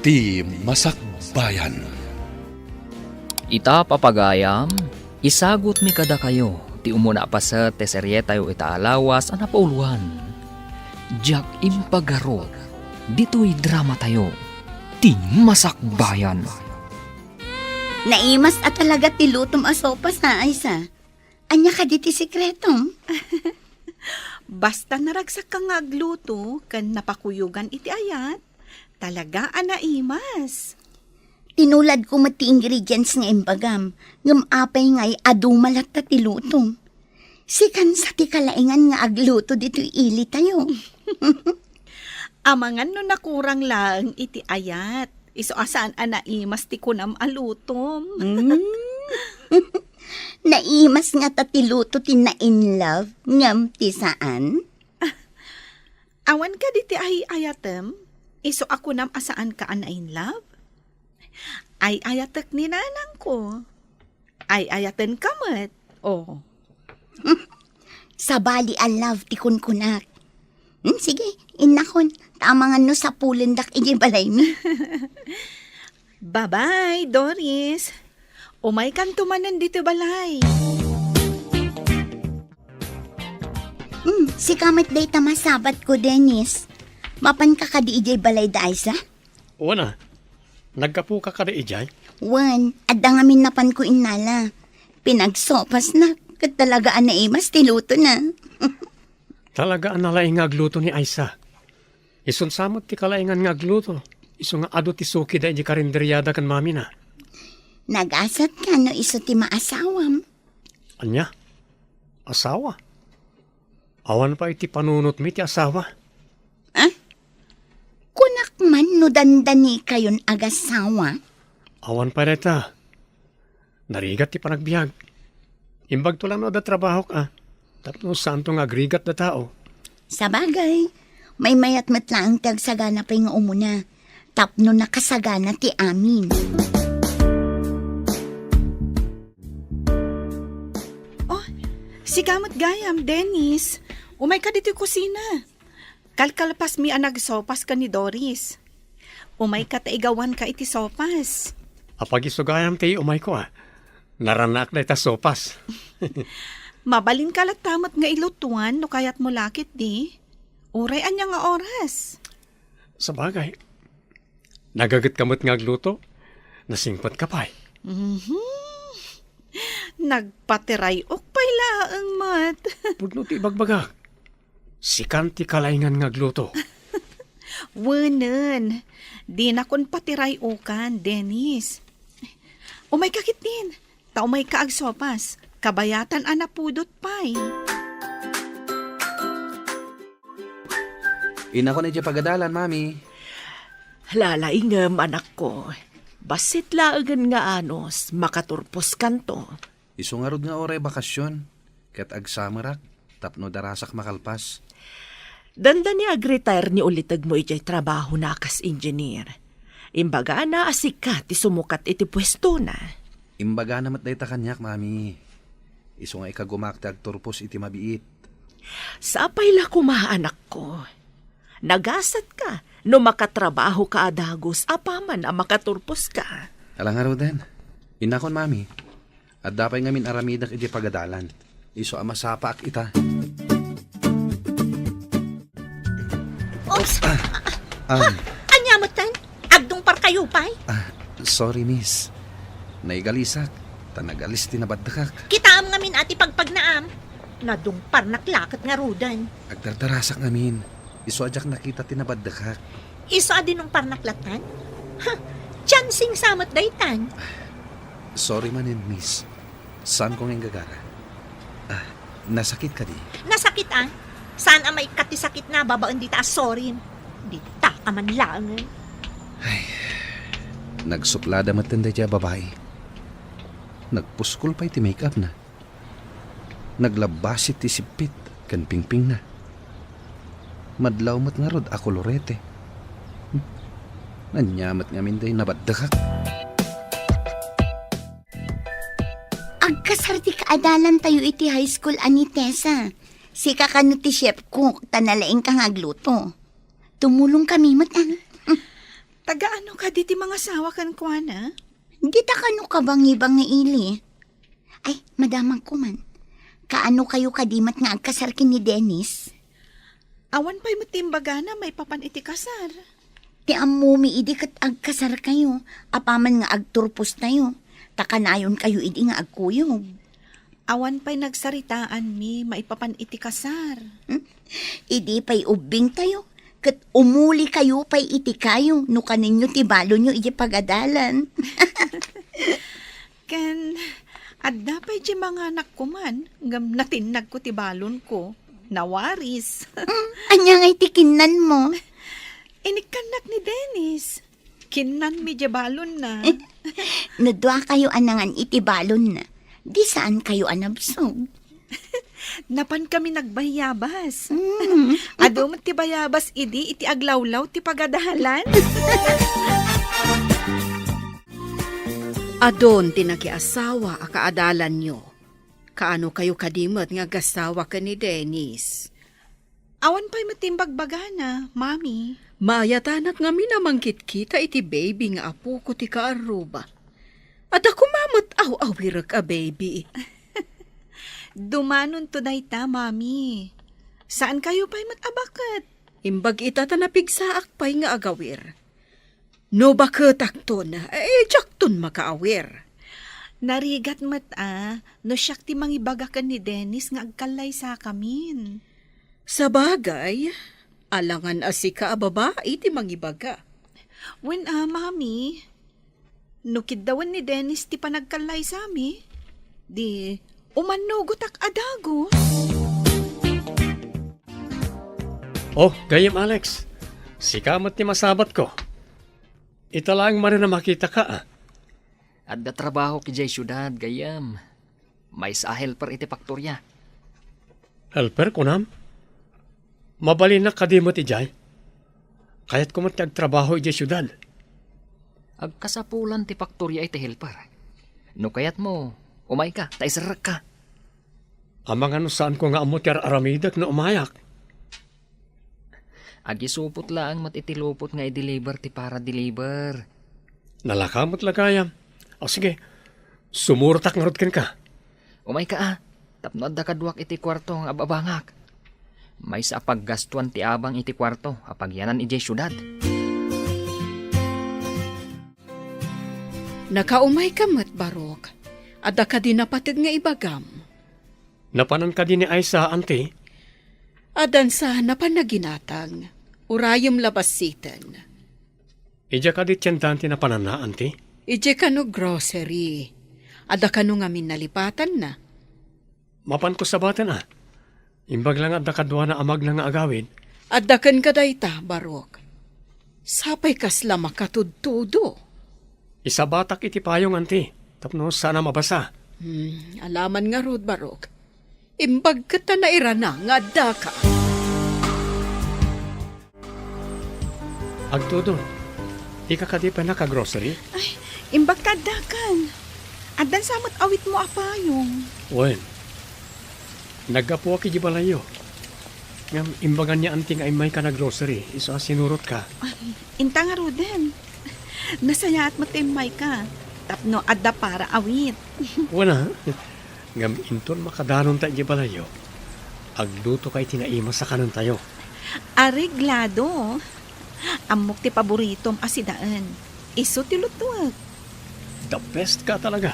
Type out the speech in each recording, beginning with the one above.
Ti Masakbayan. Ita papagayam, isagot mi kada kayo, ti umuna pa sa teserye tayo itaalawas ana pauluan. Jack impagaro, dito'y drama tayo, ti Masakbayan. Naimas at talaga ti lutom asopas na Aysa. Anya ka di ti sikretong? Basta naragsak ka nga agluto, kan napakuyugan iti ayat, talaga anaimas. Tinulad ko mati ingredients nga imbagam, ngam apay nga'y adumalat ta ti lutom. Sikan sa ti kalaingan nga agluto dito ili tayo. Amangan no nakurang lang iti ayat, iso asaan anaimas ti kunam alutom. Naimas nga ta ti luto ti na in love, ngam ti saan? Awan ka di ti ay ayatem, iso ako nam asaan ka ana in love? Ay ayatek ni nanang ko. Ay ayaten kamet. Oh. Sabali a love ti kunkunak. Sige, inakon, tamangan no sa pulendak iji balay mi. Bye-bye, Doris. Umay kan tumanan dito balay. Si kamit day tamasabat ko, Dennis. Mapan ka ka di ijay balay da Aysa? Una, nagkapu ka kada ijay? Wan, adda ngamin napan ko inala. Pinagsopas na, kat talaga anaimas tiluto na. Talaga ang nalaing nga agluto ni Aysa. Isun samot ti kalaingan nga agluto. Isu nga ado ti suki da iji karinderyada kan mami na. Nag-asat ka no iso ti maasawam. Anya? Asawa? Awan pa iti panunot mi ti asawa. Kunak man no dandani kayon agasawa. Awan pa reta. Narigat ti panagbiag. Imbag to lang no da trabaho ka. Tapno santo nga agrigat da tao. Sa bagay, may mayat matlaang tagsagana pa nga umuna. Tapno nakasagana ti amin. Si kamot gayam, Dennis. Umay ka dito kusina. Kalkalpas mi ang nagsopas ka ni Doris. Umay ka taigawan ka iti sopas. Apag isugayam ti umay ko Naranak na ita sopas. Mabalin ka tamat nga ilutuan no kayat mo lakit di. Uray anya nga oras. Sa bagay, nagagat kamot nga agluto, nasingpat ka pa'y. Nagpatiray ok pa'y laang mat. Pudno ti bagbagak. Sikan ti kalaingan nga agluto. Wanan, di na kon patiray okan, Dennis. Umay kakit din, ta umay ka agsopas, kabayatan anapudot pa'y. Ina ko na dyan pagadalan, mami. Lalaingam, anak ko. Basit laagan nga anos, makaturpos kanto. Isungarod nga oray bakasyon. Kat agsamarak, tapno darasak makalpas. Danda ni ag-retire ni ulitag mo ijay trabaho na kas engineer. Imbaga na asika ti sumukat iti pwesto na. Imbaga namat day ta kanyak, mami. Iso nga ikagumakta agturpos iti mabiit. Sapay la kuma, anak ko. Nagasat ka, no makatrabaho ka adagos, apaman ang makaturpos ka. Alang araw din. Inakon, mami. At dapay ngamin aramidak iti pagadalan. Iso amasapa ak ita. Oops! Anyamot tan? Agdong par kayo pa'y? Sorry, miss. Naigalisak. Tanagalis tinabadakak. Kita am ngamin ati pagpagnaam. Nadong par naklakat nga rudan. Agdardarasak ngamin. Iso ajak nakita tinabadakak. Iso adi nung par naklatan? Ha! Chansing samot daytan. Sorry manin, miss. Saan ko ngayong gagara? Nasakit ka di? Nasakit Saan ang may katisakit na babaan di ta sorry? Di ta ka man lang. Nagsuplada matanda dya babae. Nagpuskol pa iti make-up na. Naglabasit ti sipit kan pingping na. Madlaw mat nga rod ako lorete. Nanyamat nga minday nabadakak. Agkasarti kaadalan tayo iti high school ani Tessa. Si kakano ti chef cook, tanalaing kang agluto. Tumulong kami mat Taga-ano ka diti mga sawa kan kuana? Di ta kano ka bang nga ili? Ay, madamang ko man. Kaano kayo kadimat nga agkasarkin ni Dennis? Awan pa'y matimbaga na may papan iti kasar. Ti amumi idi kat agkasar kayo. Apaman nga agturpos tayo. Takanayon kayo idi nga agkuyog. Awan pa'y nagsaritaan mi maipapan iti kasar. Idi pa'y ubing tayo. Kat umuli kayo pa'y iti kayo. No kaninyo ti balo nyo idi pagadalan. Ken, adda pa'y di mga anak ko man. Ngam natinag ko ti balon ko. Nawaris. Anya nga'y tikinan mo. Inikanak ni Dennis. Kinan mi di balon na. Nadwa kayo anangan iti balon na. Di saan kayo anabsog? Napan kami nagbayabas. Ado mo ti bayabas idi iti aglawlaw ti pagadahalan. Adon tinakiasawa a kaadalan nyo. Kaano kayo kadimot nga gasawa ka ni Dennis? Awan pa'y matimbagbagana, mami. Mayatanak nga minamangkit kita iti baby nga apo ko ti kaaruba. At ako mamot aw-awir ka baby. Dumanon to dayta, mami. Saan kayo pa'y matabakat? Imbag ita tanapigsaak pa'y nga agawir. No bakit akton, jakton makaawir. Narigat no siyak ti mangibagakan ni Dennis nga agkalay sa kamin. Sa bagay, alangan asika a babae ti mangibaga. When mami, nukid dawan ni Dennis ti panagkalay sa mi, di umanugot ak adagos. Oh, gayam Alex. Sikamat ni masabat ko. Italang man na makita ka ah. At da trabaho ki jay syudad, gayam. May sa helper iti faktorya. Helper ko nam? Mabalin na kadimot ijay. Kaya't kumat agtrabaho ijay syudad. Agkasapulan ti faktorya iti helper. No kayat mo, umay ka, taisarak ka. Amang ano saan ko nga amot yar aramidak na umayak. Agisupot lang matitilupot nga i-deliver ti para deliver. Nalakamot lagayam. O sige, sumurtak nga rod ka. Umay ka tapno adda kadwak iti kwarto nga ababangak. May sa paggastuan ti abang iti kwarto, apagyanan iti syudad. Nakaumay ka mat barok. Adda ka din napatid nga ibagam. Napanan ka din ni Aisa, ante. Adan sa napanaginatang. Urayom labasitan. Ija ka di tiyandan na panana, ante. Ije ka no grocery. Ada ka no nga minalipatan na. Mapan ko sa batan ah. Imbag lang at nakadwa na amag na nga agawin. Adakan ka dayta, barok. Sapay kasla makatudtudo. Isa batak iti payong, ante. Tapno sana mabasa. Alaman nga rod, barok. Imbag ka ta na irana nga adda ka. Agtudon, ika ka di pa naka-grocery? Imbag kadakan. Adan samot awit mo apayong. Wen, nagapo ki di balayo. Ngam imbagan niya anting ay may ka na grocery, iso sinurot ka. Inta nga Ruden. Nasaya at matimay ka. Tapno adda para awit. Wana, ngam inton makadanon tayo di balayo. Agluto kay tinaima sa kanan tayo. Areglado. Amok ti paboritom asidaan. Iso ti lutuag. The best ka talaga.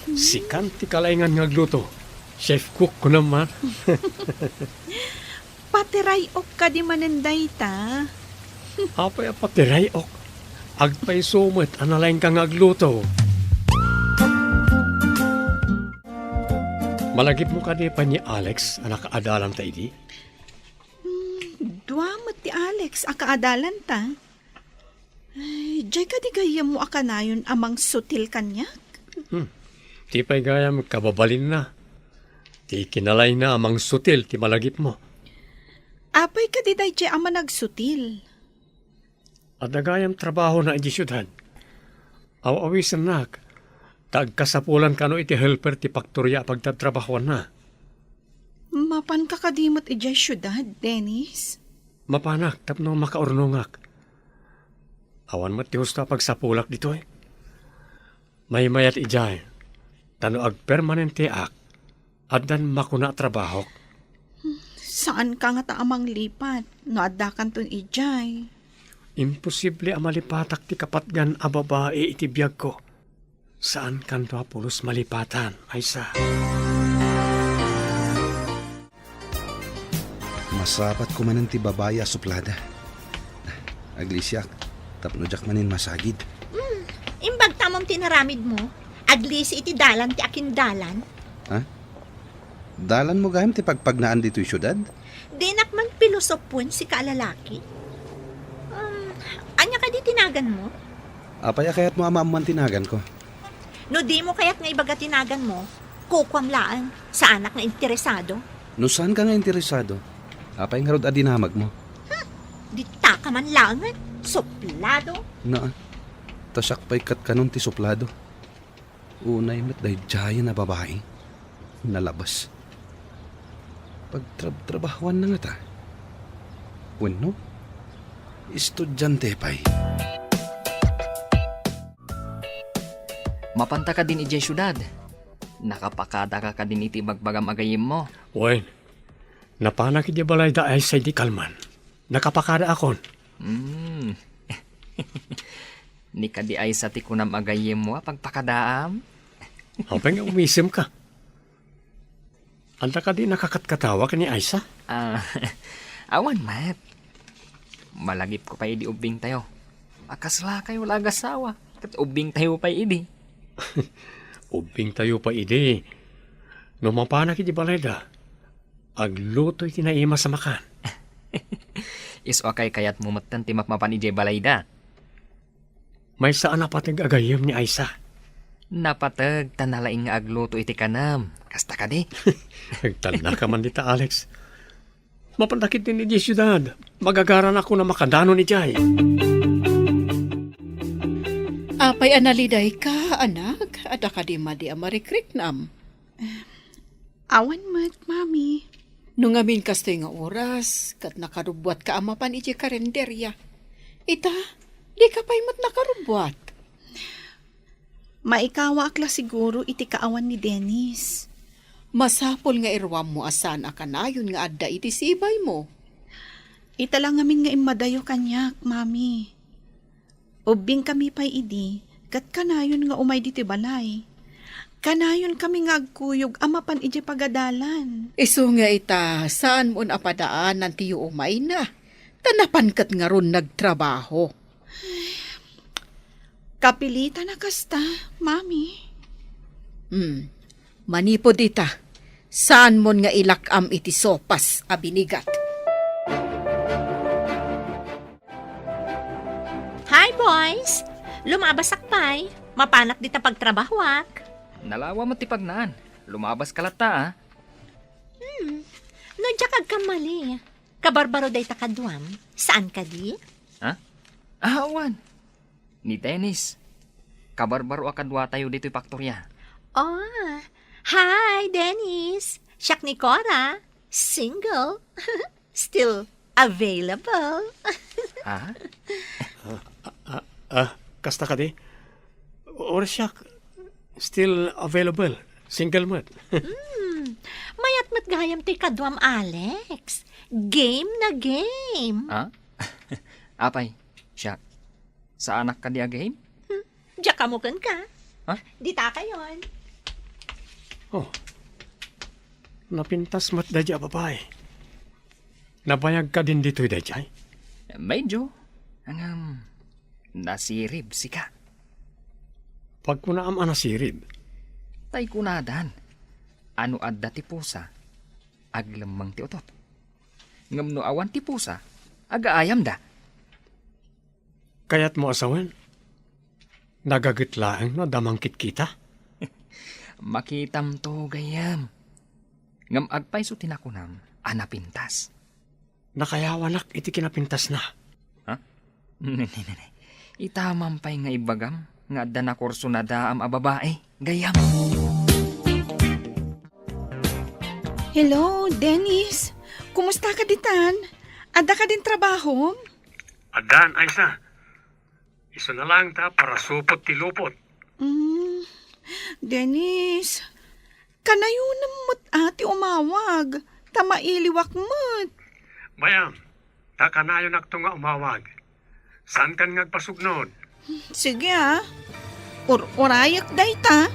Si Kanti kalaingan nga gluto. Chef cook ko naman. Patiray ok ka di manenday ta. Apay apatiray ok. Agpay sumit analain ka nga gluto. Malagip mo ka di pa ni Alex anak adalam ta idi? Duamat ti Alex akaadalan ta. Ay, jay ka di gayam mo akanayon amang sutil kanyak. Ti pa'y gaya magkababalin na. Ti kinalay na amang sutil ti malagip mo. Apay ka di day jay ama nagsutil. At nagayam trabaho na iti syudad. Aw-awisan nak. Tagkasapulan ka no iti helper ti faktorya pagtatrabahoan na. Mapan ka kadimot ijay syudad, Dennis. Mapanak tapno makaurnungak. Awan mo tihos na pagsapulak dito eh. May mayat ijay. Tano ag permanente ak. Adan makuna trabaho. Saan ka nga taamang lipat? No adda kan ton ijay. Imposible ang malipatak ti kapatgan a babae iti biyag ko. Saan kan to pulos malipatan, Aisa? Masapat ko manan ti babaya suplada. Aglisyak, tapno jak manin masagid. Imbag tamang tinaramid mo, aglisi iti dalan ti akin dalan. Dalan mo gayam ti pagpagnaan dito'y syudad? Dinak man pilosopon si kaalalaki. Anya ka di tinagan mo? Apaya kaya't mo amaman tinagan ko. No di mo kaya't nga ibaga tinagan mo, kukwam laan sa anak na interesado. No saan ka nga interesado? Apay nga rod adinamag mo. Di ta ka man langan, suplado. Na, tasak pa'y kat kanon ti suplado. Unay mat dahi jaya na babae. Nalabas. Pagtrabahuan na nga ta. Bueno, estudyante pa'y. Mapanta ka din ijay syudad. Nakapakada ka din iti bagbagam agayim mo. Wen, napanak iti balay da ay sa di kalman. Nakapakada akon. Ni ka di ay sa tikunam agayim mo pagpakadaam. Hapay nga umisim ka. Anta ka di nakakatkatawa ka ni Aisa? Awan, Mat. Malagip ko pa idi ubing tayo. Akasla kayo lagasawa. Kat ubing tayo pa idi. Ubing tayo pa ide. No mapanak iti balayda, agluto iti naima sa makan. Iso akay kayat mumatan ti makmapan ijay balayda. May saan napatig agayam ni Aisa. Napatag tanalaing nga agluto iti kanam. Kasta ka di. Nagtanda ka man dita, Alex. Mapandakit din ni syudad. Magagaran ako na makadano ni Jay. Apay analiday ka, anak. Ada ka di madi amarikrik-nam. Awan mat, mami. Nung amin kastoy nga oras, kat nakarubwat ka amapan iti karenderya. Ita, di ka pa'y mat nakarubwat. Maikawa akla siguro iti kaawan ni Dennis. Masapol nga irwam mo asan akanayon nga adda iti sibay mo. Ita lang amin nga imadayo kanyak, mami. Ubing kami pa'y idi, kat kanayon nga umay diti balay. Kanayon kami nga agkuyog amapan iti pagadalan. Iso nga ita, saan mo napadaan ng tiyo umay na? Tanapan kat nga ron nagtrabaho. Kapilita na kasta, mami. Manipod ita, saan mo nga ilakam iti sopas a binigat? Hi boys! Lumabas akpay. Mapanak dita pagtrabahwak. Nalawa mo ti pagnaan. Lumabas kalata No jakag ka mali. Kabarbaro day takadwam. Saan ka di? Awan. Ni Dennis. Kabarbaro akadwa tayo dito paktorya. Oh, hi Dennis. Siyak ni Cora. Single. Still available. Kasta ka di? Or siya, still available. Single mat. Mayat mat gayam ti kadwam Alex. Game na game. Apay, siya. Sa anak ka di agay? Diyak kamukan ka. Dita ka yon. Oh, napintas mat dadya babae. Nabayag ka din dito'y dadyay? Medyo. Ang nasirib si ka. Pag kunaam anasirib, Tay kunadan. Ano adda ti pusa? Aglamang ti otot. Ngamno awan ti pusa. Agaayam da. kaya't mo asawan. Nagagitlaang no damangkit kita. Makitam to gayam. Ngam agpay so tinakunam. Anapintas. Nakayawanak iti kinapintas na. Itamampay nga ibagam. Nga adda na kurso na daam a babae. Gayam. Hello, Dennis. Kumusta ka ditan? Ada ka din trabaho? Adan, Aisa. Iso na lang ta para supot ti lupot. Dennis, kanayo namot ati umawag. Tamailiwak mo't. Bayam, ta kanayo nakto nga umawag. Saan kan ngagpasugnod? Sige Urayak dayta.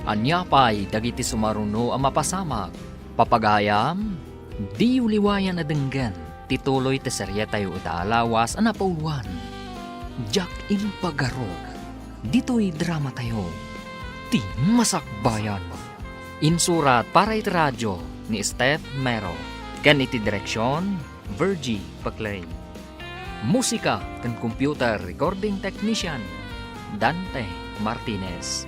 Anya pa'y dagiti sumaruno ang mapasamag. Papagayam, di uliwayan na denggan. Tituloy te serye tayo itaalawas ang napauluan. Jack Impagarog. Dito'y drama tayo. Ti Masakbayan. Insurat para iti radyo ni Steph Mero. Ken iti direksyon, Virgie Paclay. Musika ken computer recording technician, Dante Martinez.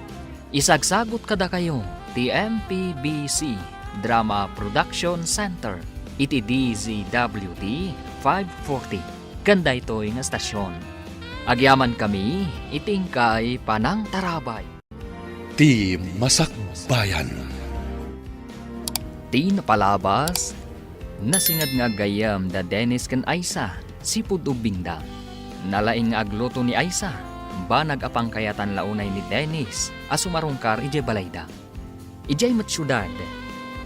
Isagsagot kada kayo ti MPBC Drama Production Center iti DZWT 540 kanda ito'y nga stasyon. Agyaman kami itingkay Panang Tarabay. Ti Masakbayan. Ti napalabas nasingad nga gayam da Dennis ken Aisa sipud ubingda. Nalaing nga agluto ni Aisa banag apang kayatan launay ni Dennis asumarungkar ije balayda. Ijay matsyudad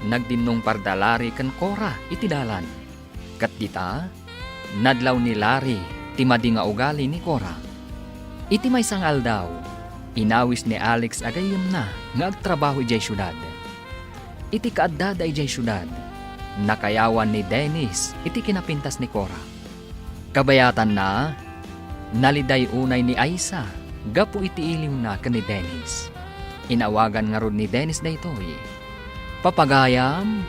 nagdinong pardalari ken Cora iti dalan. Kat dita nadlaw ni Larry ti madi nga ugali ni Cora. Iti may sangal daw inawis ni Alex agayem na nga agtrabaho ijay syudad. Iti kaaddada ijay syudad nakayawan ni Dennis iti kinapintas ni Cora. Kabayatan na naliday unay ni Aisa gapu iti iliw na ken ni Dennis. Inawagan nga rod ni Dennis daytoy. Papagayam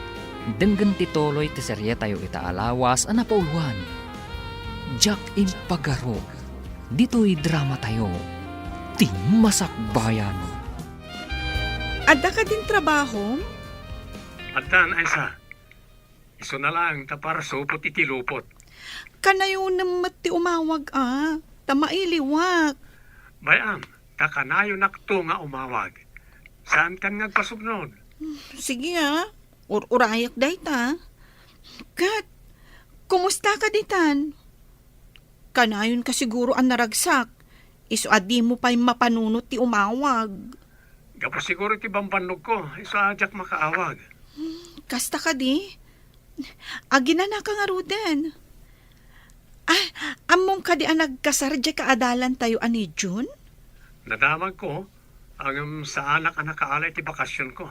denggen tituloy ti serye tayo itaalawas ang napauluan. Jack Impagarog. Dito'y drama tayo. Ti Masakbayan. Adda ka din trabaho? Addan, Aisa. Iso na lang ta para supot iti lupot. Kanayo namot ti umawag Tamailiwak. Bayam, ta kanayo nakto nga umawag. Saan kan ngagpasugnod? Sige Urayak dayta. Kat, kumusta ka ditan? Kanayon ka siguro ang naragsak. Iso adi mo pa'y mapanunot ti umawag. Gapo siguro ti bambanog ko. Iso ajak makaawag. Kasta ka di? Agina na ka nga ruden. Among ka di ang nagkasardya kaadalan tayo ani June? Nadamag ko ang sa anak ang nakaalay ti bakasyon ko.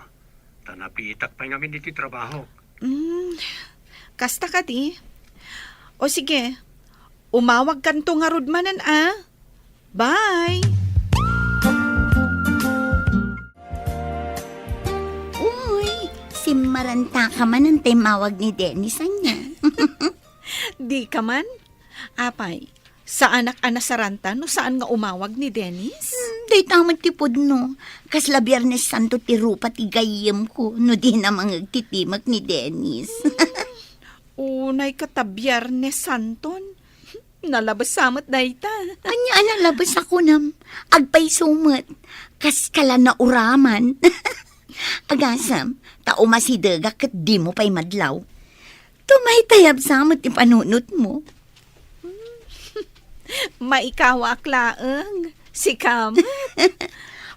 Tanapitak pa ngamin iti trabaho. Kasta ka di? O sige, umawag kanto nga rudmanan Bye! Uy, simaranta ka man ang timawag ni Dennis anya. Di ka man? Apay, sa anak anasaranta no saan nga umawag ni Dennis? Day tamat tipod no. Kasla Biyernes Santo ti rupa ti gayem ko no di na mangagtitimak ni Dennis. Unay katabiyarnes santon. Nalabas samot dayta. Anya nalabas ako nam. Agpay sumot. Kas kala na uraman. Agasam, tao masidaga kat di mo pa'y madlaw. Tumaytayab samot ipanunot mo. Maikawa aklaeng. Si Kam.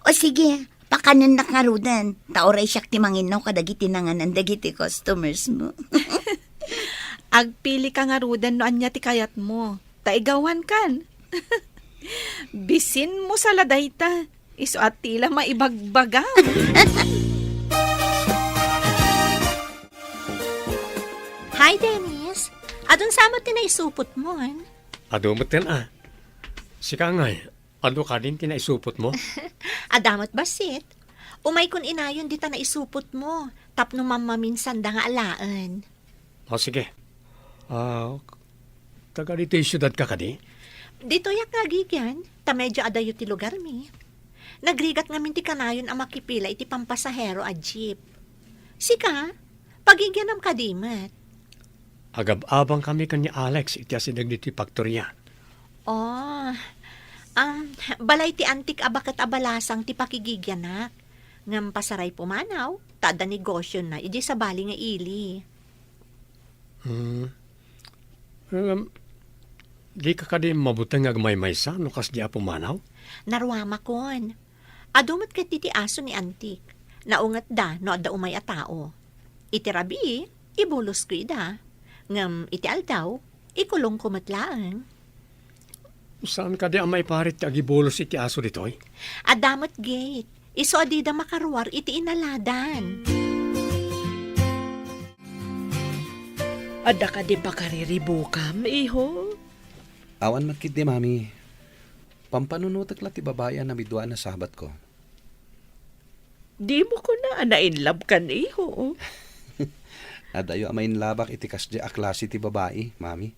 O sige, pakanan na karudan. Taoray siyak ti manginaw kadagiti nanganan dagiti customers mo. Agpili ka nga rudan no anya ti kayat mo. Taigawan kan. Bisin mo sa ladayta. Iso at tila maibagbagam. Hi, Dennis. Adun samot tinaisupot mo, Adumot yan Sika ngay, ano ka din tinaisupot mo? Adamot basit. Umay kun inayon dita na isupot mo. Tapno mamaminsan da nga alaan. O sige. Taga dito yung syudad ka kadi? Dito yak nagigyan. Ta medyo adayo ti lugar mi. Nagrigat ngamin ti kanayon ang makipila iti pampasahero a jeep. Sika, pagigyanam kadimat. Agab-abang kami kanya Alex iti asidag dito paktorya. Oh, balay ti antik abakat abalasang ti pakigigyanak. Ngam pasaray pumanaw, tada negosyo na, iji sa bali nga ili. Di ka kadi mabutang agmay-maysa no kas di apo manaw? Narwama kon. Adumot ket iti aso ni Antik. Naungat da no adda umay a tao. Iti rabi, ibulos ko ida. Ngam iti aldaw, ikulong kumatlaang. Saan ka di amay parit ti agibulos iti aso ditoy? Adamot gate. Iso adida makarwar iti inaladan. Ada ka di pa kariribukam, iho? Awan matkid di, mami. Pampanunutak la ti babayan na midwa na sabat ko. Di mo ko na na-inlove kan, iho. Adayo amain labak iti kasdi a klase ti babae, mami.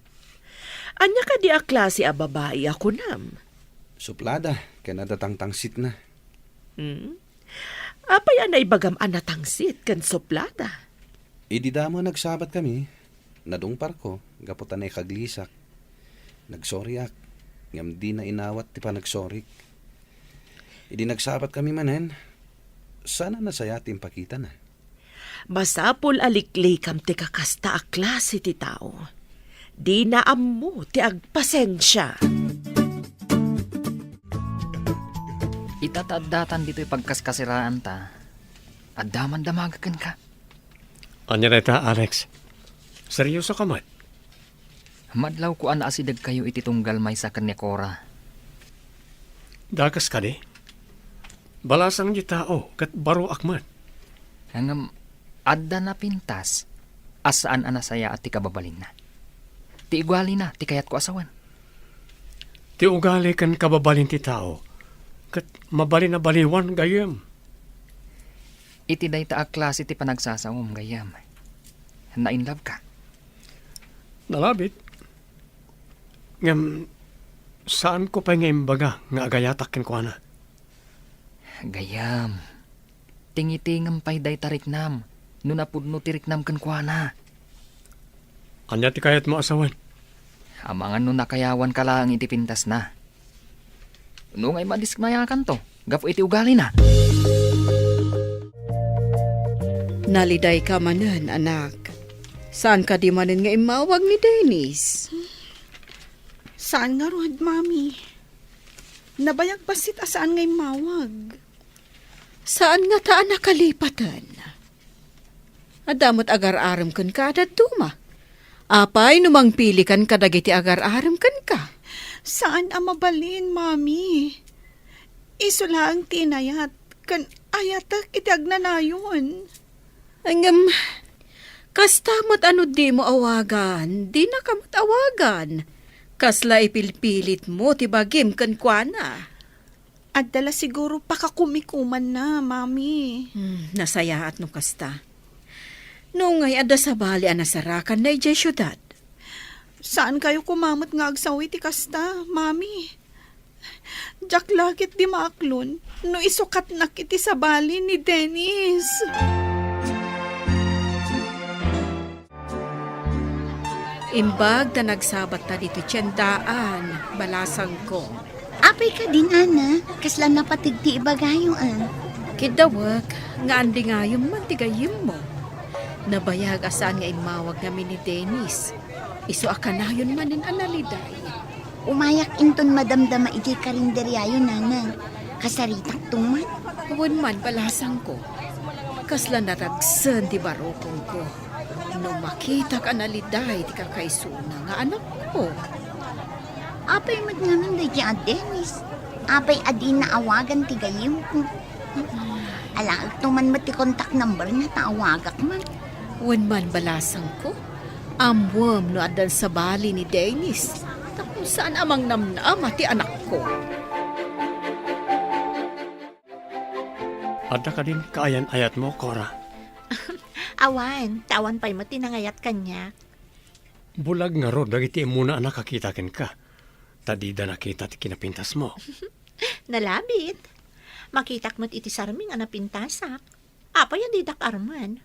Anya ka di a klase a babae ako nam. Suplada, kaya nadatangtangsit na. Apay anay bagam anatangsit kan soplada. Idi damo nagsabat kami. Nadungpar ko, gaputan ay kaglisak. Nagsoryak, ngam di na inawat ti pa nagsorik. Idi nagsabat kami manen, sana nasaya ti pakita na. Masapol alikli kam ti kakasta a klase ti tao. Di na ammo ti agpasensya. Itatadatan dito'y pagkaskasiraan ta. Adaman damagakan ka. Anya reta, Alex. Seryoso ka man? Madlaw ko ana asidag kayo iti tunggal may sa kanya Cora. Dakas ka di? Balasang di tao, kat baro akman. Hangam, adda na pintas, asaan anasaya at ti kababalin na. Ti igwali na, ti kayat ko asawan. Ti ugali kan kababalin ti tao, kat mabalin na baliwan gayam. Iti day ta a klase ti panagsasawom gayam. Na-in love ka. Nalabit. Ngam, saan ko pa ngayon baga nga agayatakin ko na? Gayam. Tingitingam pa'y day tariknam. Nunapudno tiriknam kan kwa na. Anya ti kayat mo asawan? Amangan no nakayawan ka lang iti pintas na. No ngay madiskmayakan to. Gapo iti ugali na. Naliday ka manan, anak. Saan ka di manan nga imawag ni Dennis? Saan nga rod, mami? Nabayag basit asaan ngay mawag. Saan nga taan nakalipatan? Adamot agar-aram kan ka duma. Apay numang pili kan kadagiti agar-aram kan ka. Saan ang mabalin, mami? Iso lang tinayat kan ayatak itiag na nayon. Angam, kastamot ano di mo awagan, di na kamot awagan. Kasla ipilpilit mo, tibagim kan kwa. At dala siguro pakakumikuman na, mami. Nasaya at no kasta. Nung ngay ada sa bali anasarakan na ijay syudad. Saan kayo kumamot nga agsawi ti kasta, mami? Jak lakit di maaklon, no isukat na kiti sa bali ni Dennis. Imbag na nagsabat ta dito tiyandaan, balasang ko. Apay ka din, ana. Kasla napatig ti ibagayon. Kidawag, nga andi nga yung mantigayim mo. Nabayag asaan nga imawag namin ni Dennis. Iso akanayon manin analiday. Umayak inton madamdama iti karinderyayo, nana. Kasaritak tuman. Huwag man balasang ko. Kasla naragsan di barokong ko. No makita ka naliday di kakaisuna nga anak ko. Apay mat nga man day Dennis. Apay adi na awagan ti gayim ko. Alaag tuman mat ti contact number na taawagak man. Huwag man balasang ko. Amwam no adan sa bali ni Dennis. Tapos saan amang namnama ti anak ko. Adda ka din kaayan ayat mo, Cora. Awan, tawan pa'y mo tinangayat kanya. Bulag nga ro, dagiti muna nakakitakin ka. Tadida nakita ti kinapintas mo. Nalabit. Makitak mo't iti sarming anapintasak. Apay ang didak arman.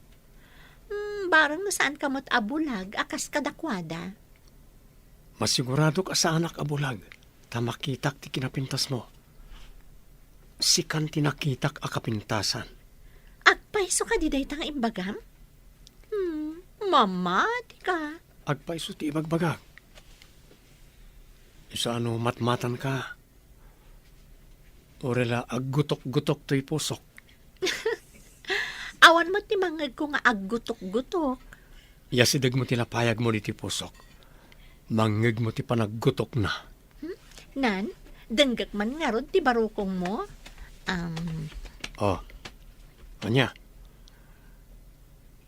Barang na saan ka mo't abulag, akas kadakwada. Masigurado ka sa anak abulag. Tamakitak ti kinapintas mo. Sikan tinakitak akapintasan. Agpaiso ka di day tang imbagam? Mama, di ka. agpaiso ti ibagbagag. Isa ano matmatan ka. Orela aggutok-gutok to'y pusok. Awan mo ti mangag ko nga aggutok-gutok. Yasidag mo tinapayag mo ni ti pusok. Mangeg mo ti panaggutok na. Nan, denggak man nga ron ti barukong mo. Oh, anya?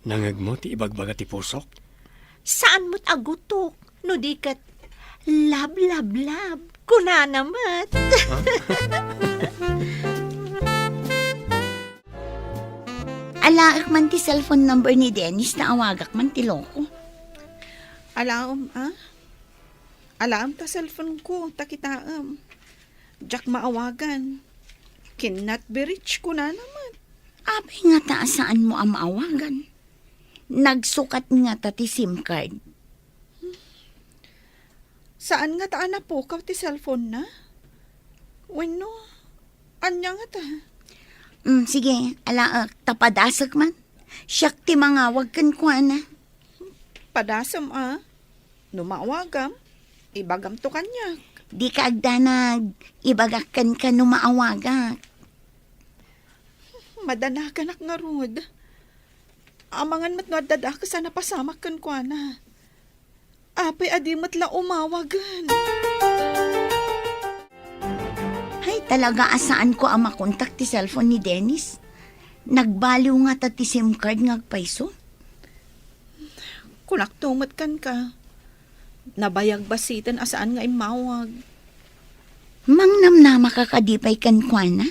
Nangeg mo ti ibagbaga ti pusok? Saan mo't agutok? No di kat lab. Kuna namat. Alaak man ti cellphone number ni Dennis na awagak man ti loko. Alaam, Alaam ta cellphone ko, takitaam. Jack maawagan. Cannot be reached ko na naman. Abay nga ta saan mo ang maawagan. Nagsukat nga ta ti SIM card. Saan nga taan na po ka ti cellphone na? Weno, anya nga ta? Sige, alaak, tapadasag man. Siyak ti mangawag kan kwa na. Padasam Numawagam, ibagam to kanya. Di ka agdanag, ibagakan ka numaawagak. Madanagan nga rod. Amangan mat no dadak sa napasamak kan kwa na. Apay adi matla umawagan. Hay, talaga asaan ko ang makontak ti cellphone ni Dennis? Nagbaliw nga ta ti SIM card nga agpaiso. Kunak tumat kan ka. Nabayag basitan asaan nga imawag. Mangnam na makakadipay kan kwa na?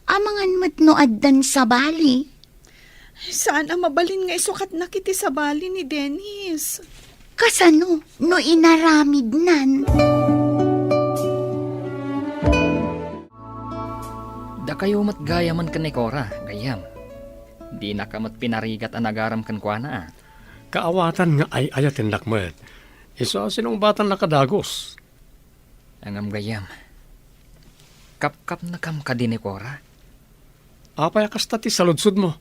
Amangan mat no addan sa bali. Saan ang mabalin nga isukat na kiti sa bali ni Dennis? Kasano no inaramid nan? Da kayo mat gayaman kan ni Cora, gayam. Di na ka mat pinarigat ang nagaram kan kwa na. Kaawatan nga ay ayatin lakmet. Isa sinong batang nakadagos. Angam gayam. Kap-kap na kam ka din ni Cora. Apay kasta ti saludsud mo.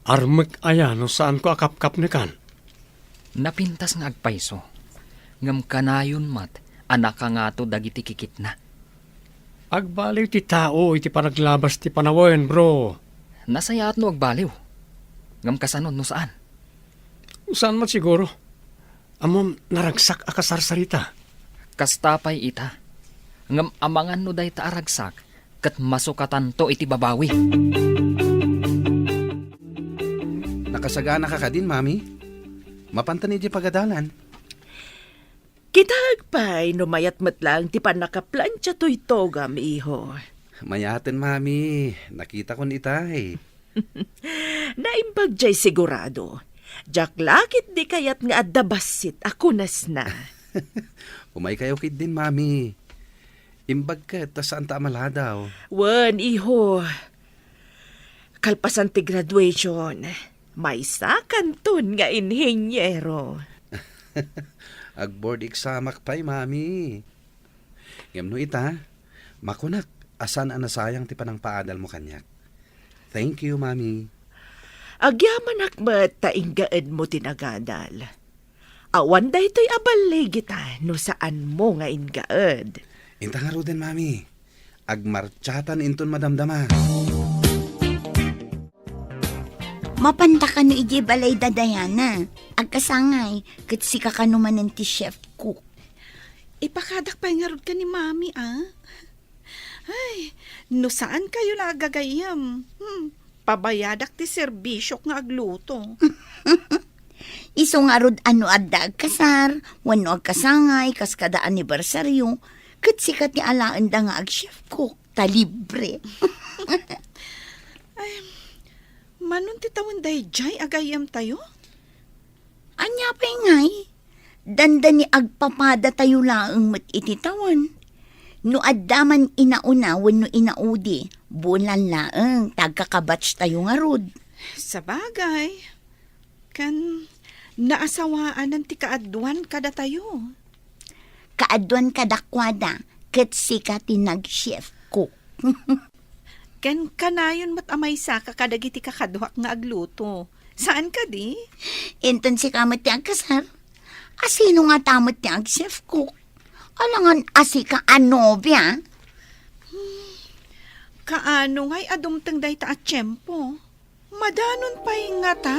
Armek aya no saan ko akap-kap ni kan. Napintas nga agpaiso. Ngam kanayon mat, anak ka nga to dagiti kikit na. Agbaliw ti tao iti panaglabas ti panawen, bro. Nasaya at no agbaliw. Ngam kasanon no saan? Saan mat siguro? Amom naragsak akasarsarita. Kastapay ita. Ngam amangan no day taaragsak, kat masukatan to iti babawi. Nakasagana ka din, mami. Mapanta ni di pagadalan. Kitag pa'y numayat matlang ti panakaplansya to'y togam, iho. Mayaten, mami. Nakita ko ni itay. Naimbag jay sigurado. Jak lakit di kayat nga adabasit ako nas na. Umay kayo kid din, mami. Imbag ka, tas saan ta amaladaw. Wan, iho. Kalpasan ti graduation. May sakanton nga inhinyero. Ag-board examak pa'y, mami. Ngam no ita, makunak, asan ang nasayang ti panang paadal mo kanyak. Thank you, mami. Agyaman akmat tainggaan mo tinagadal. Awan da ito'y abalay kita no saan mo nga ingaad. Inta nga ro din, mami. Agmarchatan inton madamdama. Mapanta ka no iji balay dadayana. Agkasangay, kat si kakanumanan ti chef cook. Ipakadak pa nga rod ka ni mami, Ay, no saan kayo nagagayam? Pabayadak ti serbisyo nga agluto. Iso nga rod ano adda agkasar, wano agkasangay, kas kada anibersaryo, kat si ti alaan da nga ag chef cook, talibre. Manon ti tawon day jay agayam tayo? Anya pa ngay, danda ni agpapada tayo laang mat ititawan. No addaman inauna, wano inaudi, bulan laang, tagkakabatch tayo nga rod. Sa bagay, kan naasawaan ng ti kaadwan kada tayo. Kaadwan kadakwada, kat si ti nag-chef cook. Ken kanayon mat amay sa kakadagiti kakadwak nga agluto. Saan ka di? Inton si kamat ti agkasar, Asino nga tamot niya ang chef cook? Alangan asi ka anobya. Kaano nga'y adumteng day ta at tiyempo? Madanon pa'y nga ta?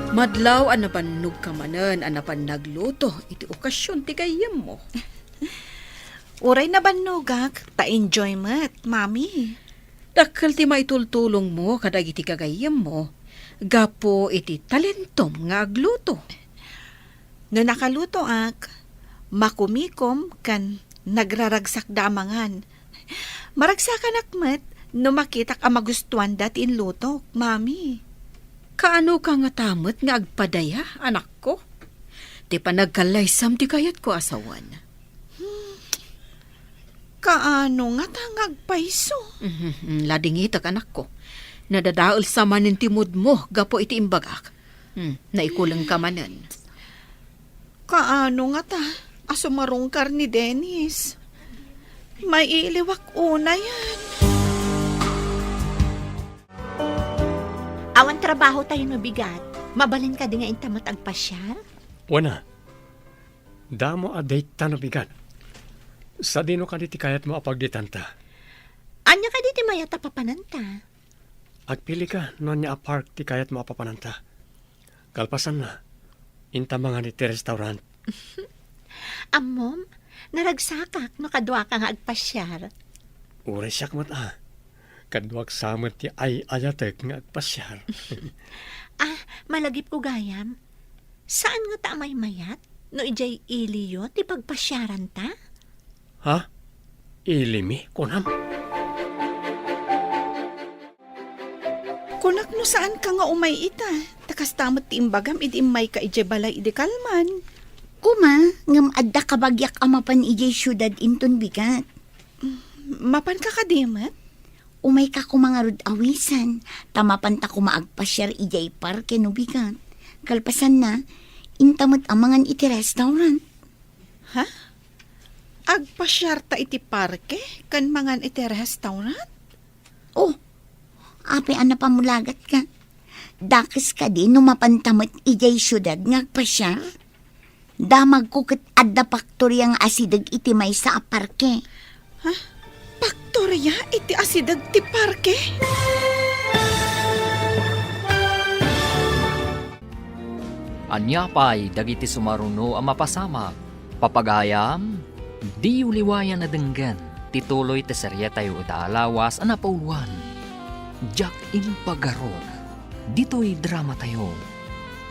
Madlaw anapan nugkamanan, anapan nagluto, iti okasyon ti gayem mo. Uray na banugak, ta-enjoyment, mami. Dakkel ti maitultulong mo kadag iti kagayem mo. Gapo iti talentom nga agluto. No nakaluto ak, makumikom kan nagraragsak damangan. Maragsakan akmet, no makitak ang magustuhan dati inlutok, mami. Kaano ka nga tamot nga agpadaya, anak ko? Ti panagkalaysam ti kayat ko asawan. Kaano nga tangagpaiso? Ladingitak anak ko. Nadadaol sa manin timod mo, gapo iti imbagak. Naikulang ka manan. Kaano nga ta? Asumarungkar ni Dennis. May iliwak una yan. Awan trabaho tayo no bigat. Mabalin ka di nga intamot agpasyal? Wana, damo aday tanabigan. Sa dino ka diti kayat mo apagditanta. Anya ka di ti mayata papananta? Agpili ka no niya apark ti kayat mo apapananta. Kalpasan na, intamangan iti restaurant. Amom, naragsakak no kadwa ka nga agpasyal. Uray siyak mat Kadwag samot ti ay ayatek nga agpasyar. Malagip ko gayam. Saan nga ta may mayat? No ijay iliyo ti pagpasyaran ta? Ha? Ilimi? Kunam? Kunak no saan ka nga umay ita? Takas tamot ti imbagam iti imay ka ije balay ide kalman. Kuma, ngam adda kabagyak amapan ijay syudad inton bigat. Mapan ka kadimat? Umay ka kumangarod awisan, tamapan ta kumaagpasyar ijay parke no bigat. Kalpasan na, intamot amangan iti restaurant. Ha? Agpasyar ta iti parke? Kan mangan iti restaurant? Oh, ape ana pamulagat ka. Dakis ka din numapantamot ijay syudad ngagpasyar. Damag ko ket adda paktoryang asidag iti may sa parke. Paktorya iti asidag ti parke? Anya pa'y dagiti sumaruno ang mapasamak. Papagayam, di uliwayan na denggan. Tituloy te serye tayo itaalawas ang napauluan. Jack Impagarog. Dito'y drama tayo.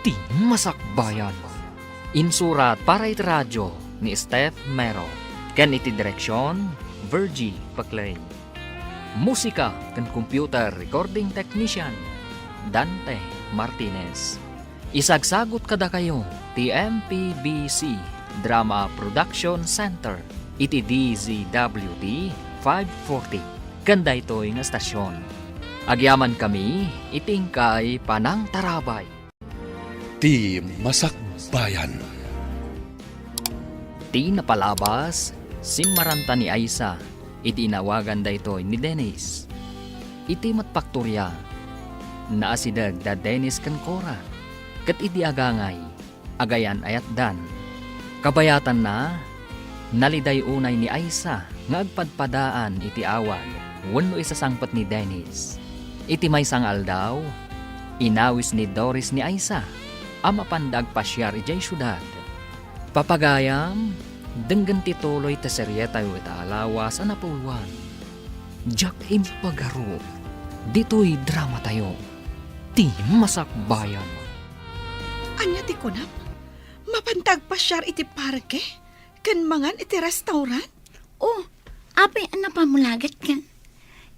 Ti Masakbayan. Insurat para iti radyo ni Steph Mero. Ken iti direksyon, Virgie Paclay. Musika ken computer recording technician, Dante Martinez. Isagsagot kada kayo ti MPBC Drama Production Center iti DZWD 540 kanda ito'y nga stasyon. Agyaman kami itingkay Panang Tarabay. Ti Masakbayan. Ti napalabas sinmaranta ni Aisa iti inawagan da ito'y ni Dennis. Iti matpaktorya naasidag da Dennis Kankora kat iti agangay agayan ayat dan. Kabayatan na naliday unay ni Aisa nga agpadpadaan iti awag wenno isasangpat ni Dennis. Iti may sangal daw inawis ni Doris ni Aisa ama pandag pasyar ijay syudad. Papagayam denggan tituloy ta serye tayo itaalawas ang napuluan. Jack Impagarog. Dito'y drama tayo. Ti Masakbayan. Anya ti kunam? Mapantag pasyar iti parke? Kan mangan iti restaurant? Oh, ape ana pamulagat ka.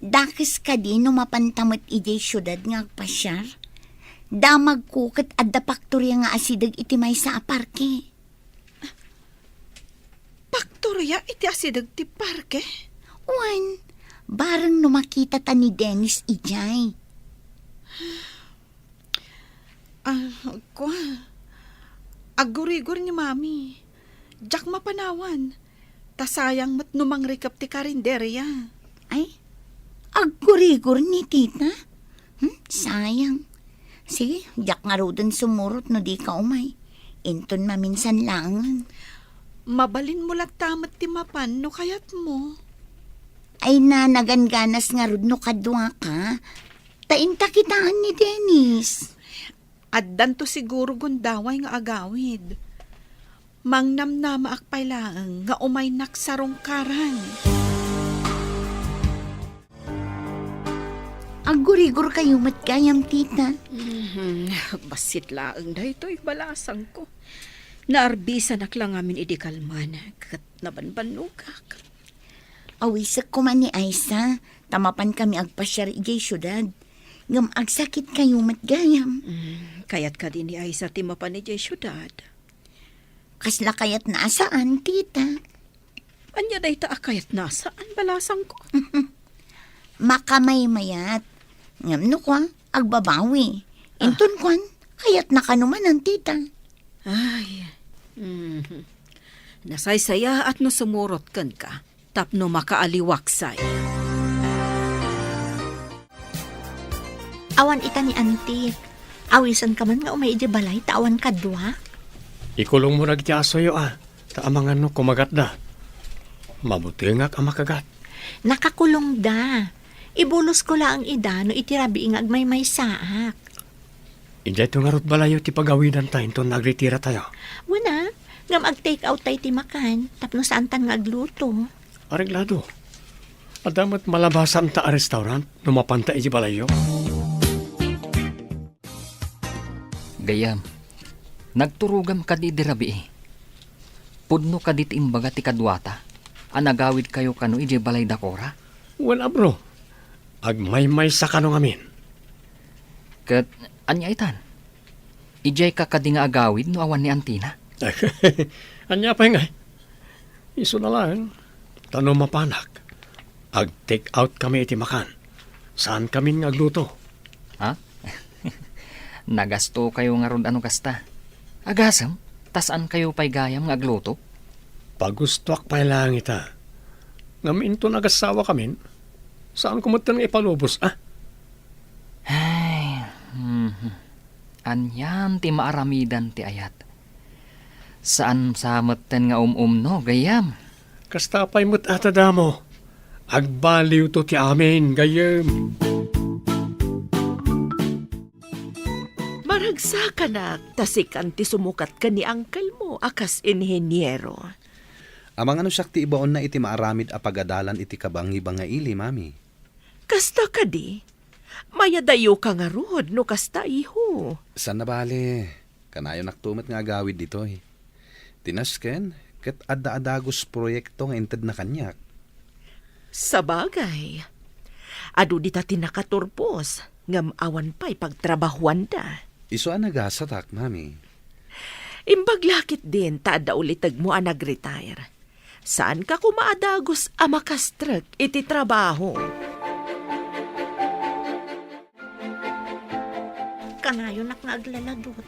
Dakis ka din numapantamot ijay syudad ngagpasyar. Damag ko ket adda paktorya nga asidag iti may sa parke. Paktorya iti asidag ti parke? Wan, bareng numakita ta ni Dennis ijay. Agurigor ni mami. Jack mapanawan. Tasayang mat numang rikap ti karinderya. Ay, agurigor ni tita. Sayang. Sige, jak nga ro dun sumurot no di ka umay. Inton maminsan lang. Mabalin mo lang tamat ti mapan no kayat mo. Ay na naganganas nga rod no kadwa ka. Tainta kitaan ni Dennis. Addan to siguro gundaway nga agawid. Mangnamnama akpay laeng nga umay naksarong karan. Agurigur kayo matgayam, tita. Basit laang da ito'y balasang ko. Naarbisan lang amin idikalman. Kat nabanbanugak. Awisak ko man ni Aisa. Tamapan kami agpasyar ijay syudad. Ngam agsakit kayo matgayam. Kayat ka din ni Aisa timapan ni Jay syudad. Kasla kayat naasaan, tita. Anya day ta akayat nasaan balasang ko. Makamay mayat. Ngam no kwa, agbabawi. Inton kwan, kayat nakanuman ang tita. Ay. Nasaysaya at no sumurot kan ka. Tapno makaaliwaksay. Awan ita ni Antik. Awisan ka man nga umay di balay, tawan kadwa. Ikulong mo nagtiasoyo Taamangan no kumagat da. Mabuti nga ka makagat. Nakakulong da. Ibulos ko lang ida no itirabi nga agmay may saak. Ijay to nga rot balayo ti pagawidan tayo to nagretira tayo. Wala, ngam ag-take out tayo ti makan, tapno saan tan nga agluto. Areglado. Adamat malabasan ta a restaurant no mapanta iji balayo. Gayam, nagturugam ka di dirabi Pudno ka dit imbaga ti kadwata. Anagawid kayo kano ije balay dakora. Wala bro. Agmay-may sa kanong amin. Kat anya itan. Ijay ka kadi nga agawid no awan ni Antina. Anya pa nga. Iso na lang. Tanong mapanak. Ag-take out kami iti makan. Saan kami nga agluto? Ha? Nagasto kayo nga ron ano kasta. Agasam, tasaan kayo pa'y gayam nga agluto? Pagustuak pa lang ita. Ngaminto nagasawa kami. Saan kumatan nga ipalubos, Ay, anyan ti maaramidan ti ayat. Saan sameten nga no, gayam? Kastapay mo't atadamo. Agbaliw to ti amin, gayam. Maragsa ka na, tasikan ti sumukat ka ni angkel mo, akas inhenyero. Amang ano siyak ti ibaon na iti maaramid a pagadalan iti kabangi-banga ili, mami. Kasta ka di, mayadayo ka nga rod, no kasta iho. San na bale? Kanayo naktumat nga agawid dito Tinasken, ket adda-adagos proyekto nga inted na kanyak. Sa bagay, adu di ta tinakaturpos, ngam awan pa'y pagtrabahuan da. Iso ang nagasatak, mami. Imbaglakit din taada ulitag mo ang nag-retire. Saan ka kumaadagos amakastrag iti trabaho? Kanayon nak nga aglaladot.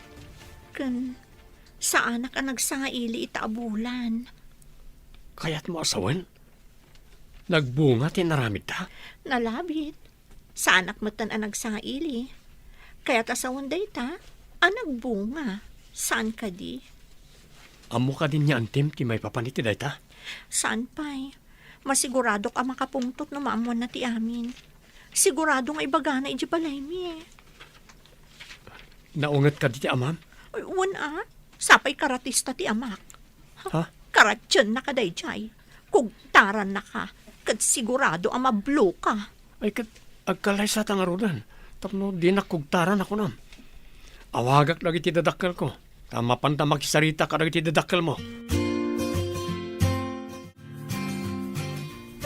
Kan, saan ka nagsaili itaabulan? Kaya't mo asawan? Nagbunga tinaramid ta? Nalabit. Saan matan ang nagsaili? Kaya't asawan day ta, ang nagbunga. Saan ka di? Amo ka din niya antim ti may papaniti day ta? Saan pa'y? Masigurado ka makapungtot na maamuan na ti amin. Sigurado nga ibagana iji balay mi. Naungat ka di ti amam? Uy, wana, sapay karatista ti amak. Ha? Karatyan na ka dayjay. Kugtaran na ka. Kat sigurado ang mablo ka. Ay kat agkalay sa tangarudan. Tapno di nakugtaran ako nam. Awagak lagi ti dadakkel ko. Tama panta makisarita ka lagi ti dadakkel mo.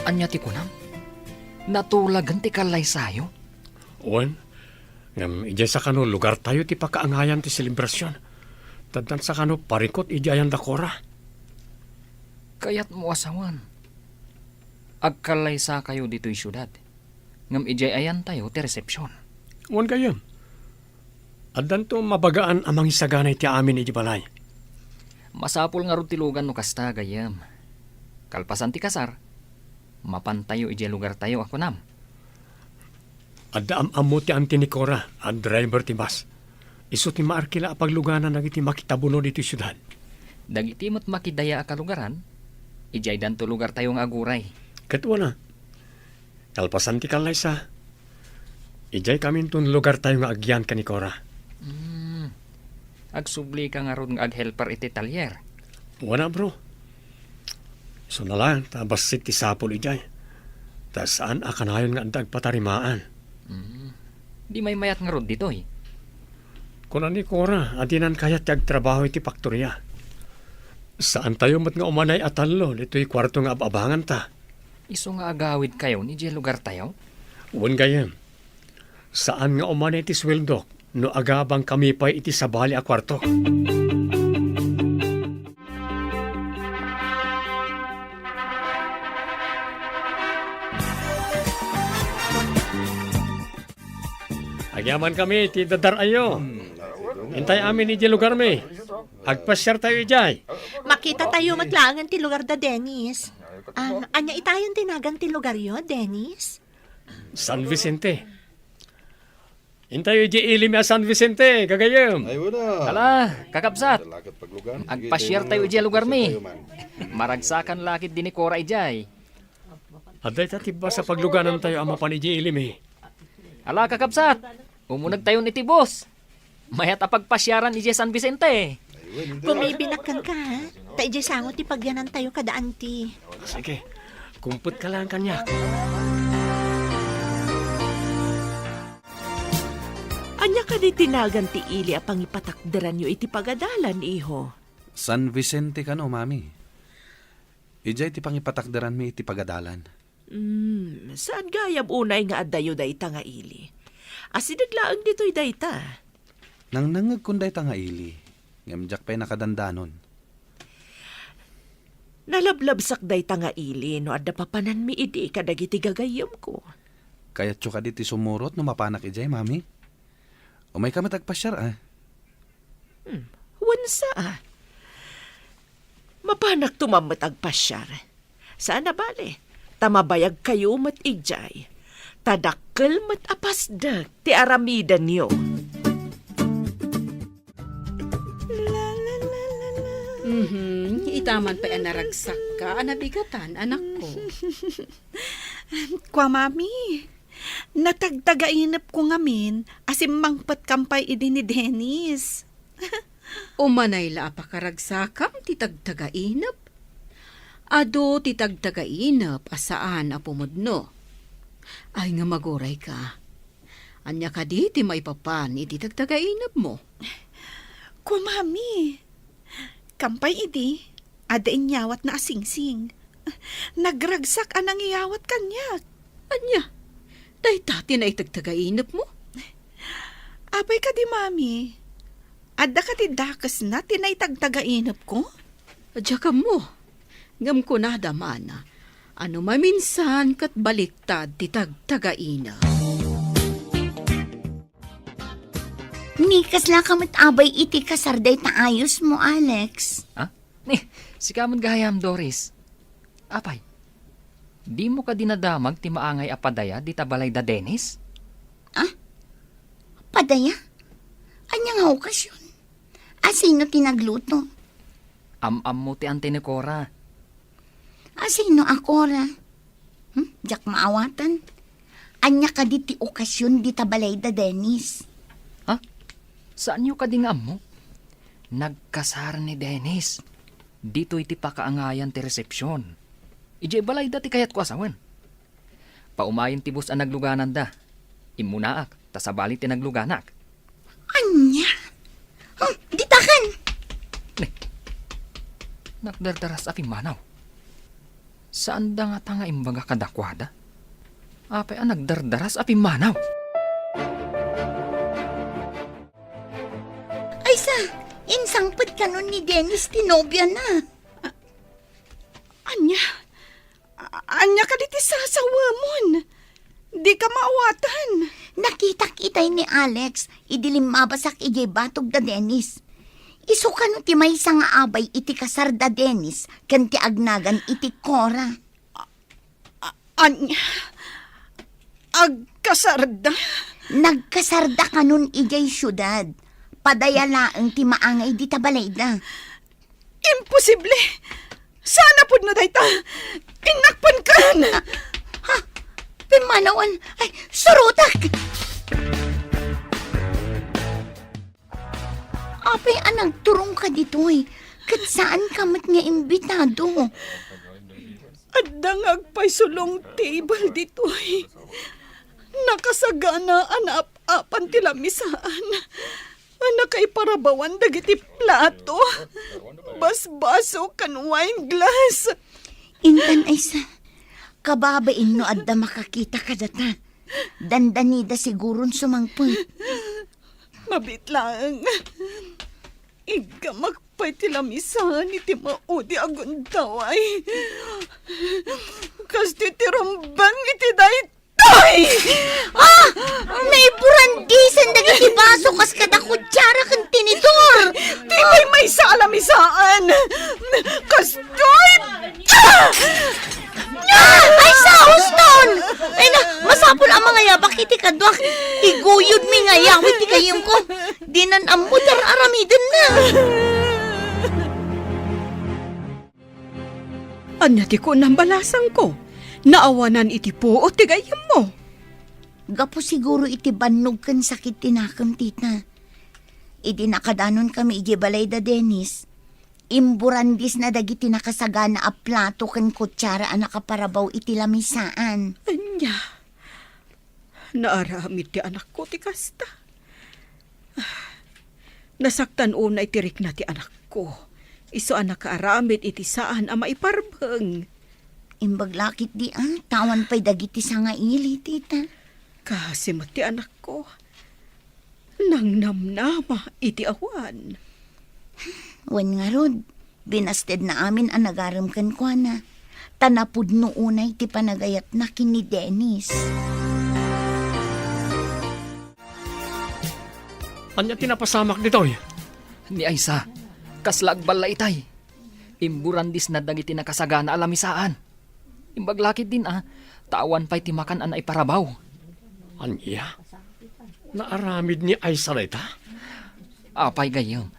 Anya ti kunam? Natulagan ti kalay sayo? Uwan, ngam ijay sa kano lugar tayo ti pakaangayan ti selebrasyon. Taddan sa kano parikot ijayan dakora. Kayat mo asawan. Agkalay sa kayo dito'y syudad. Ngam ijay ayan tayo ti resepsyon. Uwan gayam. Addan to mabagaan amang isaganay ti amin iji balay. Masapul nga ron tilugan no kasta gayam. Kalpasan ti kasar. Mapantayo ijay lugar tayo ako nam. Adda amamo ti anti ni Cora, ang driver ti bus. Iso ti maarkila apagluganan na iti makitabuno dito syudad. Dagiti mo't makidaya a kalugaran, ijay danto lugar tayong aguray. Katwa na. Kalpasan ti kalaysa. Ijay kami tun lugar tayo nga agyan ka ni Cora. Agsubli ka nga ron nga aghelper iti talyer. Wala bro. So na lang, tabas ti sapol ijay. Tas saan akanayon nga andag patarimaan. Di may mayat nga ron dito eh. Kuna ni Cora, adinan kayat ti agtrabaho iti faktorya. Saan tayo mat nga umanay atallo, dito'y kwarto nga ababangan ta. Iso nga agawid kayo ni di lugar tayo? Uwan gayem. Saan nga umanay ti sweldo, no agabang kami pa iti sabali a kwarto. Agyaman kami, ti dadar ayo. Hintay amin iti lugar mi. Agpasyar tayo ijay. Makita tayo matlangan ti lugar da Dennis. Anya itayon tinagan ti lugar yo, Dennis? San Vicente. Hintay iji ilim a San Vicente, gagayem. Ay, wala. Hala, kakabsat. Lakat paglugan. Agpasyar tayo ijay lugar mi. Maragsakan lakit din ni Cora ijay. Aday tatiba sa pagluganan tayo ama pan iji ilim eh. Ala, kakabsat. Umunag tayo ni Tibos. Mayat apagpasyaran ijay San Vicente. Kung may binakkan ka, tayo sangot ti pagyanan tayo kada anti. Sige, kumput ka lang kanya. Anya ka di tinagan ti ili a pangipatakderan yo iti pagadalan, iho. San Vicente ka no, mami. Ijay ti pangipatakdaran mi iti pagadalan. Saan gayab unay nga adayo dayta nga ili? Asinaglaang dito'y dayta. Nang nangag kunday ta nga ili, ngamjak pa'y nakadandanon. Nalablabsak dayta nga ili no adda papanan mi idi kadagiti gagayam ko. Kaya tsuka di ti sumurot no mapanak ijay, mami. O may kami tagpasyar, ah. Wansa ah. Mapanak tumamat agpasyar. Saan na bale? Tamabayag kayo mat ijay. Tadakkel mat apasdag ti aramidan niyo. Itaman pa naragsak ka, anabigatan, anak ko. Kwa mami, natagtagainap ko ngamin asim mangpat kampay idi ni Dennis. Umanay la apakaragsakam titagtagainap. Ado titagtagainap asaan apumudno. Ay nga maguray ka. Anya ka di ti maipapan iti tagtagainap mo. Kwa mami, kampay idi, ada inyawat na asingsing. Nagragsak anang iyawat kanyak. Anya, day tati na itagtagainap mo. Abay ka di mami, ada ka ti dakas na tinaitagtagainap ko? Adya ka mo, ngam ko na damana, ano maminsan kat baliktad ti tagtagainap. Nikas lang kamat abay iti kasarday ta ayos mo, Alex. Ha? Si kamon gahayam, Doris. Apay, di mo ka dinadamag ti maangay apadaya di tabalay da Dennis? Padaya? Anya nga okasyon? Asino tinagluto? Am-am mo ti ante ni Cora. Asino akora? Diyak maawatan? Anya ka di ti okasyon di tabalay da Dennis. Saan yu kadingam mo? Nagkasar ni Dennis. Dito iti pakaangayan ti resepsyon. Ije balay dati kayat ko asawan. Paumayin ti bus ang nagluganan da. Imunaak, tasabali ti nagluganak. Anya? Ditakan! Nagdardaras api manaw. Saan da nga tanga imbaga kadakwada? Apay ang nagdardaras api manaw. Ay sa, insangpad ka nun ni Dennis tinobya na. Anya ka diti sasawamon. Di ka maawatan. Nakita-kitay ni Alex, idilim mabasak ijay batog da Dennis. Iso ka no ti may nga abay iti kasar da Dennis, kan ti agnagan iti Cora. Anya, agkasarda. Nagkasarda ka nun ijay syudad. Padayalaang ti maangay di tabalay na. Imposible! Sana pud no dayta! Inakpan kan! Pimanawan, ay, surutak! Apay anang turong ka dito eh. Kat saan kamat nga imbitado? Adang agpay sulong table ditoy. Nakasagana anap-apan ti lamisaan. Anakay parabawan dagiti plato. Basbaso kan wine glass. Intan ay sa, kababain no adda makakita ka data. Dandanida siguron sumangpun. Mabitlang. Iga magpay ti lamisan iti maudi aguntaway. Kas titirumbang iti daytoy. Naiburandisan dagiti baso kas kada kutsara kan tinidor. Di may salamisaan. Kastoy! Ay, saos nun! Ay na, masapol ang mga yabak iti kadwak. Iguyod mi nga yawit ti kayong ko. Dinan amudar aramidin na. Anya ti ko nang balasang ko. Naawanan iti po o tigayam mo. Gapo siguro iti bannog kan sakit tinakam tita. Idi nakadanon kami iti balay da Dennis. Imburandis na dagiti nakasagana a plato kan kutsara a nakaparabaw iti lamisaan. Anya. Naaramid ti anak ko ti kasta. Nasaktan una itirik na ti anak ko. Iso anak kaaramid iti saan a maiparbeng. Imbaglakit di tawan pa'y dagiti sa nga ili, tita. Kasimot ti anak ko. Nang namnama iti awan. Wan nga rod, binasted na amin ang nagaramkan ko na. Tanapud no unay ti panagayat na kini Dennis. Anya tinapasamak ditoy? Ni Aisa, kaslag bala itay. Imburandis na dagiti nakasagana alamisaan. Imbaglakit din tawan pa'y timakan an ay parabaw. Anya? Naaramid ni Aisa dayta? Apay gayam.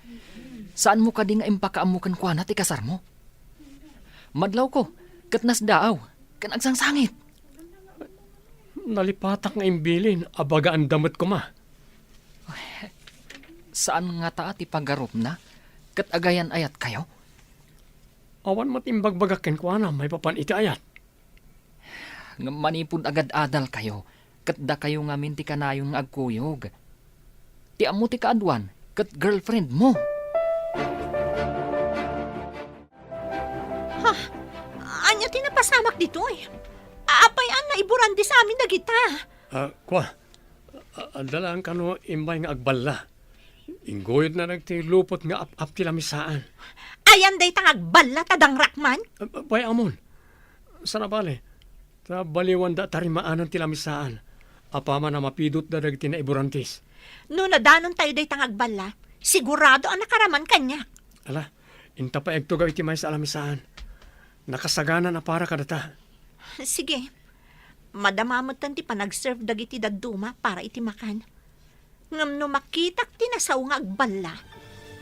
Saan mo ka di nga impakaamukan kwa na ti kasar mo? Madlaw ko, katnas daaw, kan agsangsangit. Nalipatak nga imbilin, abaga ang damit ko ma. Saan nga ta ti paggarup na? Kat agayan ayat kayo? Awan matimbagbagakin ko na, may papan iti ayat. Nga manipod agad adal kayo, kat da kayo nga minti kanayon nga agkuyog. Ti amo ti kaadwan, kat girlfriend mo. Anya tinapasamak dito eh. Aapayan na iburandi sa amin dagita. Adalaan ka no imbay nga agballa. Ingoyod na nagtilupot nga ap-ap ti lamisaan. Ayan day tangag balla tadang rakman. Bay amon, sana bale, ta baliwan da tarimaanan ti lamisaan. Apama na mapidot da dagiti na iburantis. No nadanon tayo day tangag balla, sigurado ang nakaraman kanya. Ala, inta pa egtugaw iti may sa lamisaan. Nakasagana na para kadata. Sige, madamamot ti panag-serve dagiti daduma para iti makan. Ngam no makitak ti nasaw nga agballa,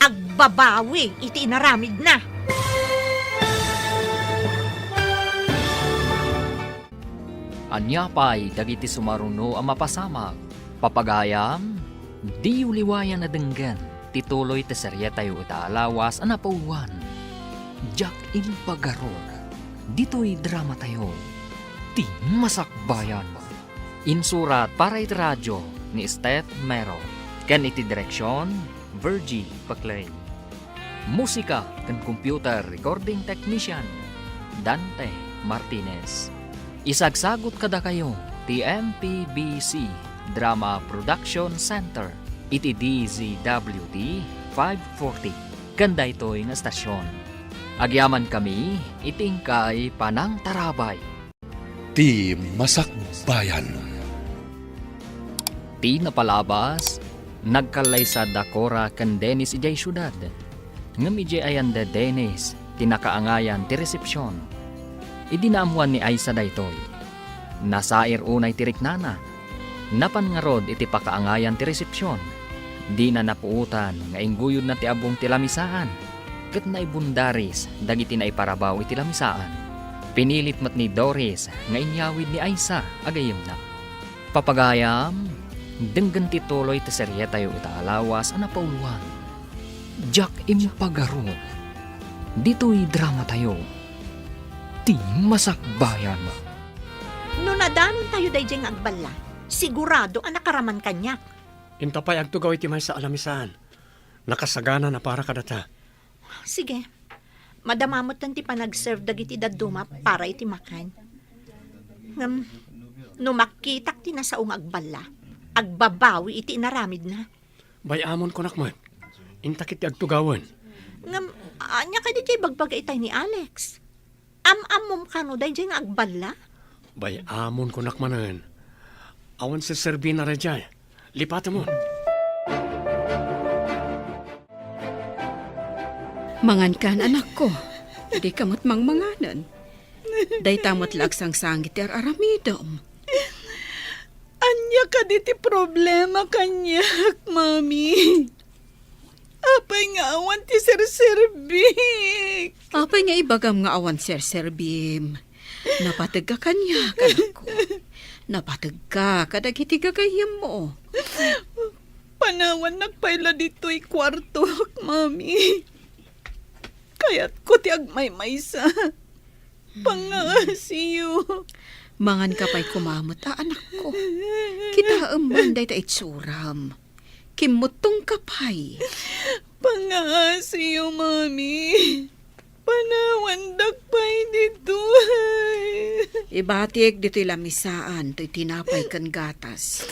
agbabawi iti inaramid na. Anya pa'y dagiti sumaruno ang mapasamak. Papagayam, di uliwayan na denggan. Tituloy ti serye tayo itaalawas ang napauwan. Jack Impagarod. Dito'y drama tayo. Ti Masakbayan. Insurat para iti radyo ni Steph Mero. Ken iti direksyon, Virgie Paclay. Musika ken computer recording technician, Dante Martinez. Isagsagot kada kayo, ti MPBC Drama Production Center. Iti DZWD 540. Ganda ito'y nga stasyon. Agyaman kami, itingkay Panang Tarabay. Ti Masakbayan. Ti napalabas, nagkalay sa Dakora kan Dennis ijay syudad. Ngam ijay ayan de Dennis, tinakaangayan ti resepsyon. Idinaamuan ni Aisa daytoy. Nasair unay ti riknana. Napan nga rod iti pakaangayan ti resepsyon. Di na napuutan nga ingguyod na ti abong tilamisaan. Ket na ibundaris dagiti na iparabaw iti lamisaan. Pinilit mat ni Doris nga inyawid ni Aisa agayem na. Papagayam, denggan ti tuloy ti serye tayo itaalawas ana pauluan. Jack Impagaro. Dito'y drama tayo. Ti masakbayan. No nadanon tayo dayjay nga agballa, sigurado ang nakaraman kanyak. Intapay agtugaw iti may sa alamisaan. Nakasagana na para kadata. Sige, madamamot tan ti panag-serve dagiti daduma para iti makan. No makitak ti nasaong agballa, agbabawi iti inaramid na. Bayamon ko nakman. Intakit ti agtugawan. Anya ka di bagbagay itay ni Alex. Am-amom ka no dayjay nga agballa. Bayamon ko nakmanan. Awan sa serbin na rajay. Lipata mo. Mangan kan anak ko. Di kamot mang manganan. Day tamot laksang sangit ti aramidom. Anya ka diti problema kanyak, mami. Apay nga awan ti serserbik. Apay nga ibagam nga awan serserbim. Napatag ka kanya, kanak ko. Napatag ka, kadagiti gagayam mo. Panawan nagpayla dito'y kwarto, mami. Kaya't ko ti agmay-maysa. Pangasiyo. Mangan ka pa'y kumamot, anak ko. Kita manday ta itsuram. Kimutong ka pa'y. Pangasiyo, mami. Panawan dagpay dito. Ibatik dito'y lamisaan, to'y tinapay kan gatas.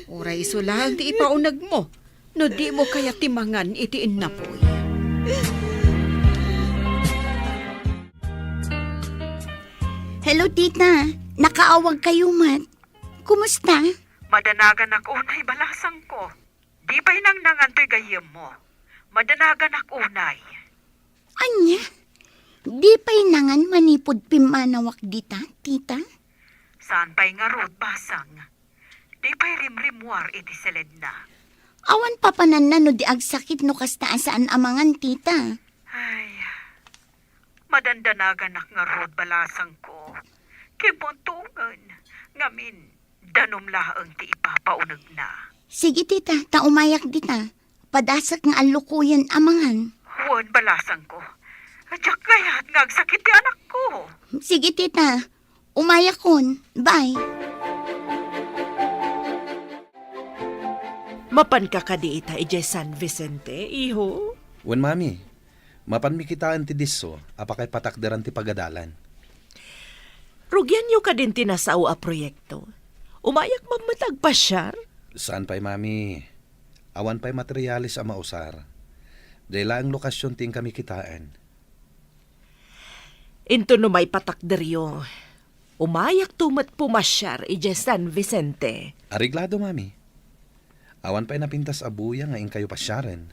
Uray iso lang ti ipaunag mo. No di mo kaya timangan itiin na po'y. Hello, tita. Nakaawag kayo, mat. Kumusta? Madanagan ak unay balasang ko. Di pa'y nang nangantoy gayem mo. Madanagan ak unay. Anya? Di pa'y nangan manipod pimanawak dita, tita? Saan pa'y nga rod basang? Di pa'y rimrimwar iti seled na. Awan papanan na no di agsakit no kastaan saan amangan, tita. Ay, madandanagan ak nga rod balasang ko. Kimuntungan, ngamin, danom laang ti ipapaunag na. Sige, tita, taumayak dita. Padasak nga alukuyan amangan. Huwag balasang ko. Adyak kaya't ngagsakit ti anak ko. Sige, tita. Umayak kon. Bye. Mapan ka kadi ita ije San Vicente, iho? Wen mami, mapanmikitaan ti disso, apakay patakderan ti pagadalan. Rugyan nyo ka din tinasao a proyekto. Umayak mamatag pasyar? Saan pa'y mami? Awan pa'y materialis a mausar. Dahil ang lokasyon ting kami kitaan. Into no may patakderyo. Umayak tumat pumasyar ije San Vicente. Ariglado mami. Awan pa'y napintas abuya nga ing kayo pasyaran.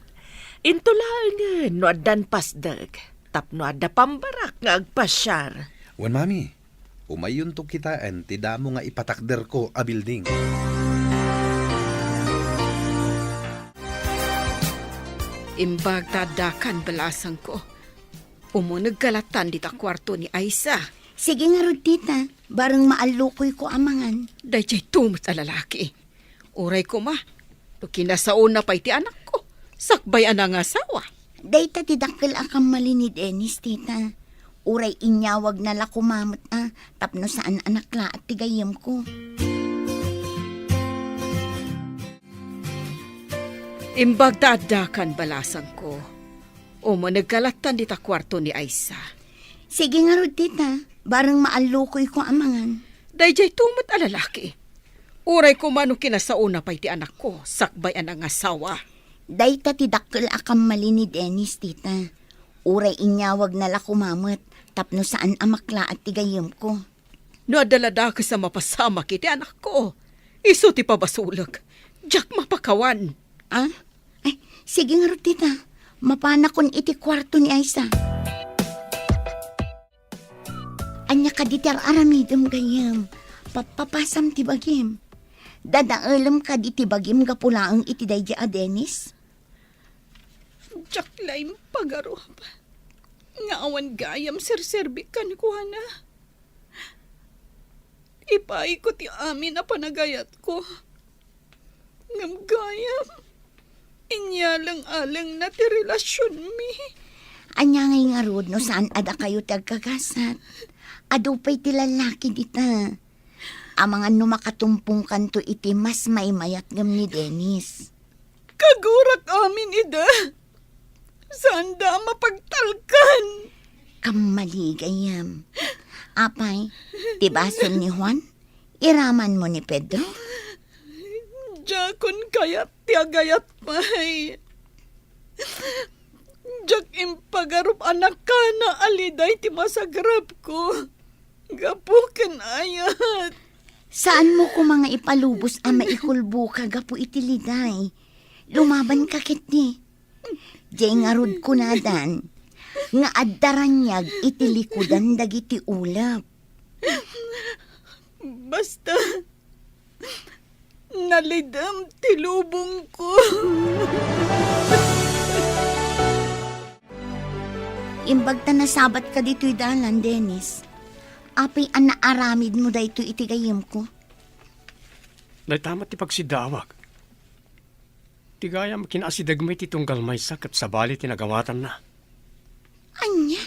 Into lang no adan pasdag. Tapno ada pambarak nga agpasyar. Wen mami, umayon to kitaan, ti damo nga ipatakder ko a building. Imbag tadakan balasang ko. Umunag kalatan dita kwarto ni Aisa. Sige nga rod, tita. Barang maalukoy ko amangan. Dayjay tumot a lalaki. Uray ko ma. To kinasaon na pa'y ti anak ko. Sakbay anang asawa. Dayta tidakkel akam mali ni Dennis, tita. Uray inyawag na la kumamot tapno saan anak la at tigayam ko. Imbag tadakan balasang ko. Umunag kalatan dita kwarto ni Aisa. Sige nga rod, tita. Barang maalukoy ko amangan. Dayjay tumot a lalaki. Uray ko mano kinasauna pa'y ti anak ko. Sakbay anang asawa. Dayta tidakkel akam mali ni Dennis, tita. Uray inyawag na la kumamot tapno saan amakla at tigayam ko. No adalada ka sa mapasama kiti anak ko. Iso ti pabasulag. Jack mapakawan. Ah? Ay, sige nga rod, tita. Mapana kon iti kwarto ni Aisa. Anya ka ditar aramidom gayam. Papapasam ti bagim. Dadaalam ka di tibagim gapulaang iti dayja a Dennis? Jak laim pagarup. Nga awan gayam sirserbi kan ko na. Ipay ko ti amin na panagayat ko. Ngam gayam. Inyalang-alang na ti relasyon mi. Anya ngay nga rod no saan ada kayo tagkagasat. Ado pa'y ti lalaki dita. Ang mga numakatumpong kanto iti mas maimayat ngam ni Dennis. Kagurak amin ida. Saan da mapagtalkan? Kamaligayam. Apay, tibason ni Juan? Iraman mo ni Pedro? Jakon kayat tiagayat pay. Jak impagarup anak ka na aliday ti masagrap ko. Gapuken ayat. Saan mo ko mga ipalubos ang maikulbo ka gapu itiliday? Lumaban ka kitni. Diyay nga rod ko na dan. Nga addaranyag itilikudan dagiti ulap. Basta nalidam tilubong ko. Imbag ta nasabat ka dito'y dalan, Dennis. Apay ang naaramid mo dahito itigayim ko. Naitamat ti pagsidawag. Tigayam kinasidagmay ti tunggal may sakat sa bali tinagawatan na. Anya?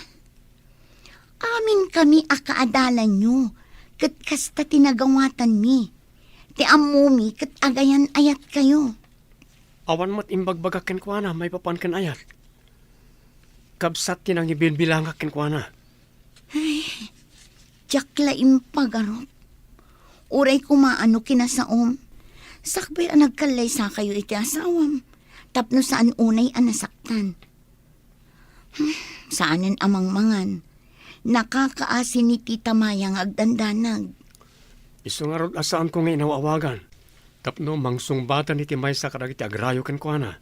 Amin kami akaadalan nyo. Kat kasta tinagawatan mi. Ti amumi kat agayan ayat kayo. Awan mo't imbagbagakin ko na may papankan ayat. Kabsat tinang ibinbilangak ko na. Jakla impagarot. Uray kumaano kinasaom. Sakbay ang nagkalay sa kayo iti asawam. Tapno saan unay ang nasaktan. Saanin amang mangan. Nakakaasin ni Tita Mayang agdandanag. Iso nga rod asaan ko nga inawawagan. Tapno mangsungbatan iti may sa karagiti agrayo ko na.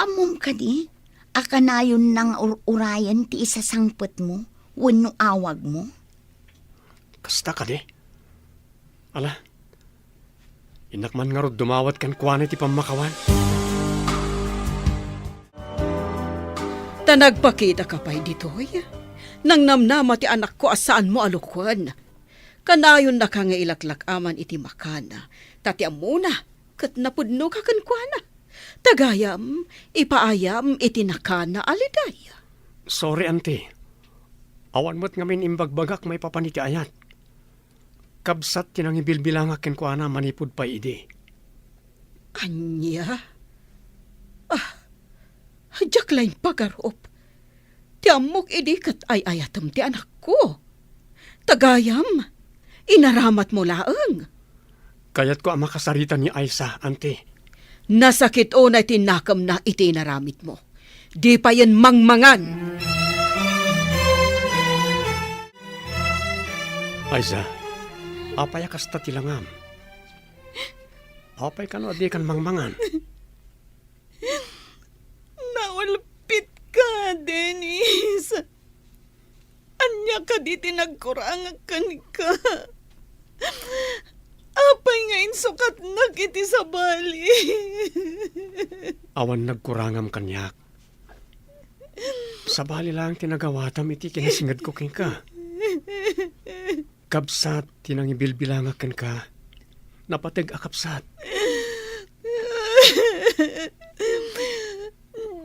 Amom ka di? Akanayon nang urayan ti isa sangpet mo. Wano awag mo. Kasta ka di. Ala, inakman nga rod dumawat kan kuwan iti pamakawan. Tanagpakita ka pa'y ditoy. Nang namnama ti anak ko asaan mo alukwan. Kanayon na ka nga ilaklak aman iti makana. Tatiam muna, kat napudno ka kankwana. Tagayam, ipaayam iti nakana aliday. Sorry, auntie. Awan mo't ngamin imbagbagak may papaniti ayat. Kabsat tinang ibilbilangakin ko na manipod pa idi. Anya? Hadyak lain pagarop. Ti amok idi kat ay ayatam ti anak ko. Tagayam, inaramat mo laeng. Kayat ko ang makasaritan ni Aisa, auntie. Nasakit o na tinakam na itinaramit mo. Di pa yan mangmangan. Aisa, apay kasta tilangam. Apay ka no, di kan mangmangan. Naulpit ka, Dennis. Anya ka di tinagkurangakan ka. Apay ngayon sukat nagiti sa bali. Awan nagkurangam kanyak. Sa bali lang tinagawatam iti kinasingad ko king ka. Kabsat tinang ibilbilangakan ka. Napatag akapsat.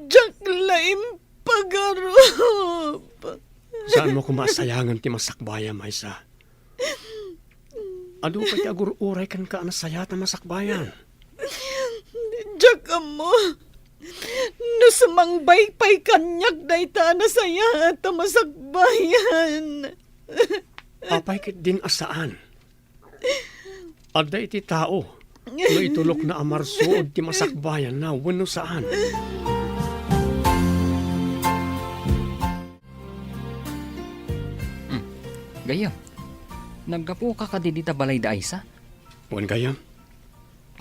Jak laim pagarup. Saan mo kumasayangan ti masakbayan, Aisa? Ado pa ti agur-uray kan ka anasayat na masakbayan. Jak mo. No sumangbay pa'y kanyak day ta nasaya at masakbayan. Apay kit din asaan. Ada iti tao. No itulok na amarsuod ti masakbayan na wano saan. Gayam, naggapo ka kadidita balay da Aisa? Wan gayam.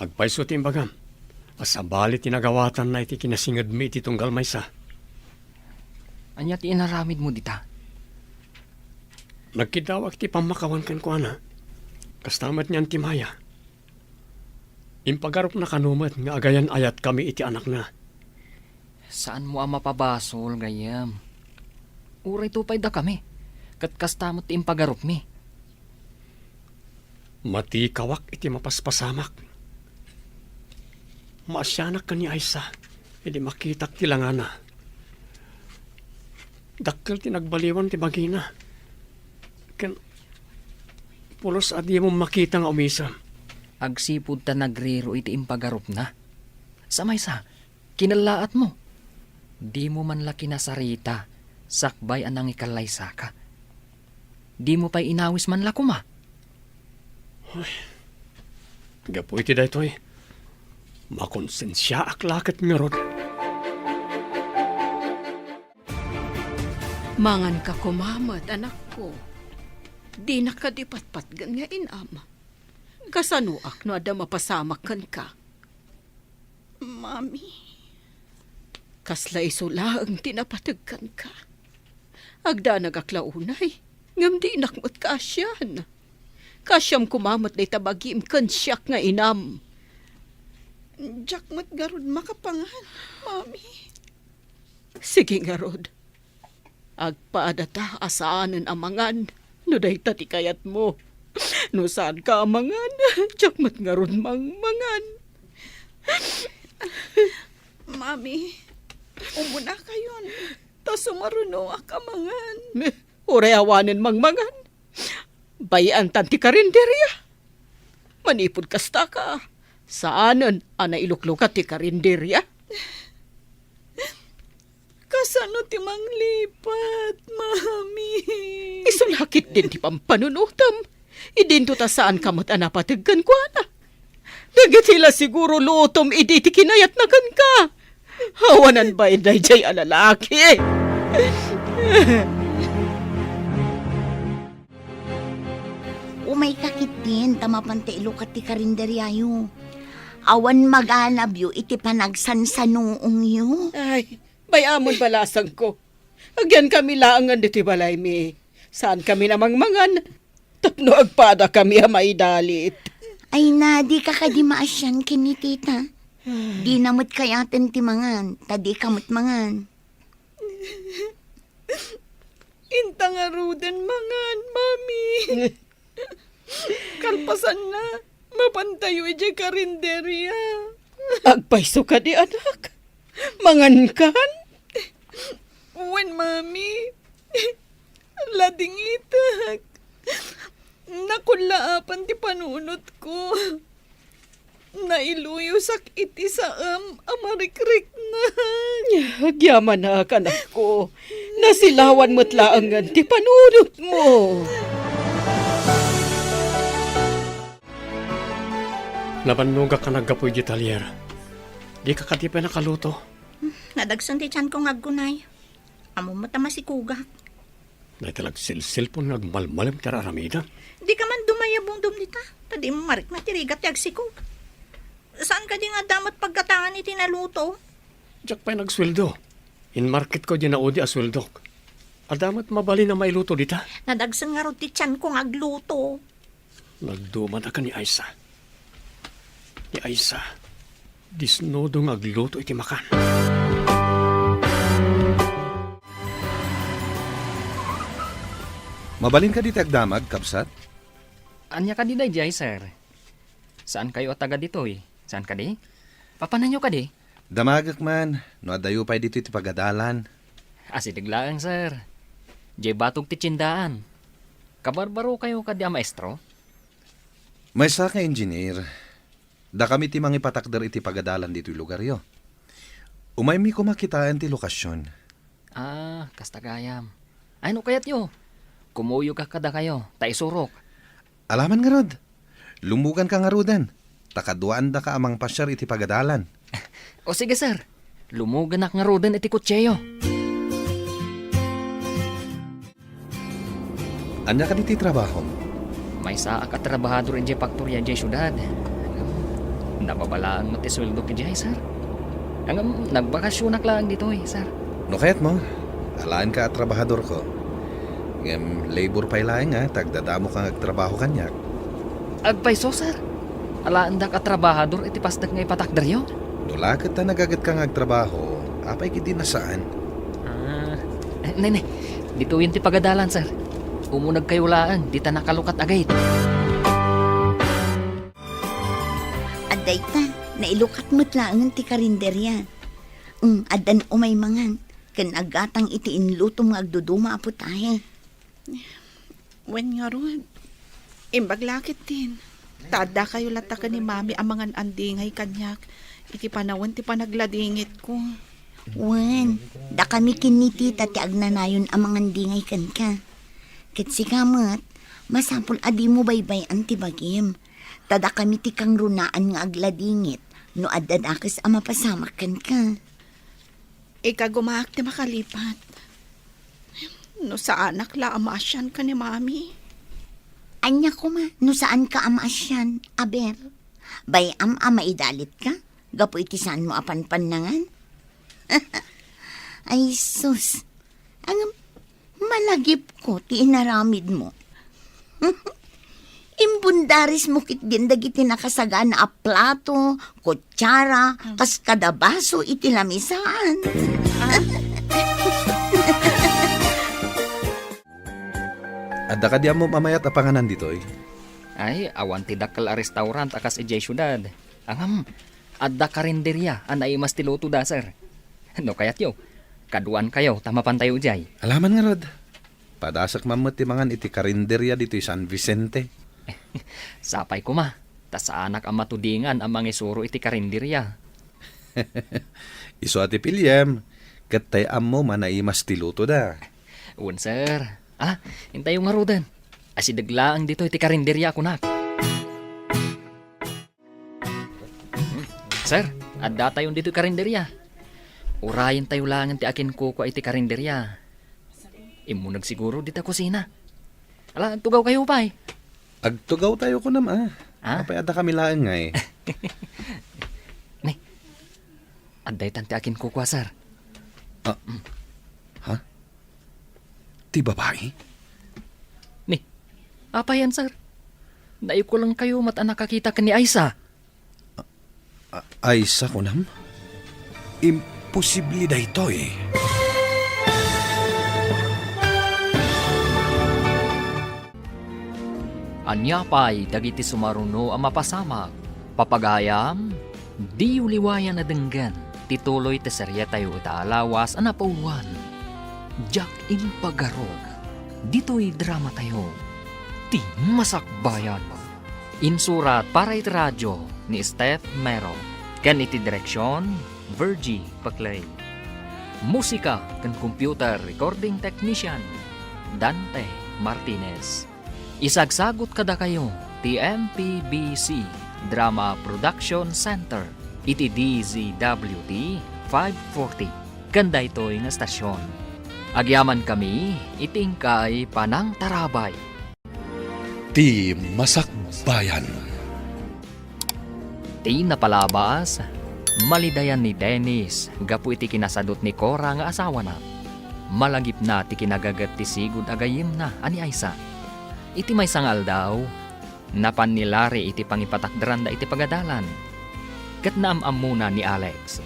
Agpaiso ti imbagam. Asabali tinagawatan na iti kinasingad mi iti tunggal maysa. Anya ti inaramid mo dita? Nagkidawag ti pamakawan kan ko ana. Kastamat niyan ti Maya. Impagarop na kanumat nga agayan ayat kami iti anak na. Saan mo ang mapabasol, gayam? Uray tupay da kami. Kat kastamot ti impagarup mi. Mati kawak iti mapaspasamak. Maasyanak ka ni Aisa. Hindi makitak ti langana. Dakkel ti nagbaliwan ti bagina. Ken pulos adi mo makita nga umisa. Agsipud ta nagriro iti impagarup na. Samay sa, kinalaat mo. Di mo man laki nasarita, sakbay anang ikalaysa ka. Di mo pa'y inawis man lakuma. Gapo iti daytoy. Makonsensya aklakat nga rod. Mangan ka kumamat, anak ko. Di nakadipatpat gan nga inama. Kasanuak no ada mapasamak kan ka. Mami, Kasla isula ang tinapatagkan ka. Agda nagaklaunay, ngam di nakmat ka asyan. Kasyam kumamat na itabagim kan siyak nga inam. jakmat garud makapangan, Mami. Sige nga rod. Agpaadata asaanan amangan. No day tati kayat mo. No saan ka amangan. Jakmat nga rod mangan. Mami, umuna kayon. Ta sumaruno akamangan. Uray awanin mangmangan. Bayan tanti karinderya. Manipod kasta ka. Saanan ana iluklukat ti karinderya? Kasano ti manglipat, Mami? Isulakit din ti pampanunutam. Idinto ta saan kamot anapatagkan ko ana. Dagatila siguro lutom idi ti kinayat na kan ka. Hawanan ba iday jay alalaki? Umay kakit din, tamapante ilukat ti karinderyayo. Awan mag-anab yu, iti panagsansanuong yu. Ay, bayamon balasang ko. Agyan kami laangan diti balay mi. Saan kami namangmangan? Tapno agpada kami maidalit. Ay na, di ka kadimaasyan kini tita. Di namot kayaten ti mangan, tadi kamot mangan. Intang aruden mangan, Mami. Kalpasan na, mapantayo iti karinderya. Agpaiso ka di anak. Mangan kan? Uwan, Mami. Lading itak. Nakulaapan ti panunot ko. Nailuyusak iti saam amarikrik na. Agyaman na anak ko. Nasilawan mo't laangan ti panunot mo. Nabanuga ka naggapoy di talyer. Di ka katipa nakaluto. Nadagsan ti tiyan kong aggunay. Amo matama si Kuga. Naitalag silsilpon nagmalmalim tara aramida. Di ka man dumayabong dumdita. Tadi mo marik na tirigat yag si Kuga. Saan ka di nga damat pagkatangan iti naluto? Diyak pa'y nagsweldo. In market ko di naudi asweldo. Adamat mabali na mailuto dita. Nadagsan nga ro ti tiyan kong agluto. Nagduman ka ni Aisa. Ni Aisa, disnodo nga agluto iti makan. Mabalin ka dito agdamag, kapsat? Anya ka di day, sir? Saan kayo taga ditoy? Saan ka di? Papananyo ka di? Damagak man, no adayo pa dito iti pagadalan. Asidiglaan, sir. Jay batog ti tsindaan. Kabarbaro kayo ka di maestro? May sa ka engineer, da kami ti mangipatakder iti pagadalan dito lugar yo. Umay mi kumakitaan ti lokasyon. Ah, kastagayam. Ay, no kayat yo? Kumuyo ka kada kayo, taisurok. Alaman nga rod, lumugan ka nga rodan. Takaduan da ka amang pasyar iti pagadalan. O sige, sir. Lumuganak nga rodan iti kutseyo. Anya ka diti trabaho? May saa ka trabahador in faktorya jay syudad. Nababalaan mo ti sweldo ki jay, sir. Ang nagbakasyonak lang dito sir. No kayat mo, alaan ka at trabahador ko. Ngem labor pa ilaing nga, tagdadamo kang agtrabaho kanyak. Agpaiso, sir. Alaan da ka trabahador iti pasdag nga ipatakder yo. Dula ka ta nagagat ka ngagtrabaho, apay kiti nasaan. Nene, dito yun ti pagadalan, sir. Umunag kayo laan, di ta nakalukat agay. Aday ta, nailukat mo't laangan ti karinderya. Adan umay mangan, kan agatang iti inluto mga agduduma apo tayo. Wen nga ron. Imbaglakit din. Tada kayo lata ka ni mami ang mga andingay kanyak. Iti panawon ti panagladingit ko. Wan, da kami kinitita ti agnanayon ang mga dingay kan ka. Kat si kamat, masapul adi mo baybay ang tibagim. Tada kami ti kang runaan nga agladingit, no adan akas ang mapasamak kan ka. Ika gumaak ti makalipat. No sa anak la amasyan ka ni mami. Anya ko ma, no saan ka amasyan, aber? Bayam maidalit ka? Gapo iti saan mo apan panangan? Ay sus, ang malagip ko ti inaramid mo. Imbundaris mo kit din dagiti nakasaga na plato, kutsara, kas kadabaso iti lamisan. Adda ka di mo mamayat apanganan dito eh. Ay, awan ti dakkel a restaurant akas ijay syudad. Angam, adda karinderya, anay mas tiluto da, sir. No kayat yo, kaduan kayo, tamapan tayo ijay. Alaman nga rod. Padasak mamot ti mangan iti karinderya dito San Vicente. Sapay ko ma, ta sa anak ang matudingan ang mga isuro iti karinderya. Iso ati Pilyem, katay mo manaimas tiluto da. Un, sir. Hintay yung ngarudan. Asidaglaang dito iti karinderya ako nak. Sir, adda tayo dito karinderya. Urayan tayo lang ti akin kuko iti karinderya. Imunag siguro dito kusina. Ala, tugaw kayo pa eh. Agtugaw tayo ko naman. Apay adda kami laang nga eh. Nay, adday tanti akin kuko, sir. Ha? Ti babae? Ni, apa yan, sir? Dayo ko lang kayo mat nakakita ka ni Aisa. Aisa ko nam? Imposible da ito eh. Anya pa'y dagiti sumaruno ang mapasamak. Papagayam, di uliwayan na denggan. Tituloy te serye tayo itaalawas ang napauluan. Jack Impagarog. Dito'y drama tayo. Ti Masakbayan. Insurat para iti radyo ni Steph Mero. Kan iti direksyon, Virgie Paclay. Musika kan computer recording technician, Dante Martinez. Isagsagot kada kayo, TMPBC Drama Production Center, iti DZWT 540. Ganda ito'y nga stasyon. Agyaman kami, itingkay Panang Tarabay. Ti Masakbayan. Ti napalabas, malidayan ni Dennis, gapu iti kinasadot ni Cora nga asawa na. Malagip na ti kinagagat ti sigud agayim na ani Aisa. Iti may sangal daw, napan ni Larry iti pangipatakdaran da iti pagadalan. Kat naamam muna ni Alex.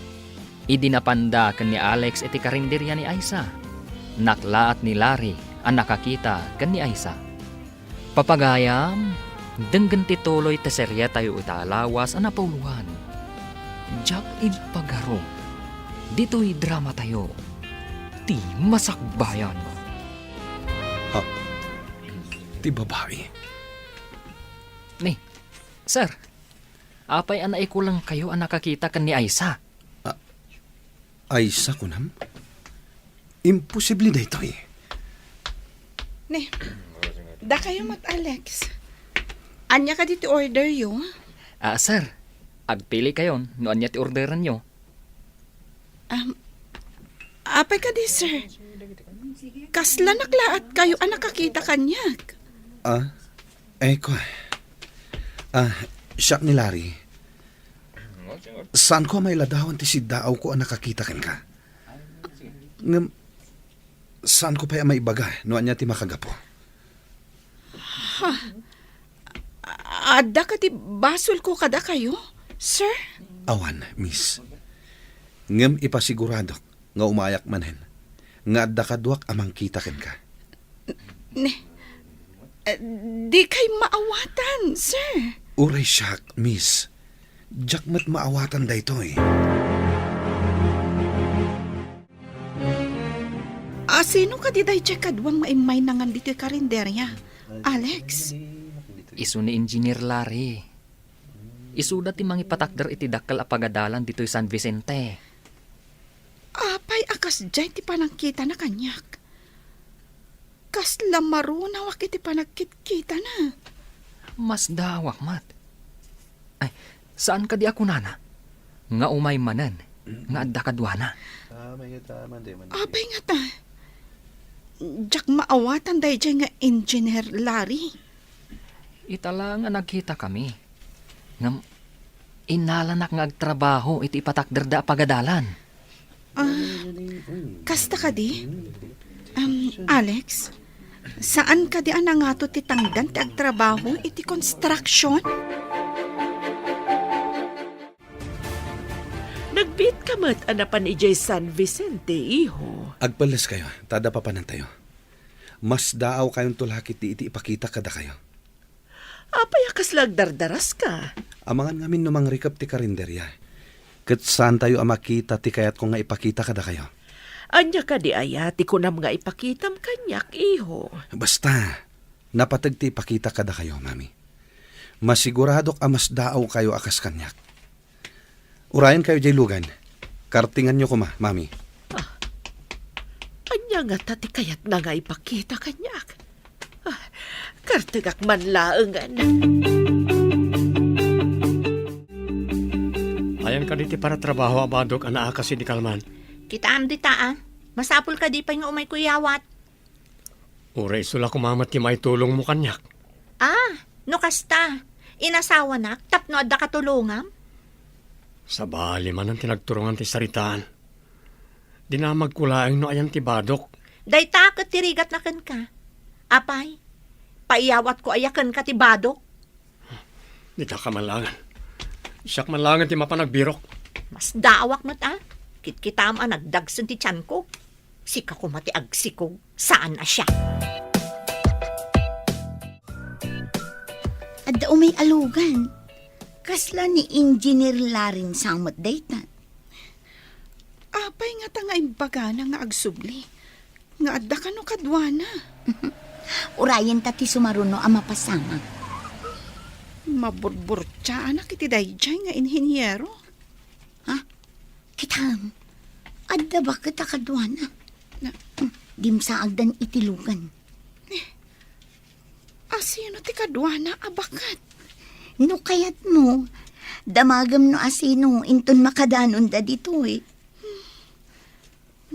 Idinapanda kan ni Alex iti karinderya ni Aisa. Naklaat ni Larry ang nakakita kan ni Aisa. Papagayam, denggan tituloy ta serya tayo italawas ang napauluhan. Jack Impagarog. Dito'y drama tayo. Ti Masakbayan. Ti babae? Ni, sir, apay anay ko lang kayo ang nakakita kan ni Aisa. Aisa ko nam? Imposible da ito eh. Ne, da kayo mat Alex. Anya ka dito order yo? Sir, agpili kayon, no anya ti orderan nyo. Apay ka di, sir. Kasla naklaat kayo ang nakakita kanyak. Ko. Siya ni Larry. Saan ko may ladawan ti si Daaw ko ang nakakita kan ka? Saan ko pa may ibaga no anya ti makagapo? Ada ka ti basol ko kada kayo, sir? Awan, miss. Ngem ipasigurado nga umayak manen. Nga adda kadwak amang kita ken ka. Di kay maawatan, sir. Uray siyak, miss. Jakmat maawatan da ito eh. Sino ka di day check kadwang maimay nangan dito karinderya? Alex? Isu ni Engineer Larry. Isuda ti mangipatakder iti dakkel a pagadalan ditoy San Vicente. Apay akas jay ti panangkita na kanyak. Kas lamarunaw iti panagkit-kita na. Mas dawak mat. Ay, saan ka di ako nana? Nga umay manan, nga adda kadwana. Apay nga ta. Jak maawatan day jay nga Engineer Larry. Itala nga nagkita kami. Ngam, inalanak nga agtrabaho iti ipatakder da pagadalan. Kasta ka di? Alex, saan ka di anangato ti tangdan ti agtrabaho iti construction? Nagbit ka mat anapan ijay San Vicente, iho. Agpalas kayo, tada pa panan tayo. Mas daaw kayong tulakit di iti ipakita kada kayo. Apay akas lagdardaras ka. Amangan ngamin numang rikap ti karinderya. Kat saan tayo amakita ti kayat ko nga ipakita kada kayo. Anya ka di ayati ko nam nga ipakitam kanyak, iho. Basta, napatag ti ipakita kada kayo, mami. Masiguradok amas daaw kayo akas kanyak. Urayan kayo jay lugan. Kartingan nyo ko mami. Anya nga tati kayat na nga ipakita kanyak. Kartigak man laengan. Ayan ka diti para trabaho abadok ana kasi di kalman. Kitaan di taan. Masapul ka di pa nga umay kuyawat. Uray sula kumamat ti may tulong mo kanyak. No kasta. Inasawa nak, tapno adda katulungam. Sa bali man ang tinagturungan ti saritaan. Di na magkulaing no ayan ti badok. Day takot tirigat na kan ka. Apay, paiyawat ko ayakan ka ti badok. Di ta ka malangan. Siyak malangan ti mapanagbirok. Mas dawak mat Kitkitam nagdagsan ti tiyan ko. Sika ko mati agsikog. Saan na siya? Adda umay alugan. Kasla ni Engineer Laring samot daytan. Apay nga ta nga imbagana nga agsubli. Nga adda ka no kadwana. Urayan ta ti sumaruno ang mapasama. Maburbur anak iti dayjay nga inhinyero. Kitam, adda ba kita kadwana? Dimsa agdan itilugan. Asino ti kadwana abakat? No kayat mo, damagam no asino inton makadanon da dito eh.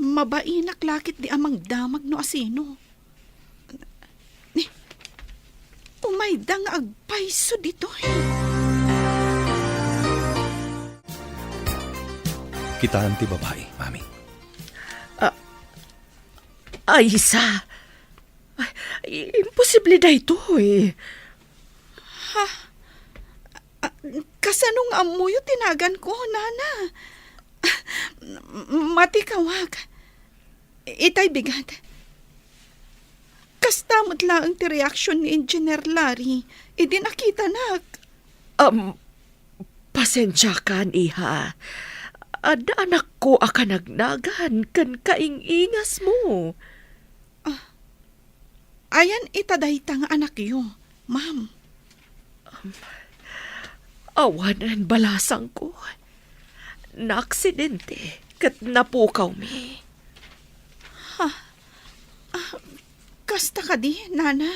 Mabainak lakit di amang damag no asino. Umayda nga agpaiso dito eh. Kitaan ti babae, mami. Ay, isa. Imposible na ito, eh. Kasanong amuyo tinagan ko, nana. Matikawag. Itay bigat. Kastamot lang ti reaksyon ni Engineer Larry. Idi nakita nak. Pasensya kan, iha. Ada anak ko aka nagnagan kan kaingingas mo. Ayan itadayta nga anak yo, ma'am. Awanan balasang ko. Naaksidente kat napukaw mi. Kasta ka di, nana.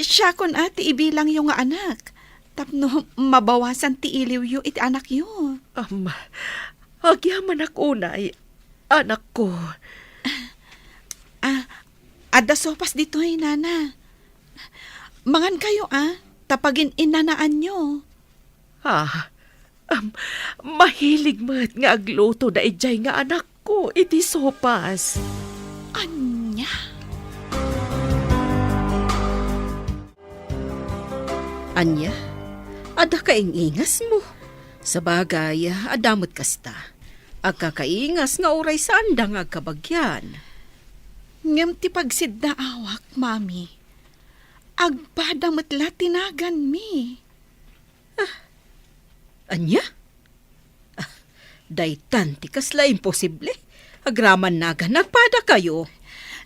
Siya kun ati ibilang yung nga anak. Tapno mabawasan ti iliw yu iti anak yu. Agyaman ako unay, anak ko. Ada sopas dito nana. Mangan kayo tapagin inanaan nyo. Mahilig mat nga agluto na ijay nga anak ko, iti sopas. Anya? Anya, ada kaingingas mo. Sa bagay, adamot kasta. Agka kaingas nga oray sa andang agkabagyan. Ngem ti pagsid na awak, mami. Agbada matla tinagan mi. Anya? Daytan ti kasla imposible. Agraman naga, nagpada kayo.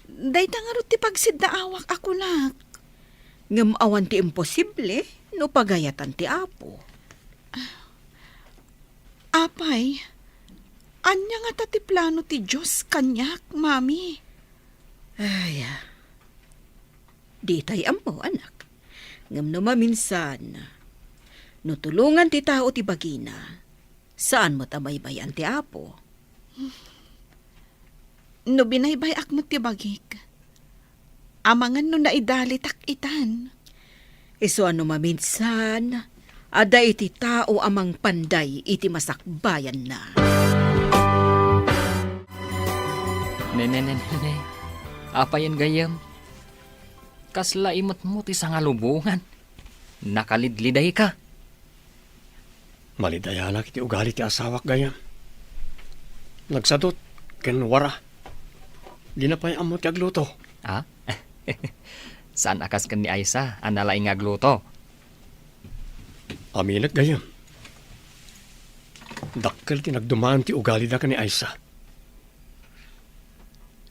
Day tangaro ti pagsid na awak ako nak. Ngam awan ti imposible, no pagayatan ti apo. Apay, anya nga tati plano ti Diyos kanyak, mami. Ay, di tay amo, anak. Ngam no maminsan, no tulungan ti tao ti bagina, saan mo tamaybayan ti apo? No binaybay ak mo ti bagik. Amangan no naidalitak itan. Iso ano maminsan, ada iti tao amang panday iti masakbayan na. Nene. Apa yan gayam? Kasla imot mo ti sangalubungan. Nakalidliday ka. Malidaya na kiti ugali ti asawak gayam. Nagsadot, ken wara. Di na pa'y amo ti agluto. Ha? Saan akas kan ni Aisa, analaing agluto? Aminat gayam. Dakkel ti nagdumaan ti ugali da ka ni Aisa.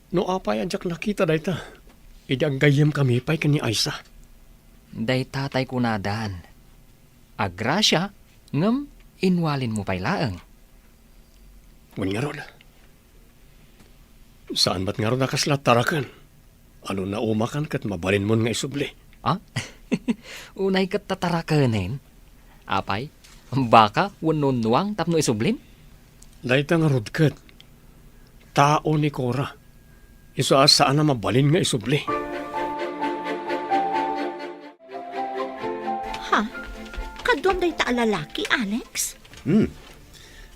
No apay anjak nakita dayta. Idi ang gayam kami pa'y ka ni Aisa. Day tatay kunadan. Agrasya, ngem inwalin mo pa'y laeng. Ngun nga ron. Saan ba't nga ron nakaslat tarakan? Ano na umakan kat mabalin mo nga isubli? Ah? Unay kat tatarakanin. Apay, baka wanunuang tapno isublin? Dayta nga rudkat. Tao ni Cora. Iso asaan na mabalin nga isubli. Ha? Kadwam day ta lalaki, Alex?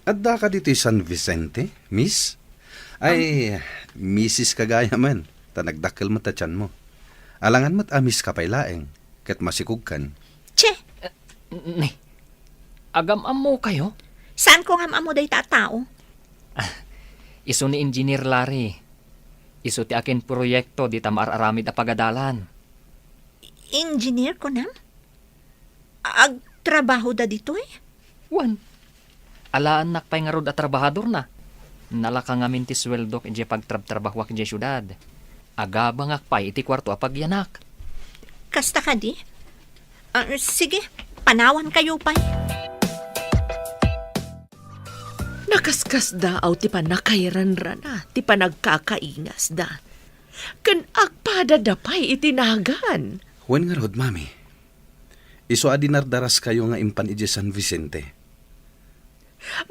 Adda ka dito San Vicente, miss? Ay, Mrs. kagaya man. Tanagdakkel mo ta tiyan mo. Alangan mo't amis ka pa'y laeng. Kat masikog kan. Che, Ne, agam-am mo kayo? saan ko nga amo day ta tao? Iso ni Engineer Larry. Iso ti akin proyekto di ta maararamid a pagadalan. Engineer ko na? Agtrabaho da dito eh. Wan. Alaan nakpay nga rod at trabahador na. Nalaka ngamin ti sweldok inje pagtrabtrabahwak inje syudad. Agabang akpay iti kwarto a pagyanak. Kasta ka di? Sige, panawan kayo pa. Nakaskas da aw ti panakairanran na, ti panagkakaingas da. Kan agpada da pa'y itinagan. Huwag nga rod, mami. Iso adinardaras kayo nga impan ije San Vicente.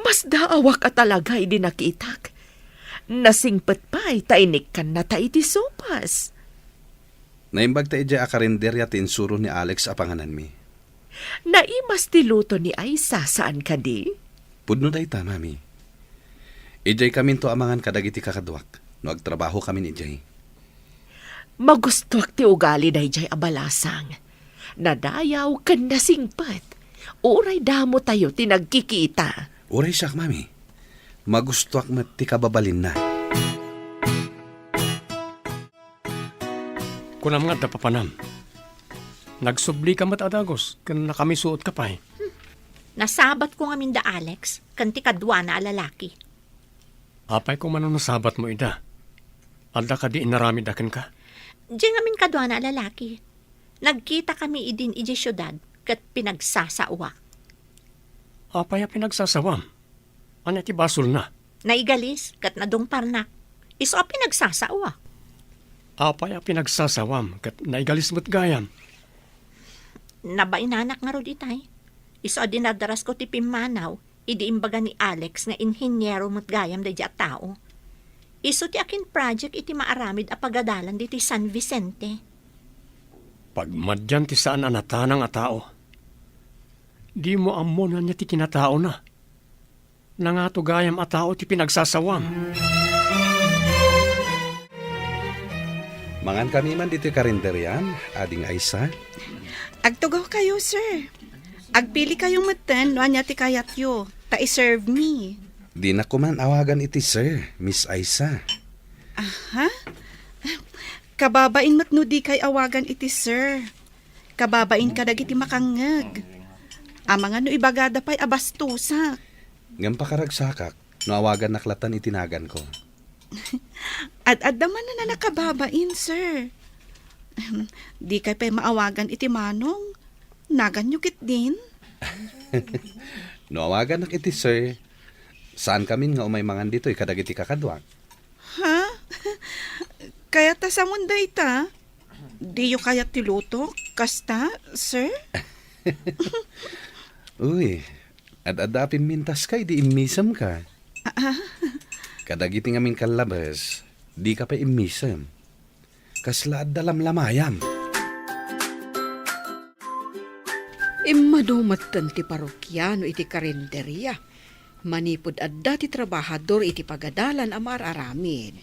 Mas daawak ka talaga idi nakitak. Nasingpet pa'y tainik kan na ta iti sopas. Naimbag ta ije akarinderya tinsuro ni Alex apanganan mi. Naimas ti luto ni Aisa saan ka di? Pudno day ta, mami. Ijay kami to amangan kadagiti kakadwak. No agtrabaho kami ni Ijay. Magustuak ti ugali da ijay abalasang. Nadayaw kan nasingpet. Uray damo tayo tinagkikita. Uray siyak, mami. Magustuak met ti kababalin na. Kunam nga da papanam. Nagsubli ka mat adagos, kan nakamisuot ka pa'y. Nasabat ko nga minda Alex, kanti kadwa na lalaki. Apay kung manong nasabat mo ida. Alda ka di inaramid akin ka. Diyan nga min kadwa na lalaki. Nagkita kami idin iji syudad, kat pinagsasawa. Apay a pinagsasawam. Ano ti basol na? Naigalis, kat nadungpar na. Iso a pinagsasawa. Apay a pinagsasawam kat naigalis mo't gayam. Nabainanak nga ro ditay. Iso a dinadaras ko ti pimanaw, idi imbaga ni Alex nga inhinyero mo't gayam da at tao. Iso ti akin project iti maaramid a pagadalan diti San Vicente. Pagmadyan ti saan anatanang a tao. Di mo ammo na niya ti kinatao na. Nangato gayam a tao ti pinagsasawam. Mangan kami man dito karinderyan, ading Aisa. Agtugaw kayo, sir. Agpili kayong matan, no anya ti kayat yo. Ta-serve me. Di na ko man awagan iti sir, Miss Aisa. Ha? Kababain mat no di kay awagan iti sir. Kababain ka dagiti makangeg. Amangan no ibagada pa'y abastusak. Ngam pakaragsakak, no awagan naklatan itinagan ko. Ad-ad naman na nakababain, sir. Di kay pa'y maawagan iti manong. Nagan nyo kit din. No awagan nak iti sir, saan kamin nga umay mangan dito'y kadagiti kakadwak? Ha? Kaya ta sa mundo ita? Di yo kaya tiluto? Kasta, sir? Uy, ad-adapin mintas kay di imisam ka. Kadagiti ngamin kalabas, di ka pa imisam. Kasla ad dalam lamayam. Imadumatan ti parokyano iti karinderya. Manipod adda ti trabahador iti pagadalan amar aramid.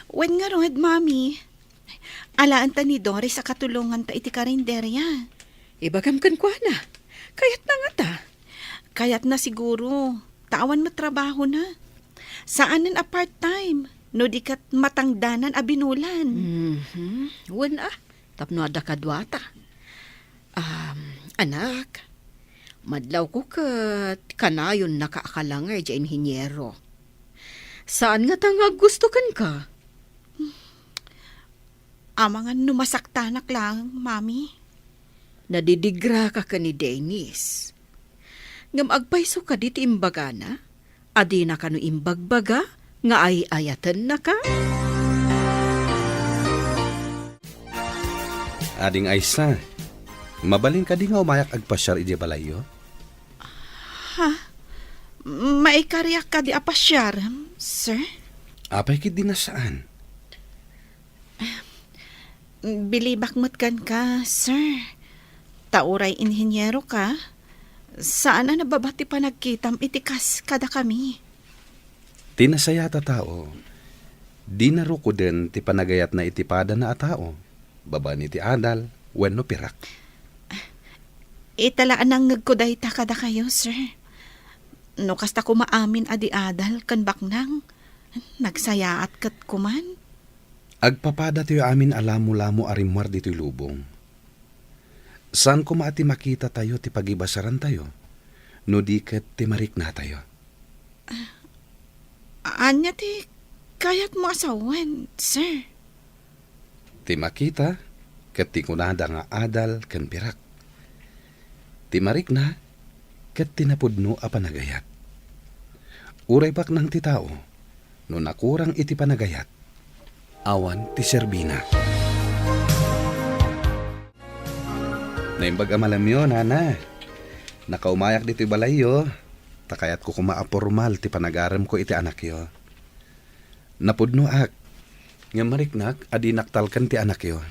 Wen nga rohed, mami. Alaan ta ni Doris sa katulungan ta iti karinderya. Ibagam kan kwa na. Kayat na nga ta. Kayat na siguro. Tawan matrabaho na. Saanan a part-time? No di kat matangdanan a binulan. Wen tapno adda kadwata. Anak, madlaw ko kat kanayon nakaakalangay dya inhinyero. Saan nga tangag gusto kan ka? Amangan numasaktanak lang, mami. Nadidigra ka ni Dennis. Ngam agpaiso ka diti imbagana, adi na kanu imbagbaga, nga ay ayatan na ka. Ading Aisa, mabalin ka di nga umayak agpasyar iti balayo? Maikariyak ka di apasyar, sir? Apay kit di na saan? Bilibak matkan ka, sir. Tauray inhinyero ka. Saan na nababati pa nagkitam itikas kada kami? Tinasaya ta tao. Di na ruko din ti panagayat na itipada na a tao. Baba ni ti adal, wenno pirak. Italaan ang ngagkuday ta kada kayo, sir. No kasta ko maamin adi adal kan baknang. Nagsayaat kat kuman. Agpapada tayo amin alamo-lamo arimwar dito'y lubong. Saan ko maati makita tayo ti pagibasaran tayo? No di ket ti marik na tayo. Anya ti kayat mo asawan, sir? Ti makita, ket ti kunada nga adal ken pirak. Ti marik na, ket tinapudno a panagayat. Uray pak ng ti tao, no nakurang iti panagayat, awan ti serbina. Naimbag amalam yun, nana. Nakaumayak dito'y balayo, takayat ko kumaapormal ti panagaram ko iti anak yo. Napudno ak, nga mariknak adi naktalkan ti anak yo.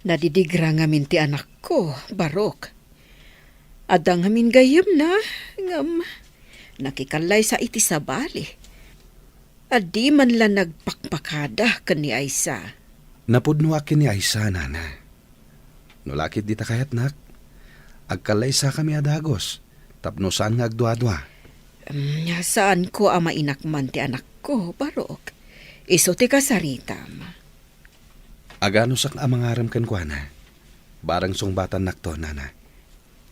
Nadidigra ngamin ti anak ko, Barok. Adang ngamin gayem na, ngam nakikalay sa iti sabali. Adi man lang nagpakpakada kan ni Aisa. Napudno akin ni Aisa, nana. Nulakit di takayat nak, agkalay sa kami adagos, tapno saan nga agdwa-dwa. Saan ko ama inakman ti anak ko, Barok? Iso ti kasaritam. Agano sak amangaram ken kuana, barang sungbatan nakto, nana.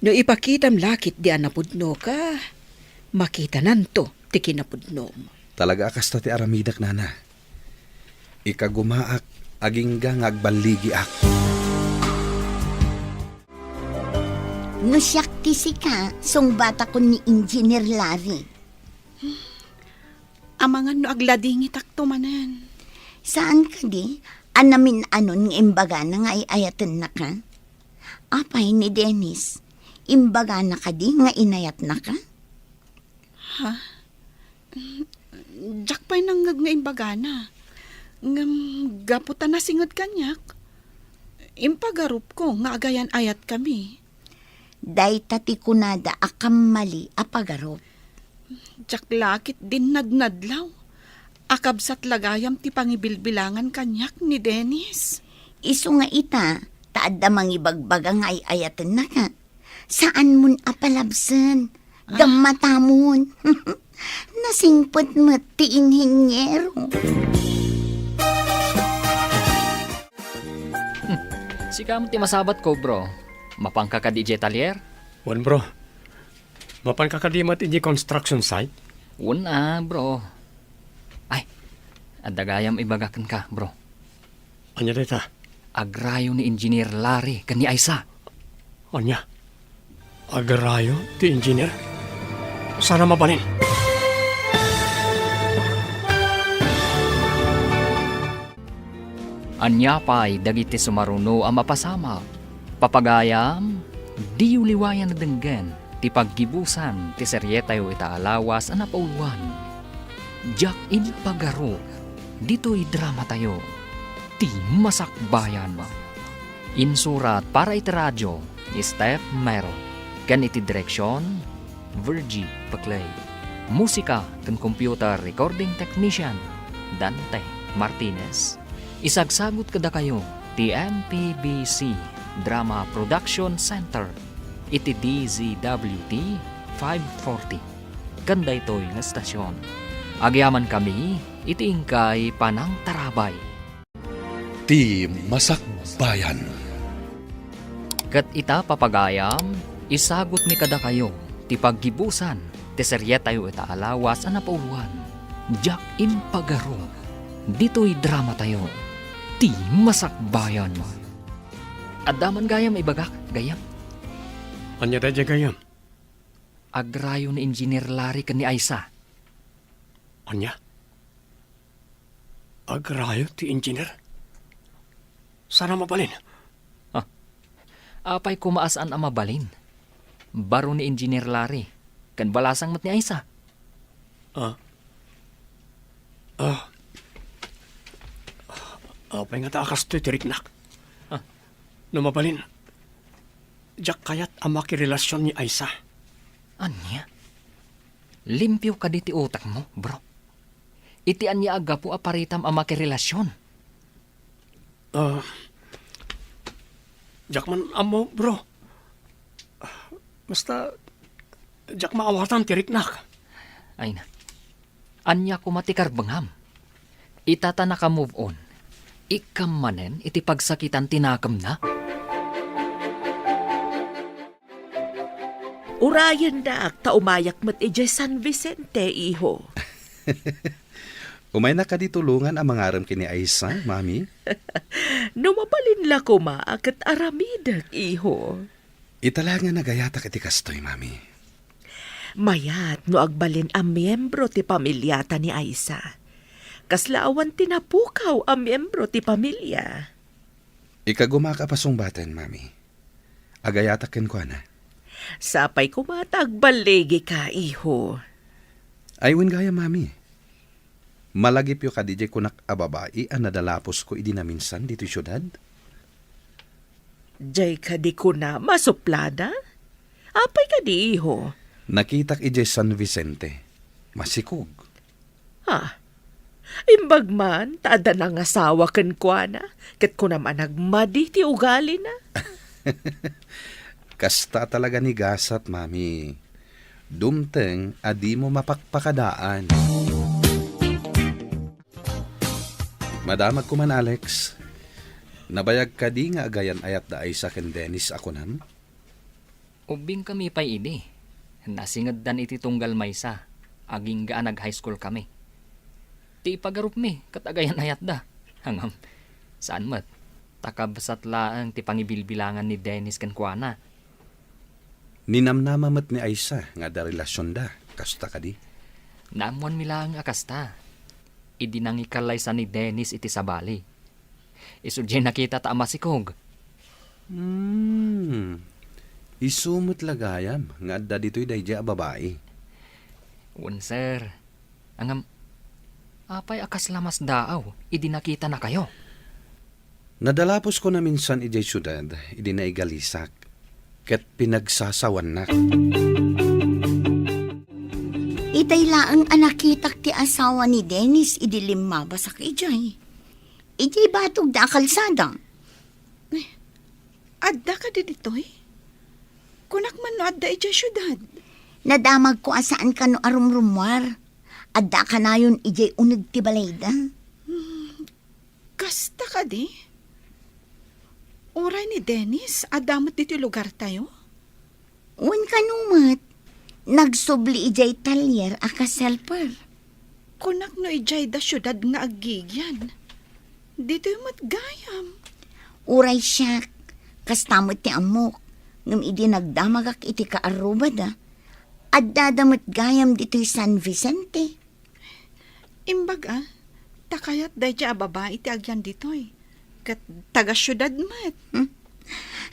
No ipakitam lakit di anapudno ka, makita nanto ti kinapudno mo. Talaga akasta ti aramidak, nana. Ikagumaak, agingga ngagbaligi ak. No siyak ti sika, song bata ko ni Engineer Larry. Amangan no agladingi takto manan. Saan ka di? Anamin anon ng imbaga na nga iayatan na ka? Apay ni Dennis, imbaga na ka di nga inayat na ka? Jack pa'y nanggag nga imbagana. Ngam gaputan na singad kanyak. Impagarup ko nga agayan ayat kami. Day tati kunada akam mali apagarop. Jack lakit din nadnadlaw. Akabsat lagayam ti pangibilbilangan kanyak ni Dennis. Iso nga ita, Taad da mangibagbaga nga ayatan na ka. Saan mun apalabsan? Gamata mun. Nasingpot mo ti inhinyero. Sika mo ti masabat ko, bro. Mapangka ka di Talier? Wan bro, mapan kakadimat iti construction site? Una, bro. Ay, adagayam ibagakan ka, bro. Anya dita? Agrayo ni Engineer Larry kani Aisa. Anya? Agarayo ti engineer? Sana mabalin. Anya pa'y dagiti sumaruno ang mapasama. Papagayam, di uliwayan na denggen, ti paggibusan, ti seryetayo itaalawas ang napauluan. Jack in pagaro, dito'y drama tayo, ti masakbayan. Insurat para iti radyo, ni Steph Mero. Gan iti direksyon, Virgie Paclay. Musika kan computer recording technician, Dante Martinez. Isagsagot kada kayo, ti MPBC Drama Production Center, iti DZWT 540. Kanda ito'y nga stasyon. Agyaman kami, iti ingkay Panang Tarabay. Ti Masakbayan. Kat ita papagayam, isagot mi kada kayo, ti paggibusan, ti seryetayo itaalawas ang napauluan. Jack in pagaro, dito'y drama tayo, ti masakbayan. Adaman gayam ibagak, gayam. Anya dadya gayam? Agrayo ni Engineer Larry kani Aisa. Anya? Agrayo ti engineer? Sana mabalin. Apay kumaasaan ang mabalin. Baro ni Engineer Larry, kan balasang mat ni Aisa. Apay nga taakas to'y tiriknak. No mabalin, Jack kayat ang makirelasyon ni Aisa. Anya? Limpyo ka di ti utak mo, bro. Iti anya aga po aparitam ang makirelasyon. Jack man amo, bro. Basta, Jack maawatan tiriknak. Ay na. Anya ko matikar bangam. Itata na ka move on. Ikam manen iti pagsakitan tinakam na. Urayan da ta umayak mat ije San Vicente, iho. Umay na ka di tulungan ang mangaram kini Aisa, mami. No mabalin la ko maakat aramidak, iho. Itala nga nagayata kiti kastoy, mami. Mayat no agbalin ang miyembro ti pamilyata ni Aisa. Kaslaawan tinapukaw ang miyembro ti pamilya. Ikagumaka pasungbaten, mami. Agayatakin ko na. Sapay kumatagbalegi ka, iho. Aywin gaya, mami. Malagip yo ka DJ kunak ababai ang nadalapos ko idinaminsan dito syudad. Jay ka di ko na masuplada? Apay ka di, iho. Nakitak ije San Vicente. Masikog. Imbag man, taada ng asawa kan kwa na, kat ko naman nagmadi ti ugali na. Kasta talaga ni gasat, mami. Dumteng, adi mo mapakpakadaan. Madamag ko man, Alex. Nabayag ka di nga agayan ayat da ay sa ken Dennis ako nam? Ubing kami pa'y ini. Nasingad dan iti tunggal maysa. Aging gaan nag-high school kami. Ti ipagarup mi, katagayan ayat da. Hangam, saan mat? Takabasat laang ti pangibilbilangan ni Dennis kan kuana. Ninamnamamat ni Aisa nga da relasyon da. Kasta ka di? Namuan mi lang akasta. Idinangikalay sa ni Dennis iti sabali. Isudyan nakita ta amasikog. Isumot lagayam nga adda dito'y dayja babae. Sir. Angam, apay akas lamas daaw, idinakita na kayo. Nadalapos ko na minsan ijay syudad, idinaigalisak. Ket pinagsasawan na. Itay laang anakitak ti asawa ni Dennis idilim mabasak ijay. Ijay batog da kalsada. Adda ka di ditoy? Kunak man no adda ija syudad. Nadamag ko asaan ka no arumrumwar. Adda ka na yun ijay unag ti balayda. Kasta ka di? Uray ni Dennis, adamot dito lugar tayo? Un kanumat. Nagsubli ijay talyer aka selper. Kunak no ijay da syudad nga agigyan. Dito yung matgayam. Uray siyak. Kastamot ti amok. Ngam idi nagdamagak iti kaarubada. Adda damot gayam dito'y San Vicente. Imbaga, takayat day dya babae ti agyan ditoy. Kat taga syudad mat.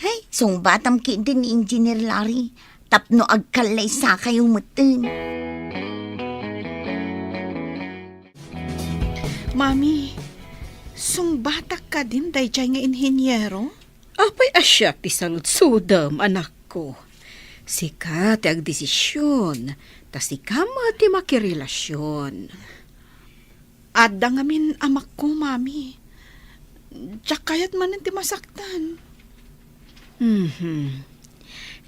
Ay, sung batam ki din ni Engineer Larry. Tapno agkalay sa kayo mutin. Mami, sung batak ka din day dya nga inhinyero? Apay asya ti saludsudam, anak ko. Sika ti agdesisyon, ta sika mo ti makirelasyon. Adda nga min amak ko, mami. Diyak kayat man ti masaktan.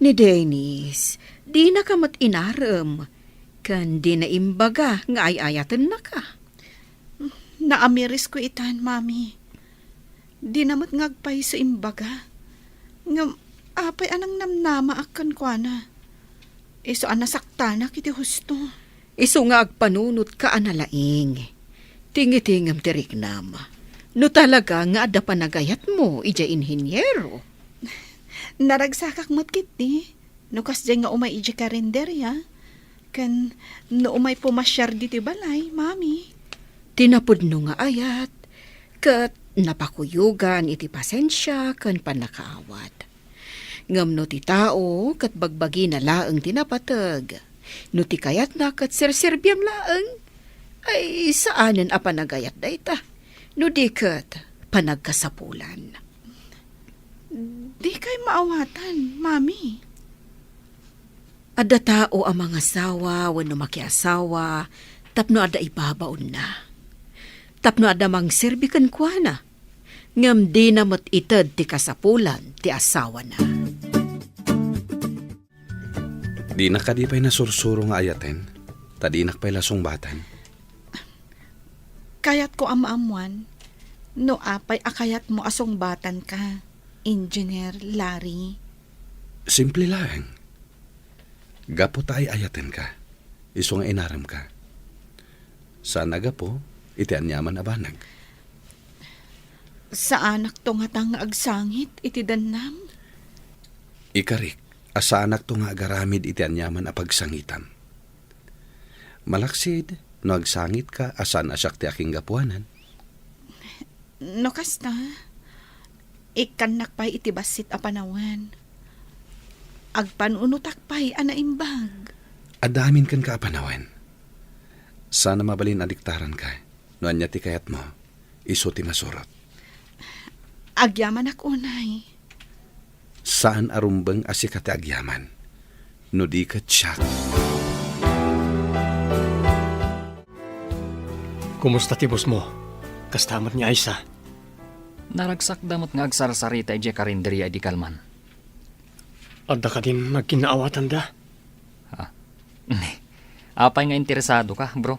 Ni Dennis, di na ka mat inaram. Kan di na imbaga nga ay-ayatan na ka. Naamiris ko itan, mami. Di namot ngagpay sa imbaga. Ngam, apay anang namnama akan kwa na. Iso anasaktanak iti husto. Iso nga agpanunot ka analaing. Tingitingam tirik nama. No talaga nga ada panagayat mo, ija inhinyero. Naragsakak mo't kiti. No kas dyan nga umay iji karinderya. Kan no umay pumasyar diti balay, mami. Tinapod no nga ayat. Kat napakuyugan iti pasensya kan panakaawat. Ngam no ti tao kat bagbagi na laeng tinapatag. No ti kayat na kat serserbyam laeng. Ay saanen a panagayat dayta. No di kat panagkasapulan. Di kay maawatan, mami. Ada tao ang mga asawa wano makiasawa tapno ada ibabaon na. Tapno ada mang serbikan kwa na. Ngam di na mat itad ti kasapulan ti asawa na. Di na ka di pa'y nasursuro nga ayaten. Tadi nak pa'y lasong batan. Kayat ko amaamuan. No apay akayat mo asong batan ka, Engineer Larry. Simple lang. Gapo tayo ayaten ka. Iso nga inaram ka. Sana gapo, iti anyaman abanag. Sa anak to nga tang agsangit, iti danam. Ikarik, asa anak to nga agaramid iti anyaman a pagsangitan. Malaksid, no agsangit ka, asan asyak ti aking gapuanan. No kasta, ikanak pa'y iti basit a panawan. Agpanunutak pa'y anaimbag. Adamin kan ka apanawan. Sana mabalin adiktaran ka. No anya ti kayat mo, iso ti masurot. Agyaman ako, unay. Saan arumbang asika ti agyaman? No di ka tiyak. Kumusta ti boss mo? Kastamat ni Aisa. Naragsak damot nga agsarsarita ije karinderya di kalman. Adda ka din nagkinaawatan da. Apay nga interesado ka, bro.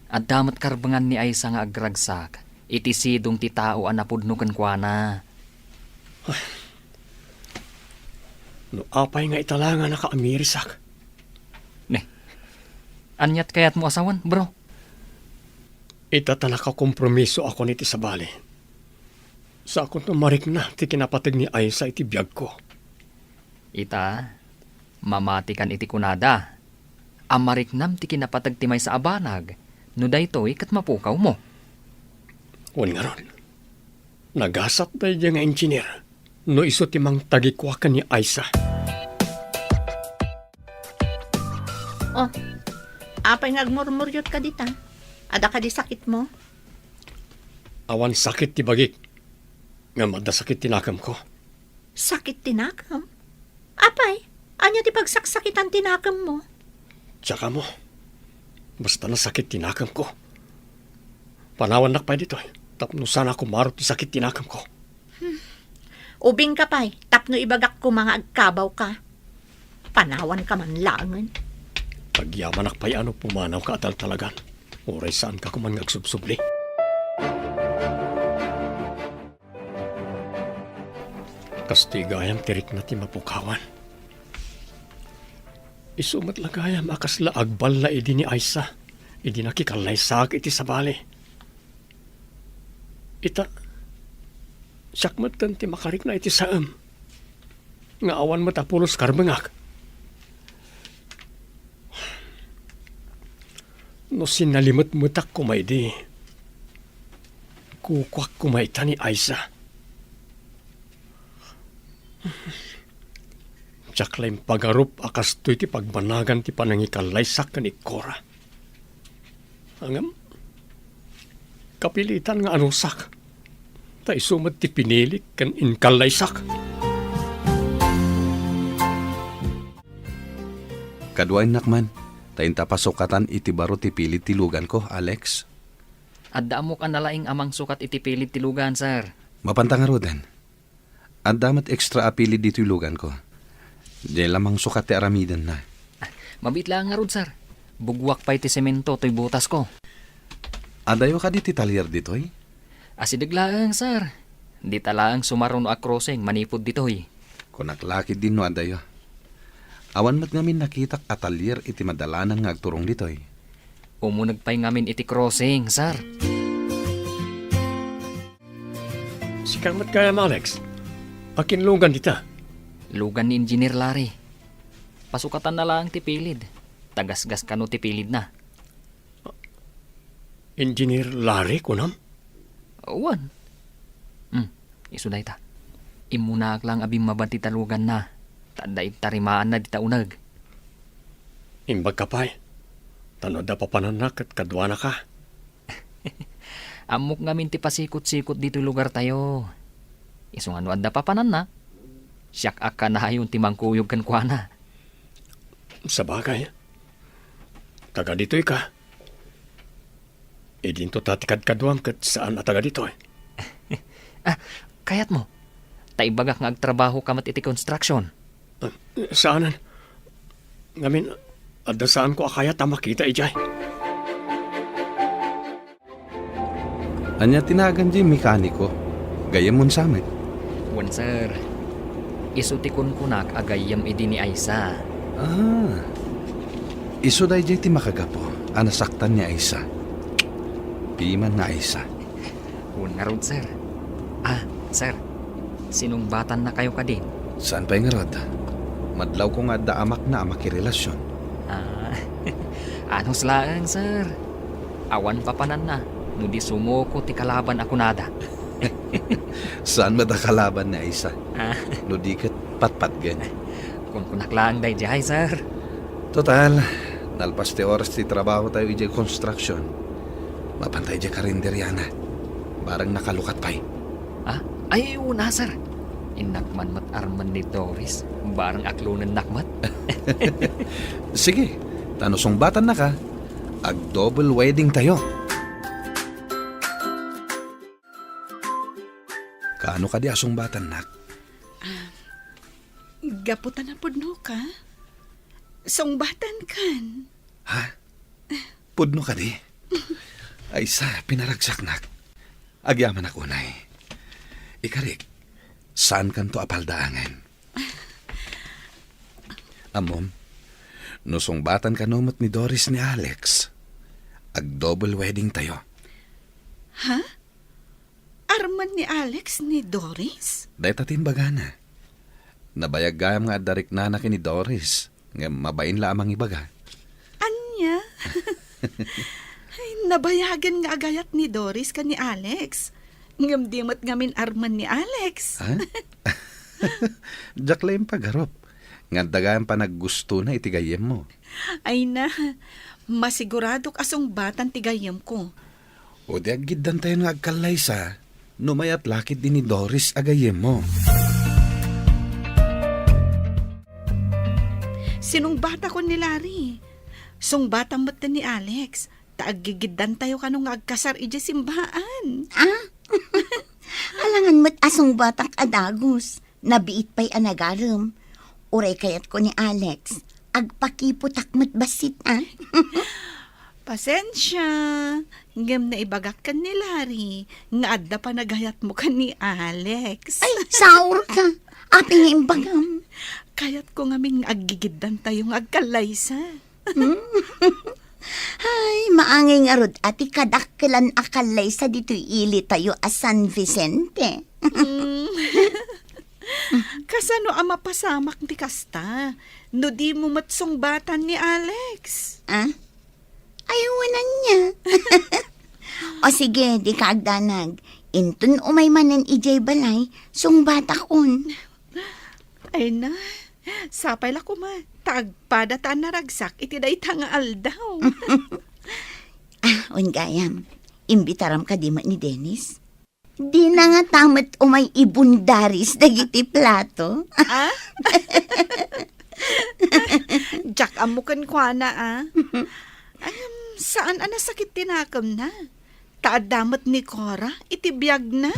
At damat karbangan ni Aisa nga agragsak, iti sidong ti tao anapudnukan kwa na. No apay nga italangan na kaamirisak. Anyat kayat mo asawan, bro? Itatala ka kompromiso ako niti sa bali. Sa akong tumarik na ti kinapatag ni Aisa iti biyag ko. Ita, mamatikan iti kunada. Amariknam ti kinapatag ti may sa abanag, no daytoy kat mapukaw mo. Wan nga ron. Nagasat tayo nga engineer. No iso ti mang tagikwakan ni Aisa. Oh, apay nga agmurmuryot ka dita. Ada ka di sakit mo? Awan sakit ti bagik. Nga madasakit tinakam ko. Sakit tinakam? Apay, anya ti pagsaksakitan tinakam mo? Tsaka mo, basta na sakit tinakam ko. Panawan nak pa dito. Tapno sana ako marot ti sakit tinakam ko. Ubing ka pa'y, tapno ibagak ko mga agkabaw ka. Panawan ka man langan. Pagyamanak pa'y ano pumanaw ka atal talagan. Oray saan ka kuman ngagsubsubli. Kastigayam tirik na ti mapukawan. Isumat lagayam akas la agbal la idi ni Aisa. Idi nakikalaisak iti sabali. Ita, sakmat kan ti makarik na iti saam. Nga awan matapulos karbengak. No sinalimot mutak kumay di. Kukwak kumay ta ni Aisa. Tsaklaim pagarup akas to iti pagbanagan ti panangikalaisak ka ni Cora. Angam, kapilitan nga anusak. Ta isumat ti pinilik kan inkalaisak. Kaduain nakman, tayin tapasukatan iti baro ti pilit tilugan ko, Alex. Adda mo ka nalaing amang sukat iti pilit tilugan, sir. Mapantangarodan. At damat extra apili dito ilugan ko. Di lamang sukat ti aramidan na. Mabit lang nga rod, sir. Bugwak pa iti semento to'y butas ko. Adayo ka di ti talyer ditoy? Asidaglaang, sir. Di talaang sumaron a crossing manipod ditoy. Kunaklakid din no adayo. Awan mat ngamin nakitak atalier iti madalanan nga agturong ditoy. Umunag pa'y ngamin iti crossing, sir. Sikamat kaya Alex. Akinlugan dita. Lugan ni Engineer Larry. Pasukatan na lang ti pilid. Tagasgas ka no ti pilid na. Engineer Larry kunam? Uwan. Isuday ta. Imunaak lang abing mabanti talugan na. Tadaib tarimaan na di taunag. Imbag ka pa'y. Tanod na papananak at kadwa na ka. Amok ngamin ti pasikot-sikot dito lugar tayo. Isong ano adda papanan na. Siyak aka na hayon ti mangkuyog kan kwa na. Sa bagay. Taga dito'y ka. E dinto tatikad kadwam kat saan na taga dito'y. Kayat mo. Taibagak nga agtrabaho kamat iti construction. Saanan? Ngamin, adda saan ko akaya tamakita ijay. Anya tinagan di mekaniko. Gayam mon samet. Wan sir. Isutikon kunak agayam idi ni Aisa. Iso day ti makagapo. Anasaktan ni Aisa. Piman na Aisa. Wan nga rod sir. Sir. Sinumbatan na kayo ka din. Saan pa yung rod? Madlaw ko nga da amak na amakirelasyon. Anos laang sir. Awan papanan na. No di sumuko ti kalaban ako nada. Saan madakalaban ni Aisa? No di kat patpat gan. Kung kunaklaan day jay sir. Total, nalpas ti oras ti trabaho tayo ijay construction. Mapantay jay karinderyana. Barang nakalukat pa'y. Ay, una sir. Inakman mat arman ni Doris. Barang aklunan nakmat. Sige, tanusong batan na ka. Ag-double wedding tayo. Kaano ka di asong batan nak? Gaputan na pudno ka. Songbatan kan. Ha? Pudno ka di? Ay sa, pinaragsak nak. Agyaman ako na eh. Ikarik, saan kan to apaldaangan? Amom, nusong batan ka numot ni Doris ni Alex. Ag-double wedding tayo. Ha? Arman ni Alex ni Doris? Dahil tatimbaga na. Nabayag gayam nga darik na ni Doris. Nga mabain lamang ibaga. Anya? Ay, nabayagan nga agayat ni Doris ka ni Alex. Ngamdimot ngamin arman ni Alex. Ha? Jakla yung pagharap. Nga dagaan pa naggusto na itigayem mo. Ay na, masigurado kasong batan tigayam ko. O di aggidan tayo nga agkalay sa. Numayat lakit din ni Doris agayem mo. Sinong bata ko ni Larry? Song bata mo't ni Alex. Taaggigidan tayo kanong agkasar ija simbaan. Alangan mo't Asong batak adagos, nabiit pa'y anagaram. Uray kayat ko ni Alex, agpakiputak basit Pasensya. Ngam na ibagak kan ni Larry. Nga adda pa nagayat mo kan ni Alex. Ay, saur ka. Aping imbagam. Kayat ko ngaming agigiddan tayong agkalaysa. Ay, maangay nga rod ati kadakkelan akalay sa dito'y ili tayo a San Vicente. Kasano ang mapasamak ni Kasta? No di mo matsong batan ni Alex. Ayawanan niya. O sige, di ka agdanag. Intun umay manan ijay balay, sung batakon. Ay na, sapay la ko ma. Tagpadatan na ragsak, iti day tanga aldaw. Ungayam, imbitaram ka di ma ni Dennis. Di na nga tamat umay ibundaris dagiti plato. Jack, amukan kwa na saan ana sakit tinakam na? Taadamat ni Cora, itibiyag na.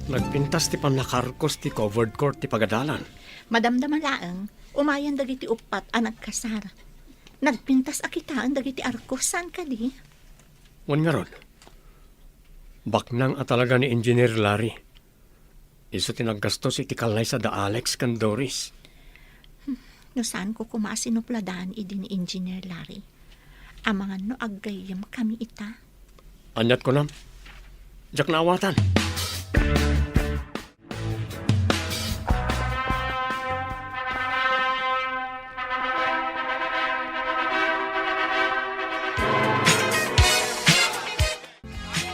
Nagpintas ti panakarkos ti covered court ti pagadalan. Madamdama laeng, umayan dagiti upat ang nagkasar. Nagpintas akitaan dagiti arkosan ka di. Wan nga ron. Baknang at talaga ni Engineer Larry. Iso tinaggastos iti kalay sa da Alex kan Doris. No saan ko kumasinupladaan idi ni Engineer Larry. Amangan no aggayam kami ita. Anyat ko nam. Jak naawatan.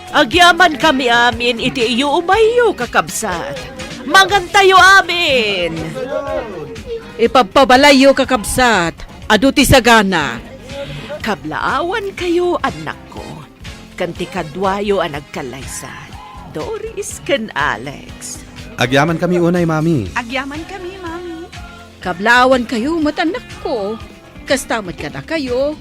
Agyaman kami amin iti iyo umayo kakabsat. Mangantayo amin. Ipagpabalayo kakabsat, aduti sagana. Kablaawan kayo anak ko. Kanti kadwayo ang nagkalaysan. Doris ken Alex. Agyaman kami unay, mami. Agyaman kami, mami. Kablawan kayo matanak ko. Kastamat ka na kayo.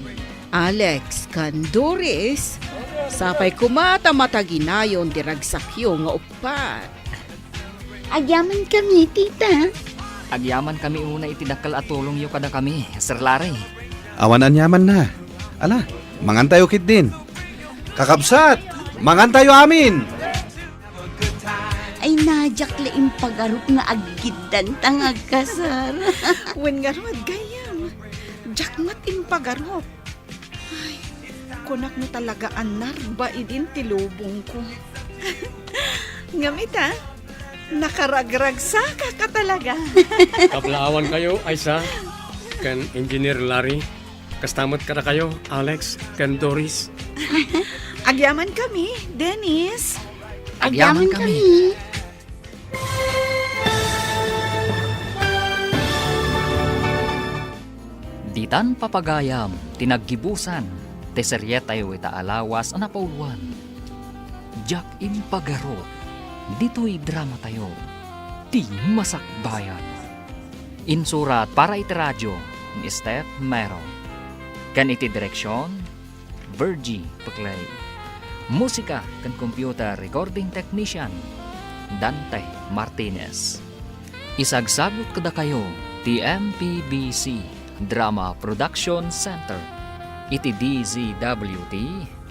Alex kan Doris. Sapay kumata mataginayon diragsakyo nga upat. Agyaman kami, tita. Agyaman kami una itidakal at tulong yu kada kami, Sir Larry. Awanan yaman na. Ala, mangantayo kit din. Kakabsat, mangantayo amin. Ay najak laing pagarup nga aggidan tangag kasar. Wen nga rod, gayam. Jack mating pagarop. Ay, kunak mo talaga anar ba idin tilubong ko. Ngamit nakaragragsaka ka talaga. Kablaawan kayo, Aisa. Kan Engineer Larry. Kastamot ka na kayo, Alex. Kan Doris. Agyaman kami, Dennis. Agyaman kami. Ditan papagayam, tinaggibusan, teserye tayo itaalawas anapauluan. Jak impagarot, dito'y drama tayo, di masakbayan. Insurat para iti radyo, ni Steph Mero. Kan iti direksyon, Virgie Paclay. Musika kan computer recording technician, Dante Martinez. Isagsagot kada kayo, TMPBC Drama Production Center. Iti DZWT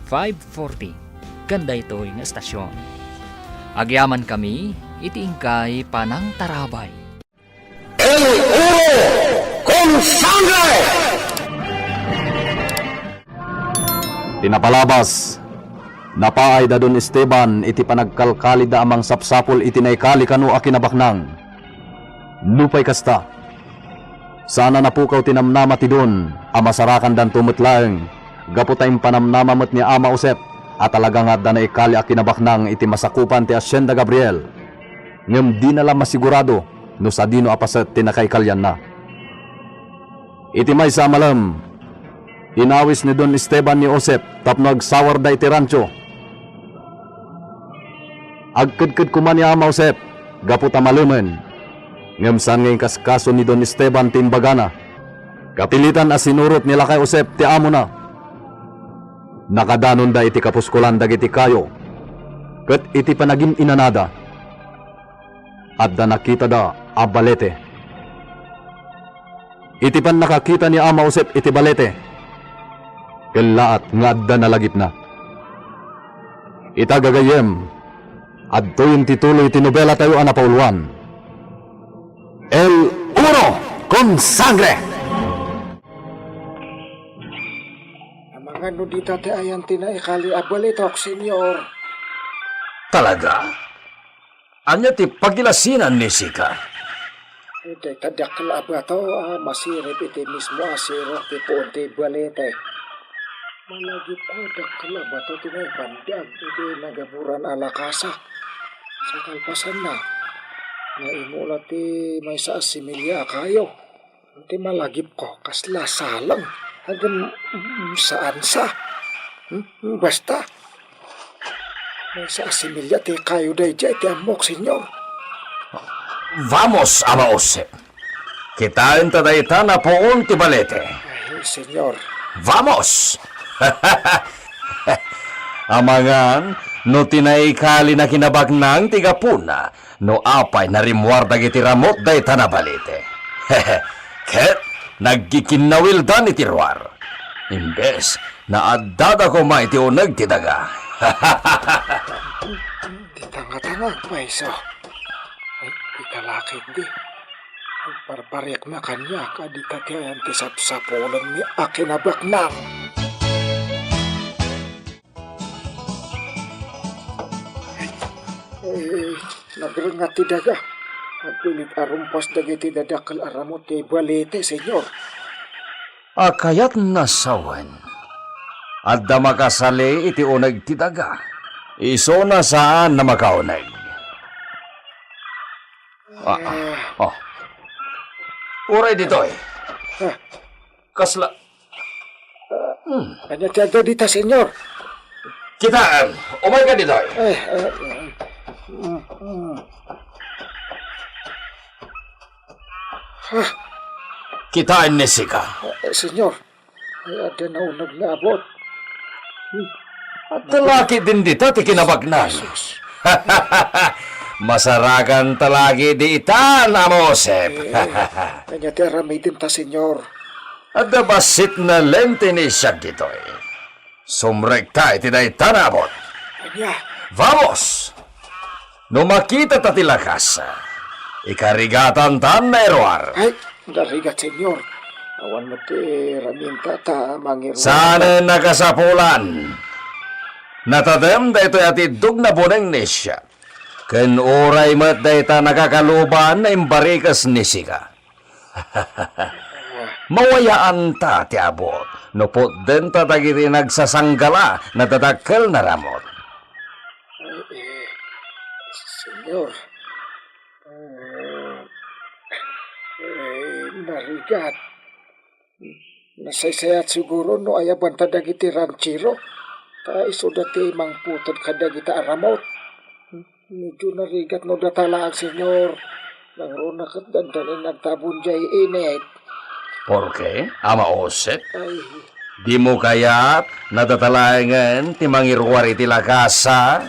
540. Ganda ito yung estasyon. Agyaman kami, iti ingkay panang tarabay. Tinapalabas, napaay da Don Esteban iti panagkalkali da amang sapsapol iti naikali kanu akinabaknang. Nupay kasta, sana napukaw tinamnama ti Don, amasarakan dan tumutlaeng, gaputayng panamnamamot ni Ama Usep, at talaga nga da naikali akinabaknang iti masakupan ti Hacienda Gabriel. Ngem di nalang masigurado, no sa dino apaset tinakaikalyan na. Iti may sa malam, inawis ni Don Esteban ni Osep tapno agsawar da iti rancho. Agkadkad kuman ni Ama Osep, gaputa malumen. Ngamsan ngayong kaskaso ni Don Esteban timbagana. Kapilitan as sinurot nila kay Osep ti amo na. Nakadanon da iti kapuskulan dagiti kayo, ket iti panagim inanada. Adda nakita da a balete. Iti pan nakakita ni Ama Josep iti balete. Kelaat nga adda nalagip na. Itagagayem, adto yung tituloy tinobela tayo anapauluan. El Uno con Sangre! Mga nudita ti ayan tinaikali abalitok, senyor. Talaga? Anya ti pagilasinan ni Sika? Iti tadakal abato, masirip iti mismo asiro ti puon ti balete. Malagip ko dakal abato tinaipandag iti nagaburan alakasa. Sa kalpasan na, naimula ti may sa asimilya kayo. Iti malagip ko, kasla salang. Hanggang saan sa? Basta. May sa asimilya ti kayo day dya iti amok, senyor. Vamos, Ama Josep. Kitain tadayta na poon ti balete. Ay, senyor. Vamos! Amangan, no tinaikali na kinabagnang tigapuna, no apay na rimwardag iti ramot dayta na balete. Ket, nagkikinawildan iti ruar. Imbes, naadada ko ma iti unag ti daga. Tanga-tanga, paiso. Ay, italakit di. Ang parpariak na kanya, kadita ti ayan ti sapsapulan ni akinabaknang. Nagrengat ti daga. Nagpilit arumpas dagiti dadakal aramot ti balete, senyor. Akayat nasawan. Adda makasali iti unag ti daga. Iso na saan na makaunag. Uray dito eh. Kasla. Kanya ti agdo dita, senyor. Kita, umay ka dito eh. Kitain ni Sika. Senyor, ay ada na unag na abot. At talaki din dito, ti kinabagnan. Masaragan talagi di itan, Ama Josep. Kanya ti aramitin ta, senyor. At basit na lente ni siya dito eh. Sumrekta iti da itan abot. Kanya, Vamos! No makita ta tilakas, ikarigatan tan na eroar. ay, darigat, senyor. Awan mo ti raminta ta mangiruan. Sana nakasapulan. Natadem da ito ati dug na buneng ni siya. Ken oray mat da ita nakakaluban na imbarikas ni Sika. Mawayaan ta ti abot. No po den ta dagiti nagsasanggala na dadakkel na ramot. Senyor, narigat. Nasaysayat siguro no ayaban ta dagiti ranchiro. Ta iso dati mangputod ka dagiti aramot. Medyo narigat no datalaag, senyor. Nangro na kat dandanin nagtabon jay init. Porke, Ama Josep? Ay, Di mo kaya't nadatalayangan ti mangirwar iti lakasa?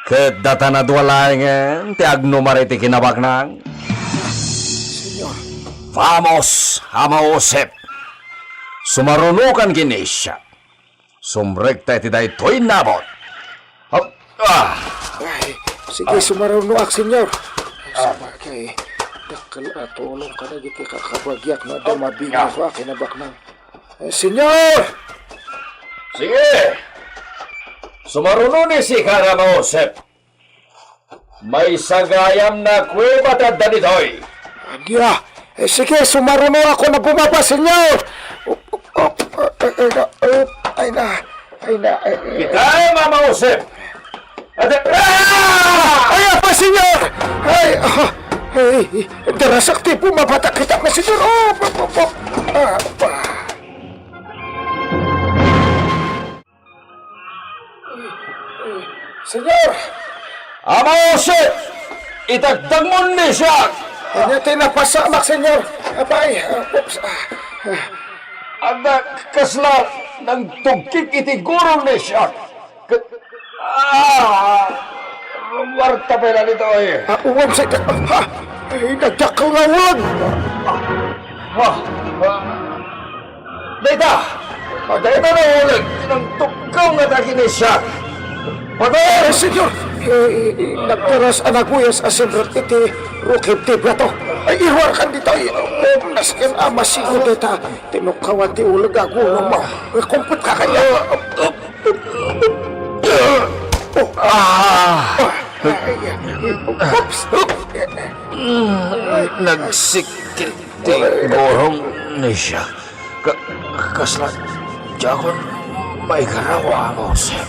Ket data nadwalayangan ti agnumar iti kinabaknang? senyor. Vamos, Ama Josep! Sumarunukan kini siya. Sumrekta iti daytoy nabot. Ay, sige, sumaruno ak, senyor. Sabagay, dakal atulong ka na giti kakabagyak na damabingay ko akinabaknang. Senyor! Sige! Sumaruno ni si Ama Josep. May sagayam na kuweba at danitoy. Agya, sige, sumaruno ako na bumaba, senyor! Ay na. Kita, Ama Josep! Ay, apa, senyor! Ay, darasakti bumabatak kita na, senyor! Senyor! Ama Josep! Itagdag mo ni siya! Ano tinapasamak, senyor? Abay, oops. Ada kasla ng tugkik iti guro ni siya. Warta pa lang ito eh. Uwan sa... Ay, nagjakal nga ulan! Data! Data na ulit! Tinangtukaw nga takin ni siya! Patay! Senyor! Nagtaras anak ko yung asimrat iti rukib tibra to. Ay, iwar kan dito. Naskin ama sigo dita. Tinukawan ti ulag agulong mo. Kumput ka kanya. Nagsikit ti borong ni siya. Kasla, jakon may karawa mo, Sep.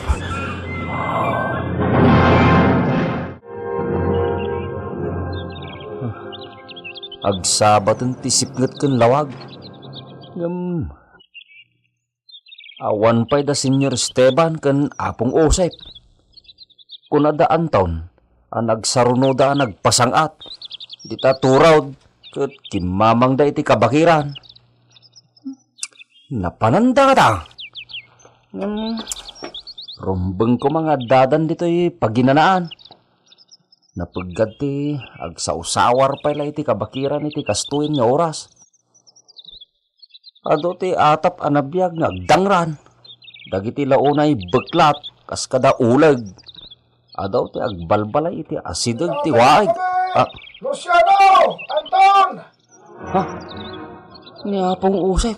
Agsabat ang tisipngat kan lawag. Awan pa'y da Senyor Esteban kan apong Osep. Kung adaan taon, ang nagsarunoda ang nagpasangat. Di ta turawd, kat kimamang da iti kabakiran. Napananda ka ta. Rumbeng ko mga dadan dito'y paginanaan. Napagad ti agsausawar pala iti kabakiran iti kastuin nga oras. Ado ti atap anabiyag nga agdangran. Dagiti launay beklat kas kada uleg. Adaw ti agbalbalay iti asideg ti waig. Luciano! Anton! Ha? Niapong usep.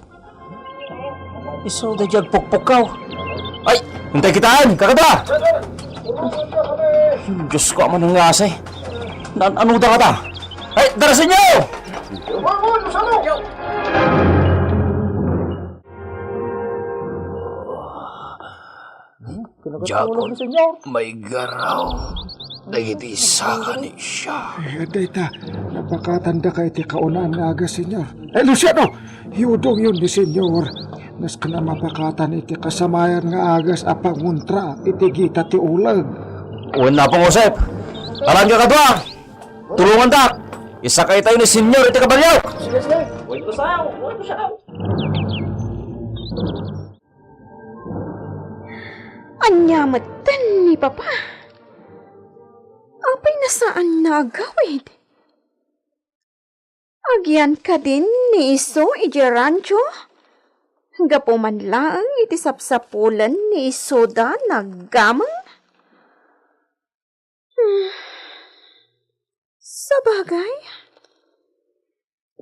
Iso da jag pukpukaw. Ay! Hintay kitaan! Kakada! Diyos ko aman ng asay. Ano da ka ta? Ay! Darasin niyo! Jakon, may garaw. Dagiti saka ni siya. Dayta, napakatanda ka iti kaunaan nga aga, senyor. Luciano! Yudong yun ni senyor. Nas ka na mapakatan iti kasamayan nga agas apanguntra iti gita ti ulag. Uwan na pong Josep. Aran ka kadwa. Tulungan ta. Isa kayo tayo ni senyor iti kabalyaw. Sige. Uwan ko siya. Anyamatan ni Papa. Apay nasaan na agawid? Agyan ka din ni Iso iti rancho? Gapuman lang iti sapsapulan ni Isoda naggamang? Sa bagay,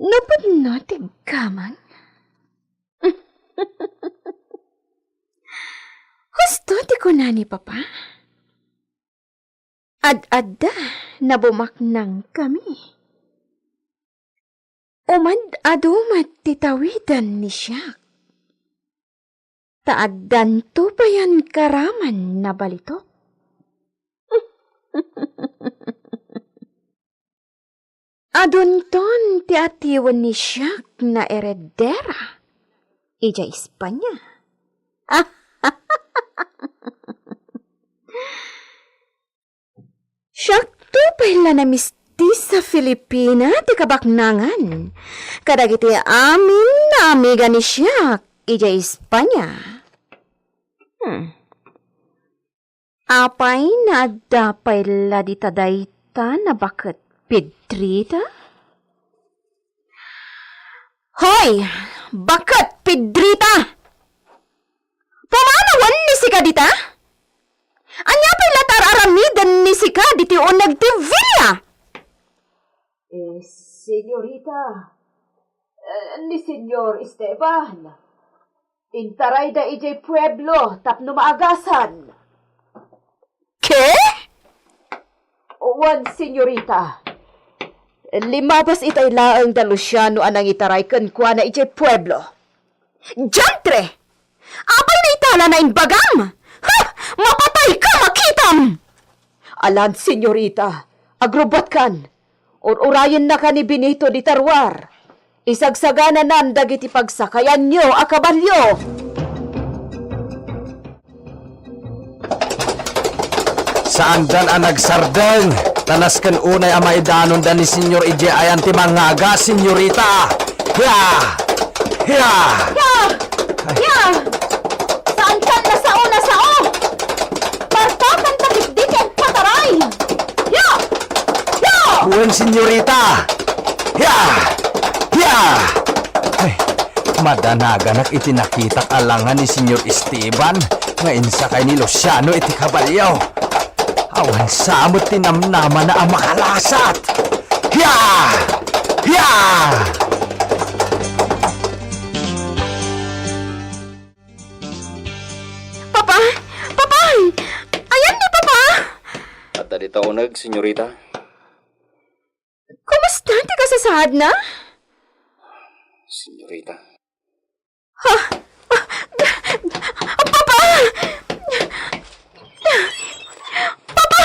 napad na tiggamang? Gusto ti ko na ni Papa. Ad-adda na bumaknang kami. Umad-adumat titawidan ni siya. Taaddan to pa yan karaman na balitok. Adunton ti atiwan ni siya na eredera. Ija Espanya. Syakto pala na misti sa Filipina ti kabaknangan. Kadagiti amin na amiga ni siya ija Espanya. Apay na dapay la di tadayta na bakit Pedrita? Hoy! Bakit Pedrita? Pumanawan ni si Kadita? Anya pa'y latar aramidan ni si Kaditi o nagtivilla? Senyorita, ni Senyor Esteban, intaray da ijay pueblo tapno maagasan. Ke? Uwan, senyorita. Limabas itay laang da Luciano anang itaray kwa na ijay pueblo. Jantre! Apay na itala na inbagam! Ha! Mapatay ka makitam! Alan, senyorita, agrubat kan. Urayan na ka ni Benito di Tarwar. Isagsagana nan dagiti pagsakayan nyo a kabalyo. Saan dan ang nagsardeng? Tanas kan unay ang maidanon dan ni Senyor Ije ayan ti mangaga, senyorita. Ya! Ya! Ya! Saan kan na sao na sao? Partakan ta senyorita! Ya! Ya! Ay, madanagan iti nakita alangan ni Senyor Esteban nga insakay ni Luciano iti kabalyaw. Awan samot tinamnaman na ang makalasat. Ya! Ya! Papa! Papa! Ayan ni Papa! At dito unag, senyorita. Kumusta? Di ka sasahad na? Senyorita. Papa! Papa!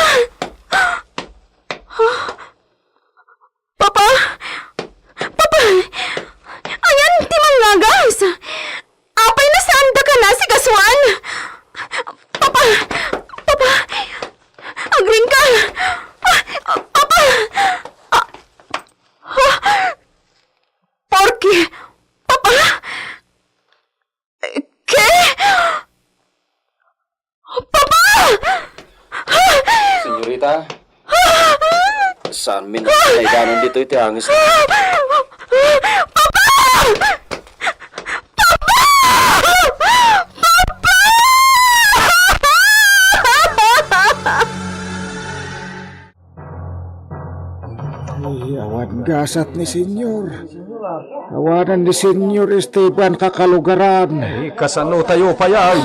Papa! Papa! Ayan, di mangagas! Apay na saan ka na si Gaswan! Papa! Papa! Agring ka! Papa! Porky! Papa! ¿Qué? ¡Papá! Senyorita. Saan minagkaiganon dito iti angis? Awan gasat ni Senyor. Awanan ni Senyor Esteban kakalugaran. Kasano tayo pa yan?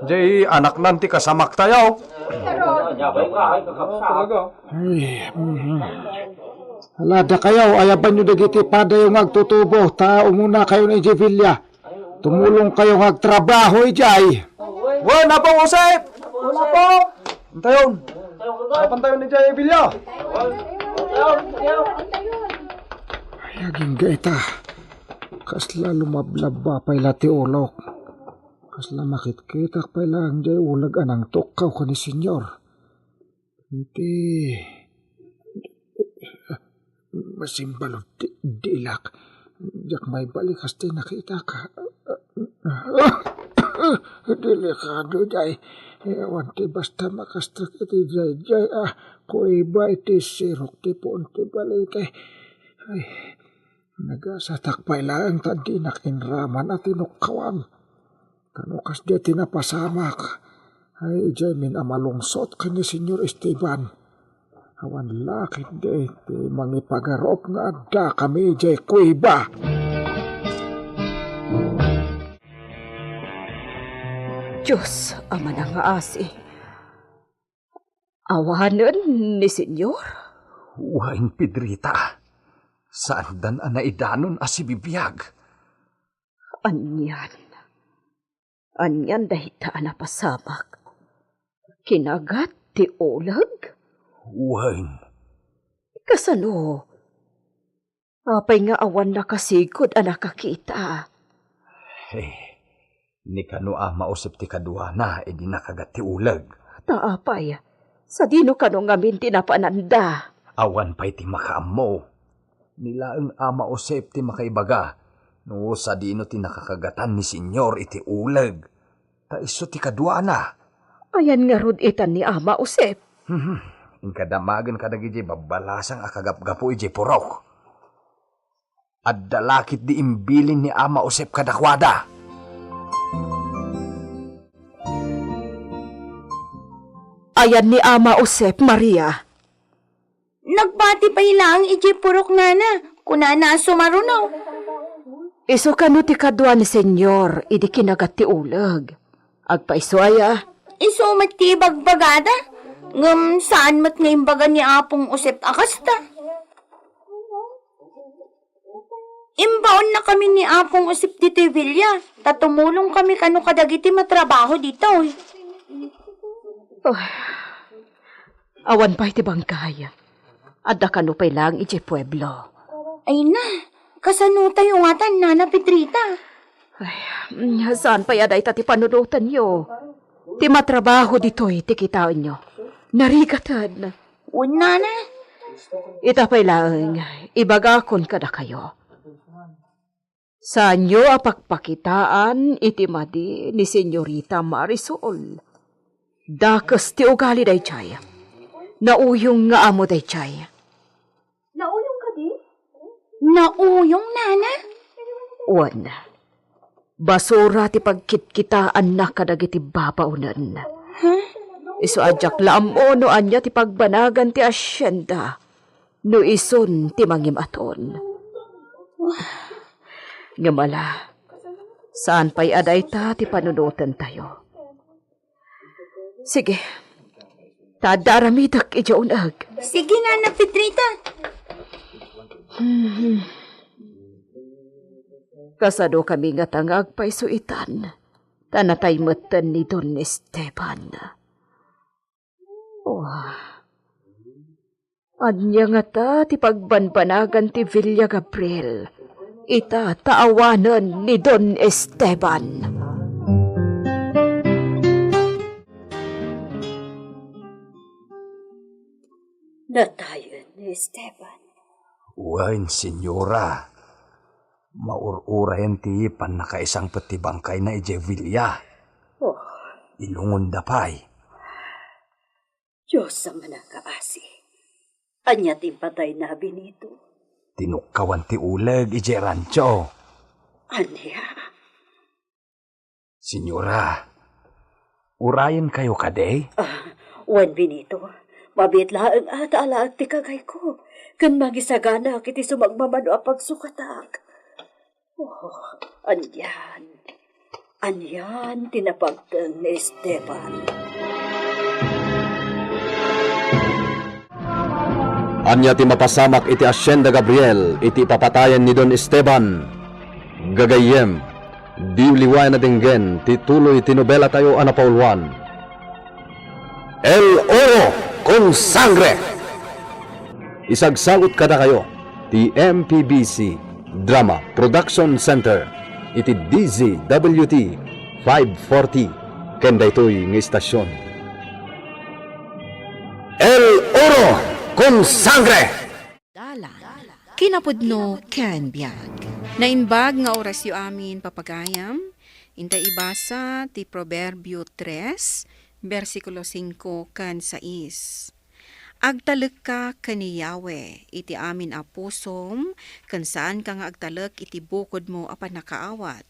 Jay, anak nanti kasamak tayo. Ay, Halada kayo, ayaban nyo dagiti pada yung agtutubo. Tao muna kayo ni Jevilla. Tumulong kayo agtrabaho, Ijay. Wala po, Josep! Wala po! Antayon! Kapan tayo ni Jevilla? Ayaging gaita. Kasla lumablab ba pa'y lati olok. Kasla makitkitak pa'y lang jay ulag anang tukaw ka ni Senyor. Hindi. Masimbalot dilak. Jak may balik hasti nakita ka. Delikado jay. Ewan ti basta makastrak iti jay. Kuiba iti sirok ti poon ti balik. Ay, nagasatak pa'y lang tadi nakinraman at tinukawam. Tanukas di tinapasamak. Ay, jay min amalungsot ka ni Senyor Esteban. Awan lakit di mangipagarop nga adda kami jay kuiba. Diyos, ama na nga asi. Awanan ni Senyor? Wain Pedrita. Saan dan anaidanon asibibiyag? Anyan. Anyan dahita na pasamak. Kinagat ti ulag? Wain. Kasano? Apay nga awan nakasigod anak kakita. Ni kano mausip ti kadwa na edi nakagat ti ulag. Taapay, sa dino kano ngamin tinapananda. Awan pa'y ti makaamo. Nilaang mausip ti makaibaga. No sa dino ti nakakagatan ni Senyor iti ulag. Ta iso ti kadwa na. Ayan nga rod itan ni ama usip. Inkadamagan kadag iji babalasang akagapgapo iji purok. At dalakit di imbilin ni ama usip kadakwada. Ayan ni ama usip, Maria. Nagbati pa ilang iji purok nana. Kunana sumarunaw. Iso kano ti kadwa ni Senyor, idi kinagat ti ulag. Agpaiswaya. Iso mat ti bagbagada. Ngam saan mat nga imbaga ni apong usip akasta. Imbaon na kami ni apong usip dito Villa. Tatumulong kami kano kadagiti matrabaho dito. Awan pa iti bangkay. Adda kano pa'y lang iti pueblo. Ay na, kasano tayo nga tan, Nana Pedrita? Saan pa yaday tati panunutan nyo? Ti matrabaho dito'y ti kitaan nyo. Narigatan. Una na. Itapay lang, ibagakon kada kayo. Sa nyo apakpakitaan iti madi ni Senyorita Marisol. Dakas ti ugali day chay. Nauyong nga amo day chay. Nauyong, nana? Wan. Basura ti pagkitkitaan na kadagiti babaunan. Isu ajak laam o no anya ti pagbanagan ti asyenda. No ison ti mangimaton. Ngamala, saan pa'y aday ta ti panunutan tayo? Sige, tadaramidak ijaunag. Sige, Nana Petrita. Kasado kami nga tangag pa'y suitan. Tanatay matan ni Don Esteban. Anya nga ta ti pagbanbanagan ti Villa Gabriel. Ita taawanan ni Don Esteban. Natayon ni Esteban. Uwain, senyora. Maururayan ti pan nakaisang pati bangkay na Villa. Ilungon dapay. Diyos sa manakaasi. Anya timpatay na Benito. Tinukawan ti uleg rancho. Anya? Senyora, urayan kayo kaday? Juan Benito, mabit laang ata alaag ti kagay ko. Kan magisagana kiti sumagmamano a pagsukatak. Anyan. Anyan tinapagtang ni Esteban. Anya ti mapasamak iti Hacienda Gabriel iti papatayan ni Don Esteban. Gagayem, di uliway na dinggen ti tuloy tinobela tayo anapauluan. El Oro con Sangre! Isagsagot kada kayo ti MPBC Drama Production Center iti DZWT 540 kenda ito'y ng istasyon. El Oro con Sangre! Kinapudno ken biag. Nainbag nga orasyo amin papagayam, intay ibasa ti Proverbio 3, versikulo 5 kan 6. Agtalek ka kani Yahweh, iti amin a pusom, kan saan ka nga agtalek iti bukod mo apan nakaawat.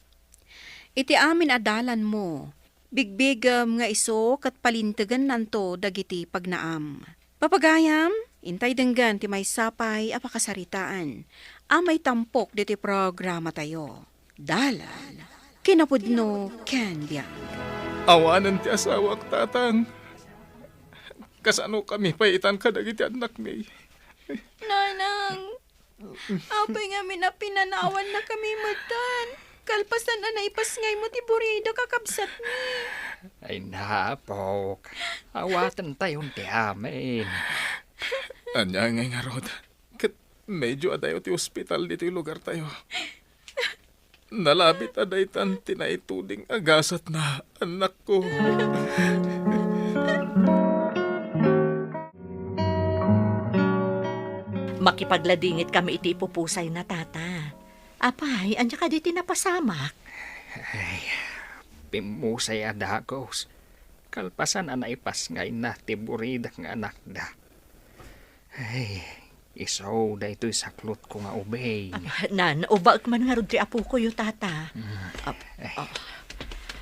Iti amin adalan mo, bigbigam nga iso kat palintegan nanto dagiti pagnaam. Papagayam, intay denggan ti may sapay apakasaritaan. Amay tampok diti programa tayo. Dalan, kinapudno ken biag. Awanan ti asawak tatang. Kasano kami paitan kadagiti anak mi. Nanang, apay nga minapinanawan na kami matan. Kalpasan na naipasngay mo ti burida kakabsat mi. Ay napok, awatan tayon ti amin. Anya nga rod. Kat medyo adayo ti ospital dito yung lugar tayo. Nalabit aday tan tinaituding agasat na anak ko. Makipagladingit kami iti ipupusay na tata. Apay, anya ka di tinapasamak? Ay, pimusay adagos. Kalpasan na ipasngay na tiburidak nga anak da. Ay, isaw da ito'y saklot ko nga ubay. Nan, ubag man nga rudri apo ko yung tata.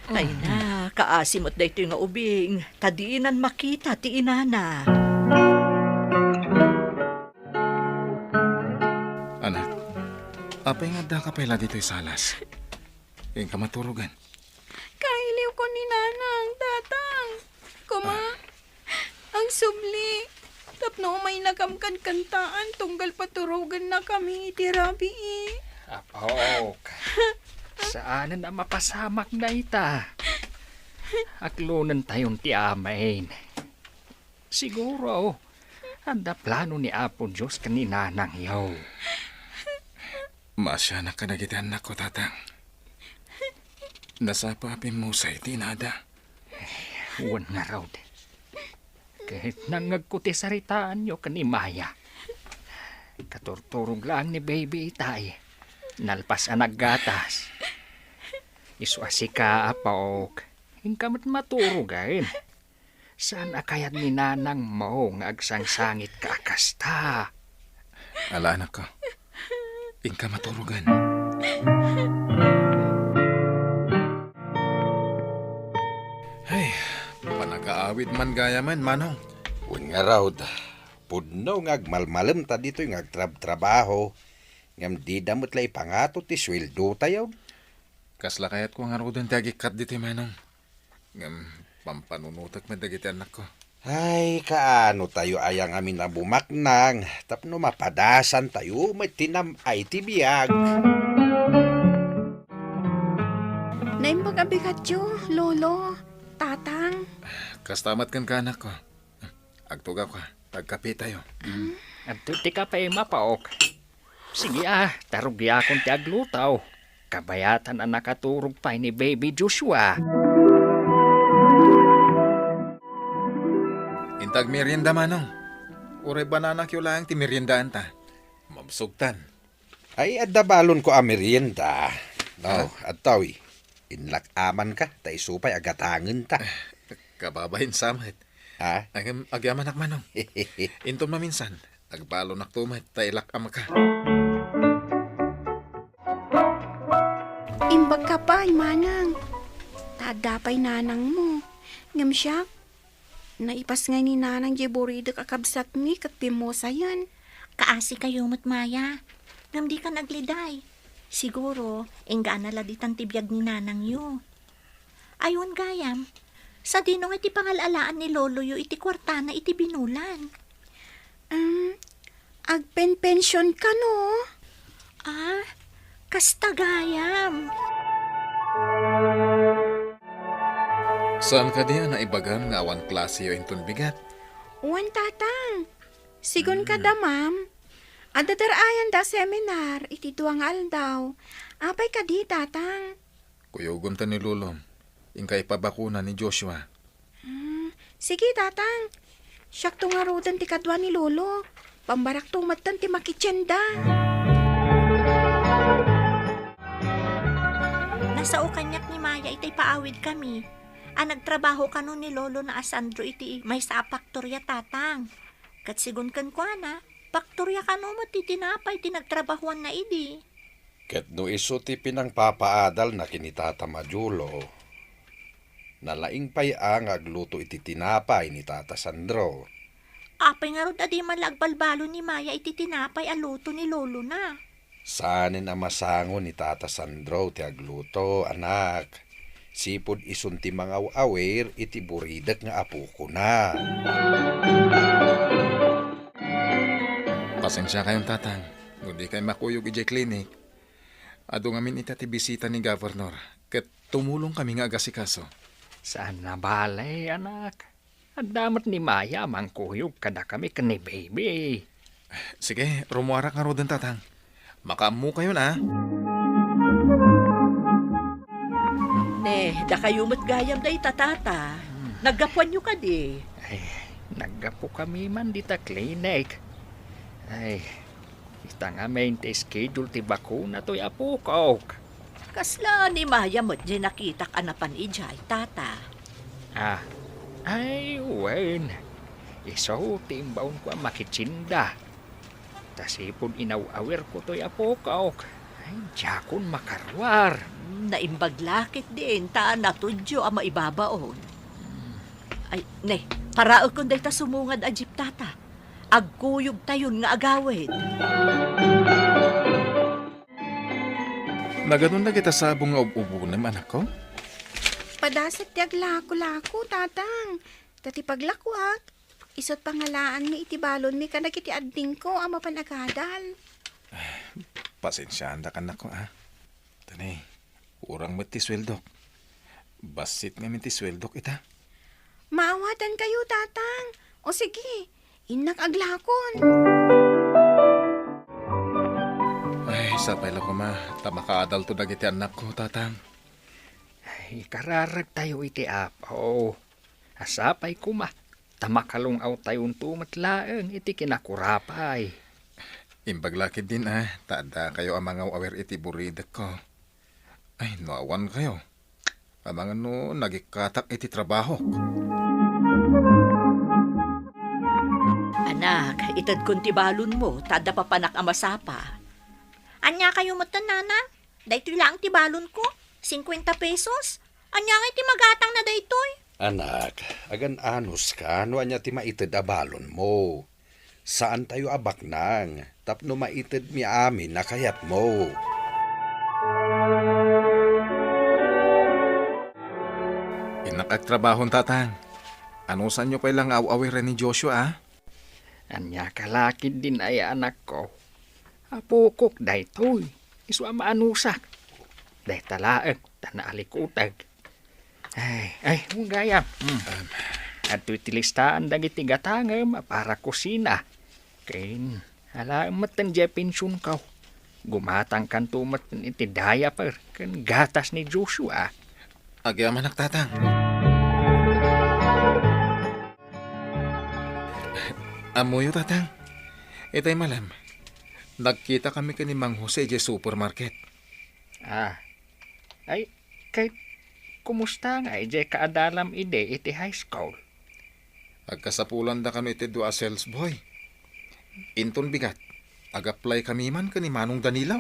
Ay na, kaasimot da ito'y nga ubing. Tadiinan makita ti inana. Anak, apay nga da ka pala dito'y salas. Yung kamaturugan. Kailiw ko ni nanang, tatang. Kuma, ang subli. Tapno may nakamkan kantaan, tunggal paturugan na kami iti rabi. Apok, saan na mapasamak na ita? Aklunan tayon ti amain. Siguro, anda plano ni Apo Diyos kanina nang yaw. Masya na kanagitan na ko, tatang. Nasapapin mo sa itinada. Huwan nga raw din. Kahit nangagkuti saritaan nyo kanimaya. Katurturog lang ni baby itay. Nalpas ang naggatas. Iswasi ka, Apok. Hingkamat maturugain. Saan akayat ni nanang mo nga agsangsangit ka akasta? Ala, anak ko. Ingka maturugan. Ay, panag-aawit man gaya man, manong. Wen nga raw, pudno nga agmalmalem ta dito yung agtrabaho. Ngam di damot lay pangato ti sweldo tayo. Kasla kayat ko nga raw doon tagikat dito, manong. Ngam, pampanunutak na dagiti anak ko. Ay, kaano tayo ayang amin na bumaknang. Tapno mapadasan tayo, may tinam ay tibiyag. Naimbag abigat yo, lolo, tatang. Kastamat kan ka anak ko. Agtugaw ka, tagkape tayo. At ti ka pa mapaok. Sige tarugya akong ti aglutaw. Kabayatan ang nakaturog pa ni Baby Joshua. Intag merienda, manong. Uray banana kyo lang ti meriendaan ta. Mabsugtan. Ay, adabalon ko a merienda. No, at tawi. Inlak aman ka, tay supay agatangan ta. Kababayin samit. Ha? Agyaman ak manong. Intom na minsan. Agbalo nak tumit, tailak ama ka. Imbag ka pa, manang. Tadapay nanang mo. Ngam siya, naipas nga ni nanang jeborido kakabsat mi kat pimosa yan. Kaasi kayo matmaya. Ngam di ka nagliday. Siguro, inggaan na laditan tibiyag ni nanang yu. Ayun gayam, sa dinong iti pangalalaan ni lolo yu iti kwartana iti binulan. Agpen-pensyon ka no? Kasta gayam. Saan ka diya na ibagam nga awan klase yo inton bigat? Uwan tatang. Sigun ka da, ma'am. Adadarayan da seminar, iti duwang aldaw. Apay ka di, tatang. Kuyugom ta ni lulom. Ingka ipabakuna ni Joshua. Sige, tatang. Siyak tungarudan ti kadwa ni lolo. Pambarak tumatan ti makitsenda. Nasa ukanyak ni Maya itay paawid kami. Nagtrabaho ka nun ni lolo na asandro iti may sa paktorya tatang. Kat sigun kan kwa na, paktorya ka no mo titinapay tinagtrabahuan na idi. Ket no iso ti pinang papaadal na kinitata Majulo. Nalaing pay ang agluto iti tinapay ni Tata Sandro. Apay nga rod adi malagbalbalo ni Maya iti tinapay aluto ni lolo na. Sanin ang masango ni Tata Sandro ti agluto, anak. Sipod isunti mga awer iti buridak nga apo ko na. Pasensya kayong tatang. Hindi kayo makuyog ijay klinik. Ado ngamin ita ti bisita ni Governor. Kat tumulong kami nga agasikaso. Saan na balay, anak? At damat ni Maya mangkuyog kada kami kani baby. Sige, rumuarak nga rodan tatang. Makaamu kayo na. Da kayo matgayam da itatata. Naggapuan nyo ka di. Ay, naggapo kami man dita klinik. Ay, ita nga main ti schedule ti bakuna to'y apukok. Kasla ni Maya mo't di nakitak anapan ijay, tata. Ay, wen. Iso, timbaon ko ang makitsinda. Tasipon inaw-awer ko to'y apukok. Ay, jakon makarwar. Naimbaglakit din, taan natudyo ang maibabaon. Ay, ne, paraag kung day ta sumungad a jeep tata. Agkuyog tayon nga agawid. Naganon na kita sabong nga ubunem, anak ko? Padasat tiag lako-lako, tatang. Tati paglakwak. Isot pangalaan mi itibalon mi ka nagiti adding ko ang mapanagadal. Pasensyaan da ka na ko, ha? Tanay, urang mo ti sweldok. Basit nga min ti sweldok ita. Maawatan kayo, tatang. O sige, inak aglakon. Ay, sapay lang ko ma. Tamakaadal to dagiti anak ko, tatang. Ay, kararag tayo iti apaw. Asapay ko ma. Tamakalong aw tayong tumatlaang iti kinakurapay. Imbaglakid din, ha? Tada kayo ang mga awer iti buridak ko. Ay, naawan kayo. Ang mga no, nagikatak iti trabaho. Anak, itad kunti balon mo, tada papanak amasapa. Anya kayo mo nana? Daytoy lang tibalon ko. 50 pesos. Anya nga ti magatang na daytoy. Anak, agan anos ka, no anya ti maitid abalon mo. Saan tayo abak nang? Tapno maitid mi amin na kayat mo. Inakagtrabahon, tatang. Ano saan nyo pa ilang aw-awiran ni Joshua, ah? Anya kalakid din ay anak ko. Apukok daytoy. Isu ama anusak. Day talaag, tanaalikutag. Ay, gayam. At itilistaan dagiti gatangem para kusina. Kain, ala matan je pensyon kaw. Gumatang kan tumat iti diaper kan gatas ni Joshua. Agyaman tatang. Amoyo, tatang. Itay malam. Nagkita kami kani Mang Jose je supermarket. Ay, kay kumusta nga ije kaadalam ide iti high school? Agkasapulan da kami iti dua sales boy. Inton bigat. Ag-apply kami man kani Manong Danilo.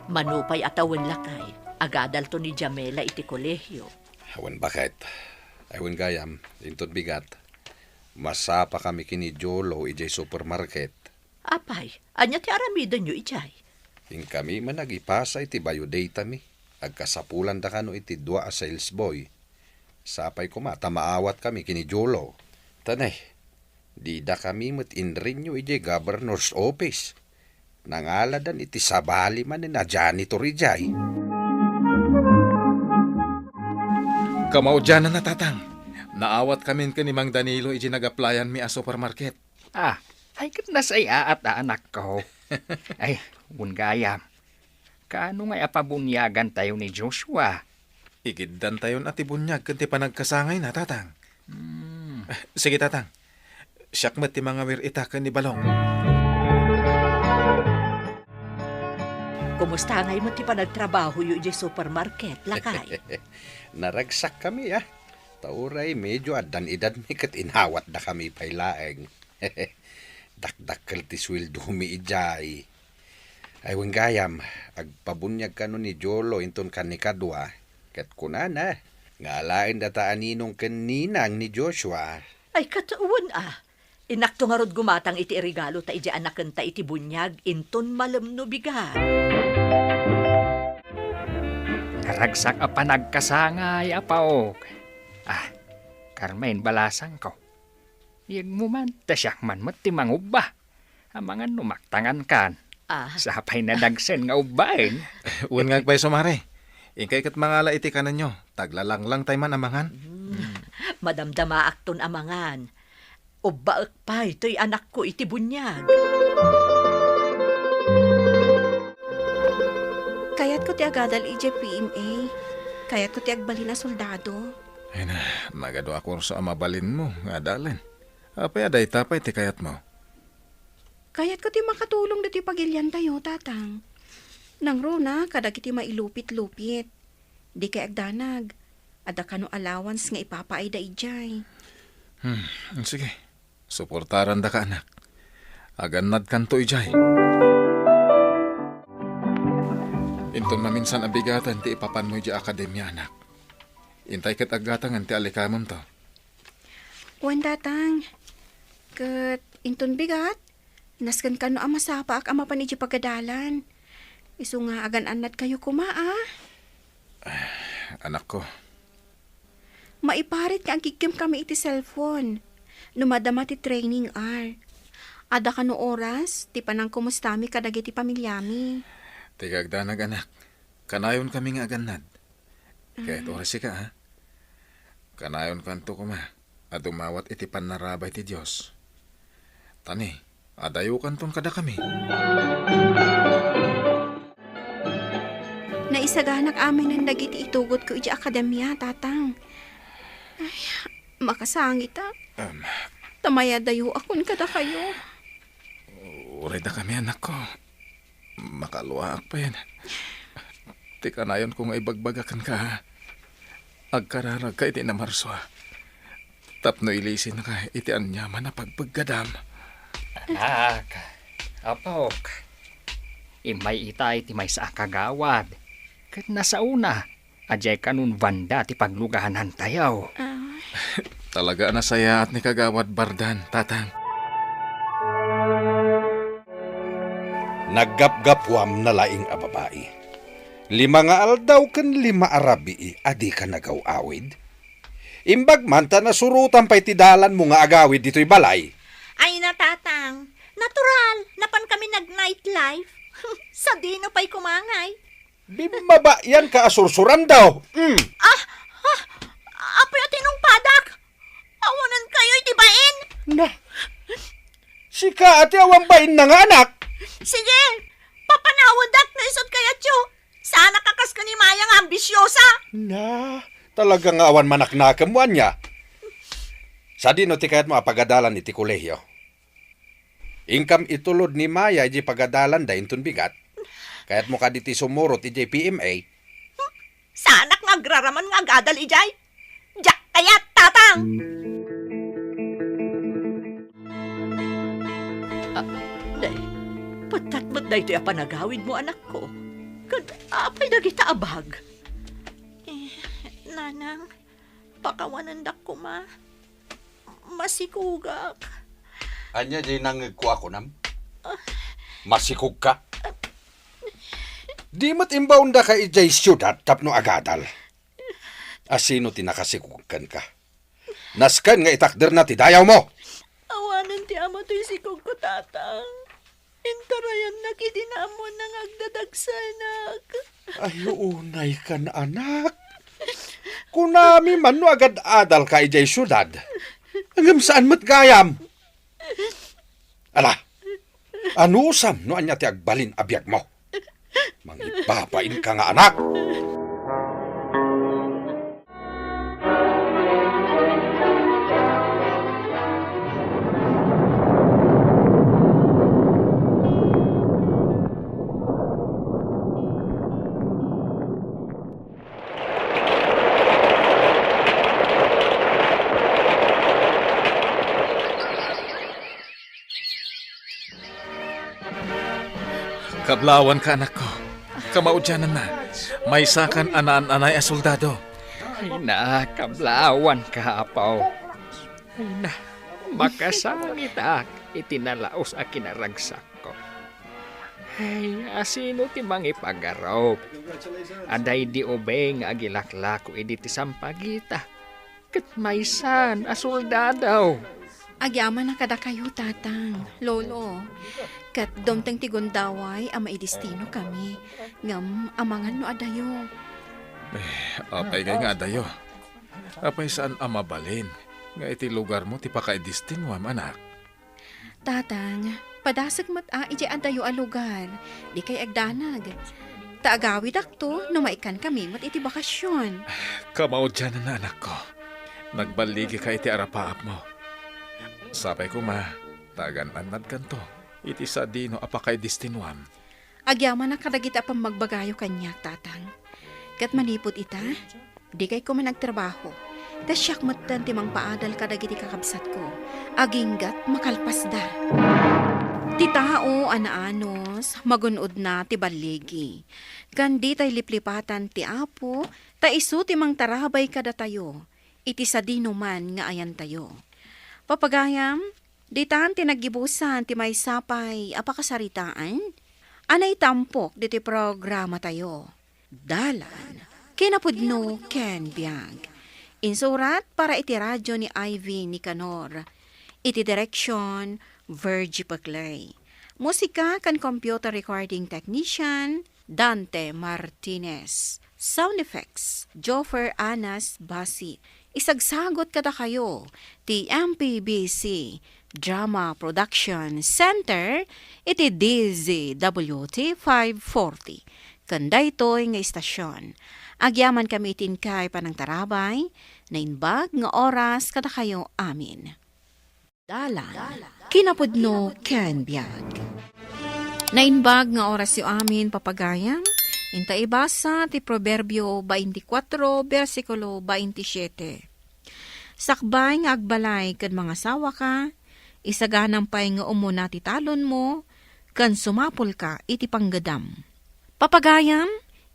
Manupay atawin lakay. Agadal to ni Jamela iti kolehyo. Awan bakit? Awan gayam, intot bigat. Masapa kami kini Jolo ijay supermarket. Apay, anya ti aramidan nyo ijay. Ing kami man nagipasa iti bayo data mi. Agkasapulan da kano iti dua a sales boy. Sapay ko mata maawat kami kini Jolo. Tanay, di da kami matinrin nyo ijay governor's office. Nangaladan iti sabali man na janitor ijay. Kamao dyan na tatang. Naawat kami kani Mang Danilo iji nag-applyan mi a supermarket. Ay kat nasaya at anak ko. Ay, gayam. Kaano nga apabunyagan tayo ni Joshua? Igiddan tayo at ibunyag kanti panagkasangay na, tatang. Sige, tatang. Siyakmat ti mga wiritakan ni Balong. Kumusta ngay mo ti panagtrabaho yu iji supermarket, lakay? Naragsak kami Tauray medyo adan edad mi kat inawat da kami pailaeng. Dakdakkel ti sweldo mi ijay. Ay gayam, agpabunyag kano ni Jolo inton kan ni kadwa. Ket kunana, ngalain data aninong kaninang ni Joshua. Ay katauan Inakto nga rod gumatang iti regalo ta iji anaken ta iti bunyag inton malam no bigat. Naragsak a panagkasangay apaok. Carmen balasang ko. Iyag mo man, tasyak man mo ti mangubba. Amangan numaktangan kan. Sapay na dagsen nga ubain. Uwan nga pa'y sumare. Ingkay kat mangala iti kanan nyo. Taglalang lang tayo man amangan. Madamdama akton amangan. Ubaak pa ito'y anak ko iti bunyag. Kayat ko ti agadal ije PMA. Kayat ko ti agbali na soldado. Ay na, magado ako sa amabalin mo, nga dalin. Apay aday tapay ti kayat mo. Kayat ko ti makatulong dito pagilyan tayo, tatang. Nang rona, kadag iti mailupit-lupit. Di kay agdanag. Ada kano allowance nga ipapaay da ijay. Sige, suportaran da ka anak. Aganad kanto ijay. Inton maminsan abigatan ti ipapan mo ijay akademya anak. Intay kat agatangan ti alikamon to. Wan tatang. Kat inton bigat. Naskan kano ama sapa ak ama paniji pagadalan. Isu nga agan-anad kayo kumaa. Anak ko. Maiparit ka ang kikim kami iti cellphone. Numadama ti training Ada kano oras, ti panang kumustami kadag iti pamilyami. Tigagdanag anak. Kanayon kami nga aganad. Kahit oras ka Kanayon kanto ko at umawat iti panarabay ti Diyos. Tani, adayo kanton kada kami. Naisaganak amin ang dagiti itugot ko iti akademya, tatang. Ay, makasangit Tamaya dayo akon kada kayo. Uray na kami anak ko. Makaluwaak pa yan. Ti kanayon ko nga ibagbagakan ka Agkararag ka iti na marswa. Tapno ilisin na ka iti anyaman na pagpaggadam. Anak, Apok, imay itay ti may sa kagawad. Kat nasa una, ajay kanun banda ti paglugahanan tayaw. Talaga na saya at ni kagawad Bardan, tatang. Naggapgapwam na laing a babae. 5 nga aldaw ken 5 arabi adi ka nagaw-awid. Imbag man ta nasurutan pa'y tidalan mo nga agawid dito'y balay. Ay na, tatang. Natural, napan kami nag-nightlife. Sa dino pa'y kumangay. Bimaba yan ka asursuran daw. Apoy at inong padak. Awanan kayo itibain. Na, sika ati awang bain na nga anak. Sige, papanawadak na isot kaya tiyo. Sana kakas ka ni Mayang ambisyosa. Na, talagang awan manaknakamuan niya. Sa dino ti kayat mo apagadalan iti kolehiyo. Ingkam itulod ni Maya iti pagadalan da intun bigat. Kayat mo ka diti sumurot iti PMA. Sana nagraraman nga gadal ijay. Diyak kayat, tatang. Patatmat na ito'y panagawid mo, anak ko. Apay na kita abag. Nanang, pakawanan dak ko ma. Masikugak. Anya di nangagkuha ko nam? Masikog ka? Di mat imbaunda ka ijay siyudad tapno agadal. Asino tinakasikugkan ka? Naskan nga itakder na ti dayaw mo. Awanan ti ama to'y sikog ko, tatang. Intarayan na kidinamon ng agdadagsanak. Ay, unay ka na, anak. Kunami man no agad adal ka ijay siyudad. Hanggang saan mat gayam? Ala, anusam no anya ti agbalin abiyag mo. Mangipapain ka nga, anak. Kablawan ka, anak ko. Kamaudyanan na. May sakan anaan-anay a soldado. Ay na, kablawan ka, apaw. Ay na, makasamang itak, itinalaos a kinaragsak ko. Ay, asino ti mang ipagarop. Aday di ubeng agilaklako idi ti sampagita. Kat maysan, asoldadaw. Agyaman na kada kayo, tatang. Lolo, kat domteng ti Gundaway, ama idistino kami. Ngam, amangan no adayo. Apay kay nga dayo. Apay saan amabalin. Nga iti lugar mo ti pakaidistinwam, anak. Tatang, padasag mat ije adayo a lugar. Di kay agdanag. Taagawid akto, no maikan kami mat iti bakasyon. Kamaudyanan na, anak ko. Nagbaligi ka iti arapaap mo. Sapay ko ma, tagan-anad kanto. Iti sa dino apakay distinwam. Agyaman na kadagita pang magbagayo kanyak, tatang. Kat manipot ita, di kay ko man nagtrabaho. Tas siyak matan timang paadal kadagiti kakabsat ko. Aginggat makalpas da. Ti tao, anaanos, magunod na ti baligi. Kandi tay liplipatan ti apo, ta isu timang tarabay kada tayo. Iti sa dino man nga ayan tayo. Papagayam, di tahan tinagibusan ti may sapay apakasaritaan. Anay tampok di ti programa tayo. Dalan, kinapudno ken biag. Insurat para iti radyo ni Ivy Nicanor. Iti direksyon, Virgie Paclay. Musika kan computer recording technician, Dante Martinez. Sound effects, Joffer Anas Basi. Isagsagot kada kayo, ti MPBC Drama Production Center, iti DZWT 540. Kanda ito'y nga istasyon. Agyaman kami kay panang tarabay, na inbag nga oras kada kayo amin. Dalan, kinapudno ken biag. Na inbag nga oras yo amin papagayam, inta ibasa ti Proverbio 24, versikulo 27. Sakbay nga agbalay kad mga sawa ka, isaganang pay nga umuna ti talon mo, kan sumapol ka iti panggadam. Papagayam,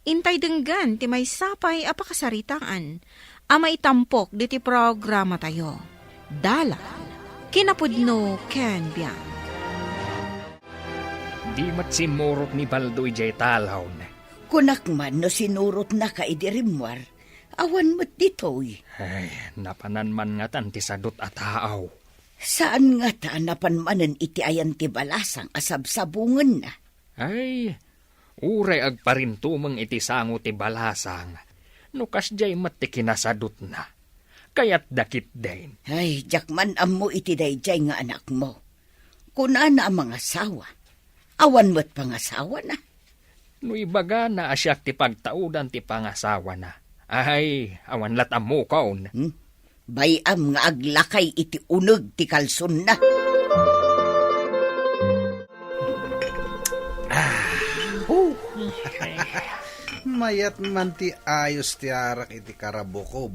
intay denggan ti may sapay apakasaritaan, ama itampok diti programa tayo. Dala, kinapudno Ken Biang. Di matsimurot ni Baldo ijay talaw na. Kunak man no sinurot na ka idirimwar, awan mo't ditoy. Ay, napanan man nga tan ti sadot at haaw. Saan nga ta napanmanan iti ayan ti balasang asabsabungan na? Ay, uray agparintumang iti sango ti balasang. Nukas jay mati kinasadot na. Kaya't dakit din. Ay, jakman ammo iti dayjay nga anak mo. Kuna na ang mga sawa. Awan mo't pangasawa na. No ibaga na asyak ti pagtaudan ti pangasawa na. Ay, awan latam mo kaon. Bayam nga aglakay iti uneg ti kalson na. Mayat man ti ayos ti arak iti karabukob.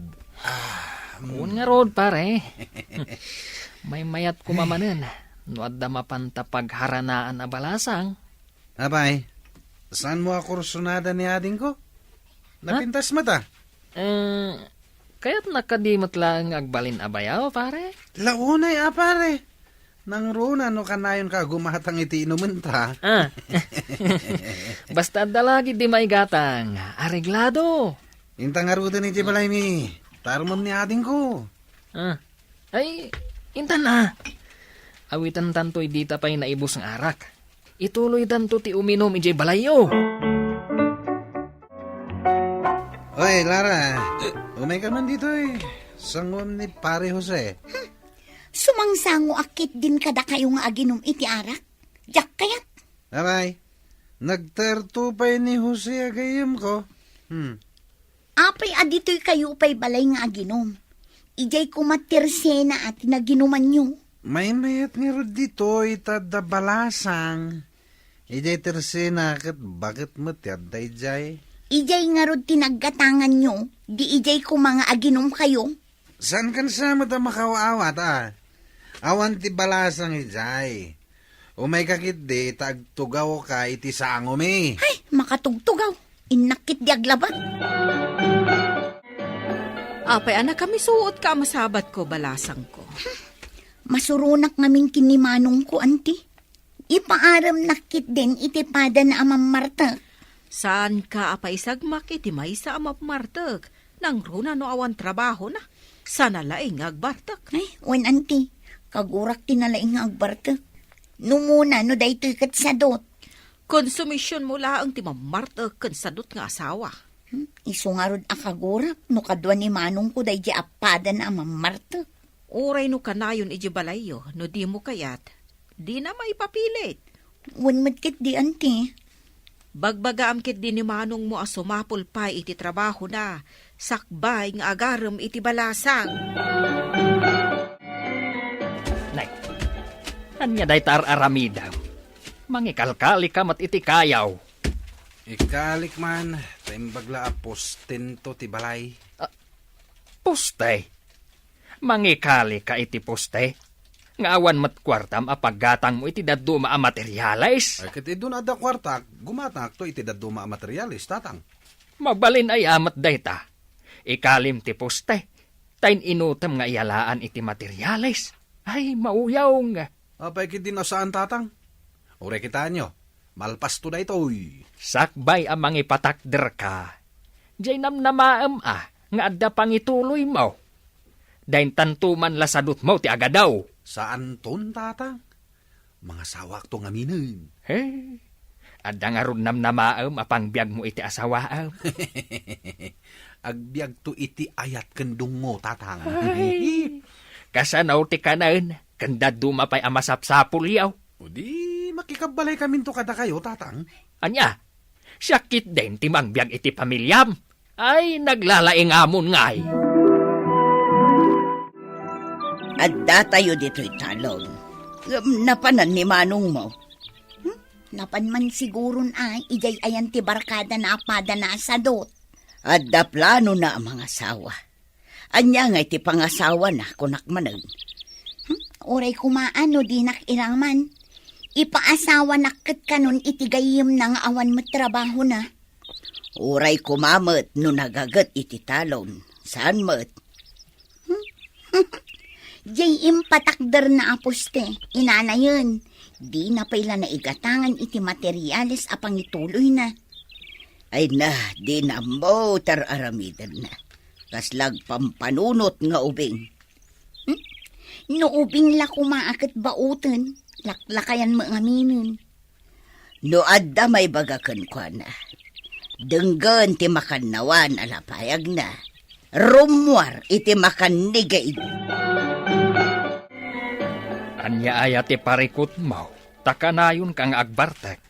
Mun nga rod pare. May mayat kumamanen. No adda mapanta pagharanaan a balasang. Abay, saan mo ako rusunada ni ading ko? Napintas mata? Kaya't nakadimot lang agbalin abayaw, pare? Launay, pare. Nang runa no kanayon ka gumahatang iti inuman ta. Basta dalagi di may gatang. Areglado. Intang aruda ni Jibalay mi. Tarumam ni ading ko. Ay, intan na. Awitan tanto'y dita pa'y naibos ng arak. Ituloy tanto ti uminom ijay balayo. Oy, Lara. Umay ka man dito eh. Sangwam ni Pare Jose. Sumangsango akit din kada kayo nga aginom iti arak. Jak kayat. Abay, nagterto pa'y ni Jose agayam ko. Apay adito'y kayo pa'y balay nga aginom. Ijay kumatirsena at naginuman nyo. May mayat nga rod dito itada balasang. Ijay tersena kat bakit matiyad da ijay? Ijay nga rod tinaggatangan nyo. Di ijay ko mga aginom kayo. Saan kan sa mata makawaawat Awan ti balasang ijay. Umay kakit di tagtugaw ka iti saangom eh. Ay, makatugtugaw. Inakit di aglabat. Apay anak kami suot ka masabat ko balasang ko. Masurunak ngamin kinimanong ko, anti. Ipaaram nakit din itipada na amam Marta. Saan ka apay sagmak iti may sa amam Marta? Nang runa no awan trabaho na. Sana laing agbartak. Ay, wen anti. Kagurak tinalaing agbartak. Numuna no daytoy kat sadot. Konsumisyon mo laang ti mamarta kan sadot nga asawa. Isungarod akagurak no kadwa ni manong ko day di apada na amam Marta. Uray no kanayon iji balayo, no di mo kayat, di na maipapilit. Wanmat kit di, anti. Bagbaga kit di ni manong mo asumapol pa iti trabaho na, sakbay nga agaram iti balasang. Nay, anya day tar aramidam. Mangikalkali ka mat iti kayaw. Ikalik man, taimbagla postin to ti balay. Poste? Mangikali ka iti poste. Nga awan mat kwartam apaggatang mo iti daduma a materialis. Ay kiti doon ada kwartak, gumatak to iti daduma a materialis, tatang. Magbalin ay amat dayta. Ikalim ti poste. Tain inutam nga iyalaan iti materialis. Ay, mauyaw nga. Apay kiti nasaan, tatang? Ure kita nyo, malpas to da itoy. Sakbay ang mangipatakder ka. Diyay namnamaam nga adda pangituloy mo. Dahin tantuman lasadot mo ti agadaw. Saan ton, tatang? Mga sawak to nga minin. Hey, adda nga ron namnamaam apang biyag mo iti asawaam. Agbiag to iti ayat kendung mo, tatang. Ay, kasanaw ti kanan, kanda dumapay amasapsapul yaw. O di, makikabalay kami to kada kayo, tatang. Anya, syakit din ti mangbiyag iti pamilyam. Ay, naglalaing amon ngay. Adda tayo dito'y talon. Napanan ni manong mo. Napan man siguron ay, ijay ayan ti barkada na apada na asadot. Adda plano na ang mga asawa. Anya nga iti pangasawa na kunak manag. Oray kumaano di nakiraman. Ipaasawa nakit kanon itigayim na nga awan mo trabaho na. Uray kumamot no nagagat iti talon. Saan mat? Jayim patakder na aposte. Inana yun. Di na paila na igatangan iti materyales apang ituloy na. Ay na, di na mo aramidan na. Kaslag pampanunot nga ubing. No ubing la kumaakit bautan. Laklakayan mo aminin. No adda may bagakan kwa na. Denggan ti makannawan alapayag na. Rumwar iti makanigay. Anya aya ti parikot mo, takanayon kang agbartek.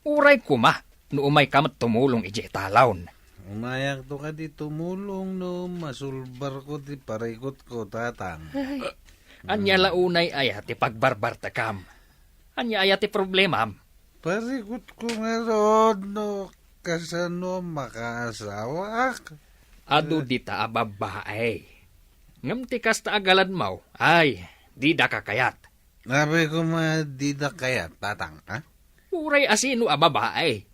Uray kuma, no umay kamat tumulong iji talawon. Umayak to ka di tumulong no masulbar ko di parikot ko tatang. Anya launay aya ti pagbarbartekam. Anya aya ti problema. Parikot ko nga ron no kasano makaasawa ak. Ado di ta ababae. Ngam ti kasta agalad mo, ay, di da kakayat. Nabi ko di da kayat tatang, ha? Uray asino ababae.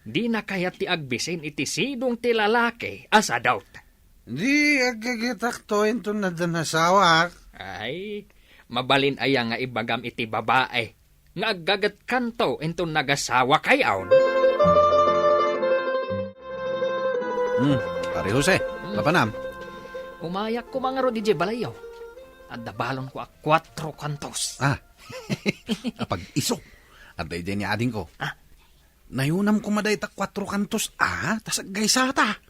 Di na kayat ti agbisin iti sidong ti lalaki asa daut. Di agagitak to ito na danasawak. Ay, mabalin aya nga ibagam iti babae. Nga aggagat kanto ito nagasawa kayaon. Pare Jose, kapanam? Umayak ko mga rodi di balayaw. At dabalon ko 4 kantos. Kapag iso. At day ni ading ko. Nayunam ko maday ta 4 kantos. Tas gaysata.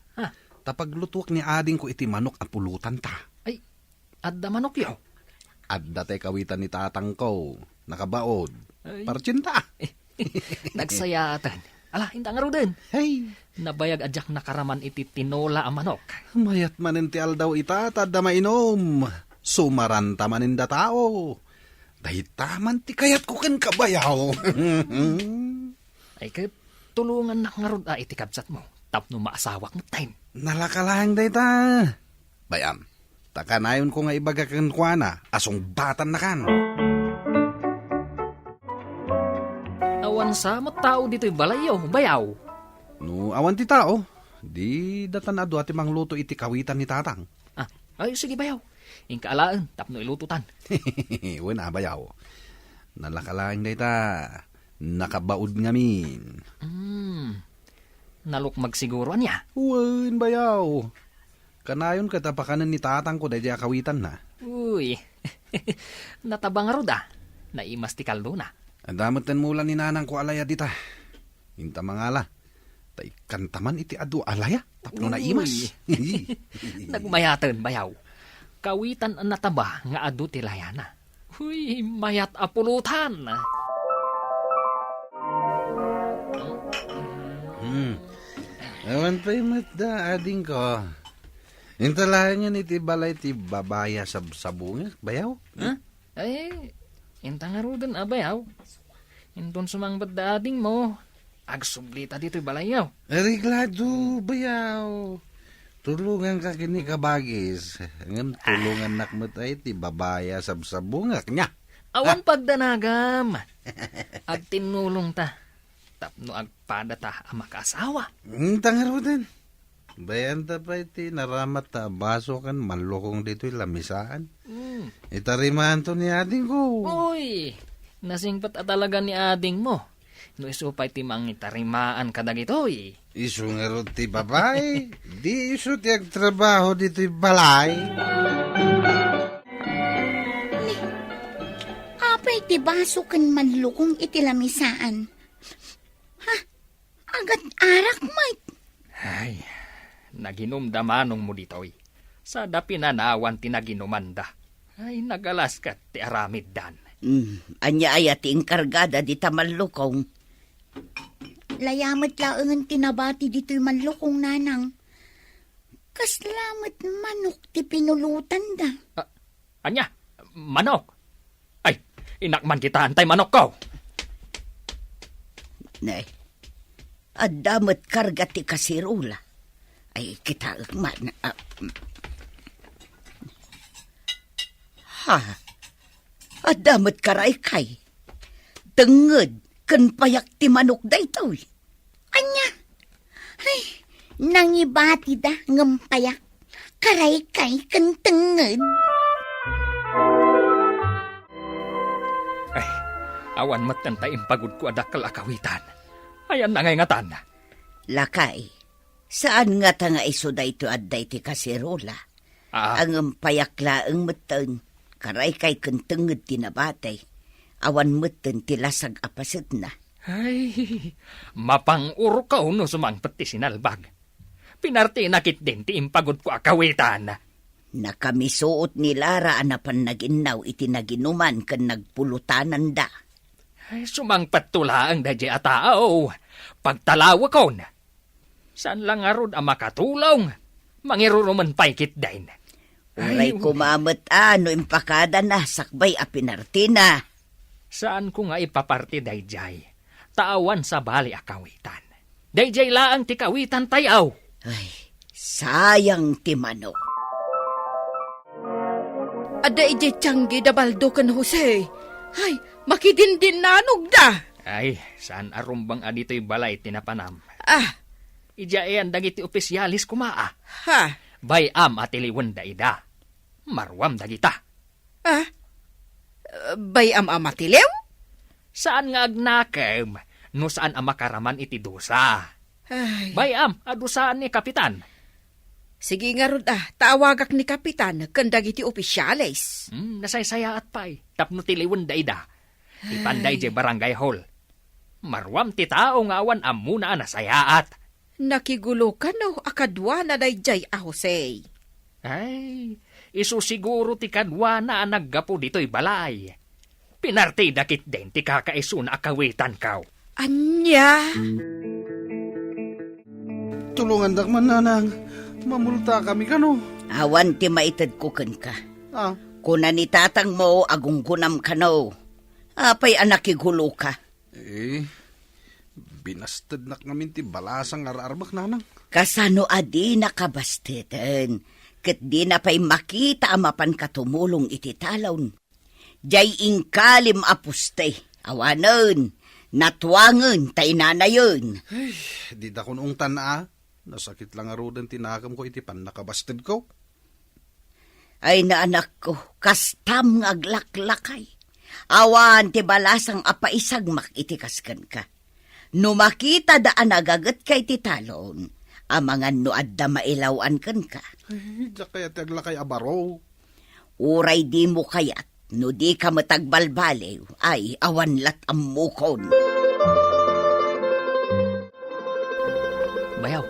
Tapag lutuak ni ading ko iti manok a pulutan ta. Ay, adda manok yaw. Adda tay kawitan ni tatang ko. Nakabaod. Ay. Parcinta. Nagsayatan. Ala, hindi nga din. Hey. Nabayag adyak nakaraman iti tinola a manok. Mayat manin ti aldaw itata da mainom. Sumaranta manin da tao. Dahitaman ti kayat ko ken kabayaw. Ay kaya tulungan na nga iti kabsat mo. Tapno maasawak mo time. Nalakalang dayta. Bayam, takanayon ko nga ibagakan kwa na. Asong batan na kan. Awan sa tao dito'y balayaw, bayaw. No, awan ti tao. Di datan ado ati mangluto iti kawitan ni tatang. Ay, sige bayaw. Ingkaalaan, tapno ilututan. Wala bayaw. Nalakalang dayta. Nakabaod ngamin. Nalukmag siguro niya. Wan bayaw. Kanayon katapakanan ni tatang ko dahil kawitan na. Uy, natabang roda. Naimas ti kaldo na. Ang damot ten mula ni nanang ko alaya dita. Hinta mangala. Tay kantaman iti adu alaya. Tapno na imas. Nagmayatan bayaw. Kawitan ang nataba nga adu ti layana. Uy, mayat apulutan. Ewan pa yung matda ading ko. Intalahan yan iti balay ti babaya sabunga. Bayaw? Ay, inta nga rodan bayaw. Inton sumangbat da ading mo. Agsublita dito'y balayaw. Ariglado, bayaw. Tulungan ka kini kabagis. Ngam tulungan nakmat ay ti babaya sabsabungak niya. Awan pagdanagam. Ag tinulong ta. Tapno agpada ta ang makaasawa. Tangaro din. Bayan ta pa iti naramat ta baso kan manlokong dito'y lamisaan. Itarimahan to ni ading ko. Uy, nasingpat at talaga ni ading mo. No isupay ti mangitarimaan kadag ito'y. Isu nga ro ti babay. Di isu ti agtrabaho dito'y balay. Apay ti baso kan manlukong iti lamisaan. Agat arak, Mike. Ay, naginumdamanong mo dito'y. Sa dapinanawan tinaginumanda. Ay, nagalas ka ti aramid dan. Anya ay ati inkargada di tamalukong. Layamat laangan tinabati dito'y manlukong nanang. Kaslamat manok ti pinulutan da. Anya, manok. Ay, inakman kita antay manok ko. Nay, adamot karga ti kasirula. Ay, kita man. Adamot karay kay. tenged ken payak ti manok daytoy. Anya? Ay, nangibati da ngampayak. Karay kay kentenged. Ay, awan matan ta impagod ko adakal akawitan. Ayan na ngay ngatan. Lakay, saan nga ta nga iso dayto adday ti kasirola? Ang payak laeng meten, karay kay kentenged ti nabatay. Awan meten ti lasag apaset na. Ay, mapang-uro ka no sumangpet ti sinalbag. Pinarti nakit din ti impagod ko akawitan. Nakamisuot ni Lara anapan naginaw iti naginuman ken nagpulutanan da. Ay, sumangpet tula ang dadya atao. Pagtalawa kon. Saan lang arod ang makatulong? Mangiruruman paikit din. Uray kumamet ano impakada na sakbay a pinarti na. Saan ko nga ipaparti dayjay? Taawan sa bali akawitan. Dayjay laang ti kawitan tayaw. Ay, sayang ti manok. Ada ije tiyanggi da baldo kan Jose. Ay, makidindin nanog da. Ay, saan arumbang adito'y balay tinapanam? Ah. Ijayan dagiti opisyalis kumaa. Ha? Bayam at iliwan da ida. Marwam dagita. Ah? Bayam amatilew? Saan nga agnakam? No saan ang makaraman iti dusa? Ay. Bayam, adusaan ni Kapitan. Sige nga rod tawagak ni Kapitan kandag iti opisyales. Nasaysaya at pay. Tapno tiliwan da ida. Ipanday je barangay hall. Marwam ti tao nga awan amuna nasayaat. Nakigulo ka no akadwa na dayjay a Jose. Ay, isu siguro ti kadwa na naggapo dito'y balay. Pinarti dakit din ti kakaiso na akawitan kaw. Anya? Tulungan dak man nanang. Mamulta kami kano. Awan ti maited ko ken ka. Ah. Kuna ni tatang mo agunggunam kano. Apay anak igulo ka. Binasted na ngamin ti balasang ararbak nanang. Kasano adi nakabasteten. Ket di na pa'y makita amapan katumulong iti talon. Jay ingkalim apuste. Awanen. Natwangen tay nanayon. Ay, di da kunong tana. Nasakit lang arudan tinakam ko iti pan nakabasted ko. Ay na anak ko, kastam ngaglaklakay. Awan ti balasang apaisagmak iti kaskan ka. No makita daan nagagat kay ti talon, amangan no adda mailawan kan ka. Ay, da kaya taglakay abaro. Uray di mo kayat, no di ka matagbalbaliw, ay awan lat ammukon. Bayaw,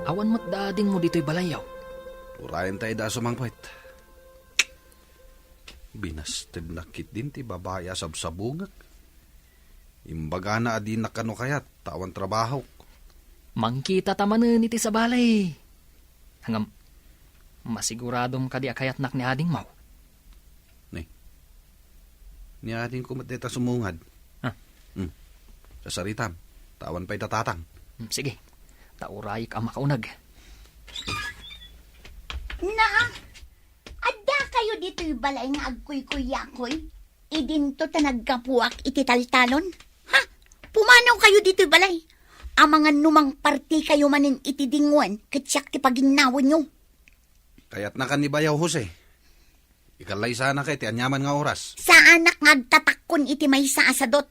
awan mo't daading mo dito'y balayaw. Urayan tayo da sumangpait. Binasted nakit din ti babaya sabsabungak. Imbaga na adi nakano kayat, tawan trabaho. Mangkita tamanen iti sa balay. Hangam, masiguradong kadi akayat nak ni ading mau. Ni ading kumateta sumungad. Ha? Sa saritam, tawan pa'y tatatang. Sige, tauray ka makaunag. Na, adda kayo dito'y balay nga agkuy-kuyakoy. Idinto ta nagkapuak iti taltalon. Ha? Pumanaw kayo dito'y balay. Amangan numang parti kayo manin iti dingwan katsak ti paginawon nyo. Kaya't na kanibayaw, Jose. Ikalay sana kay ti anyaman nga oras. Sa anak ngagtatakon iti may sa asadot.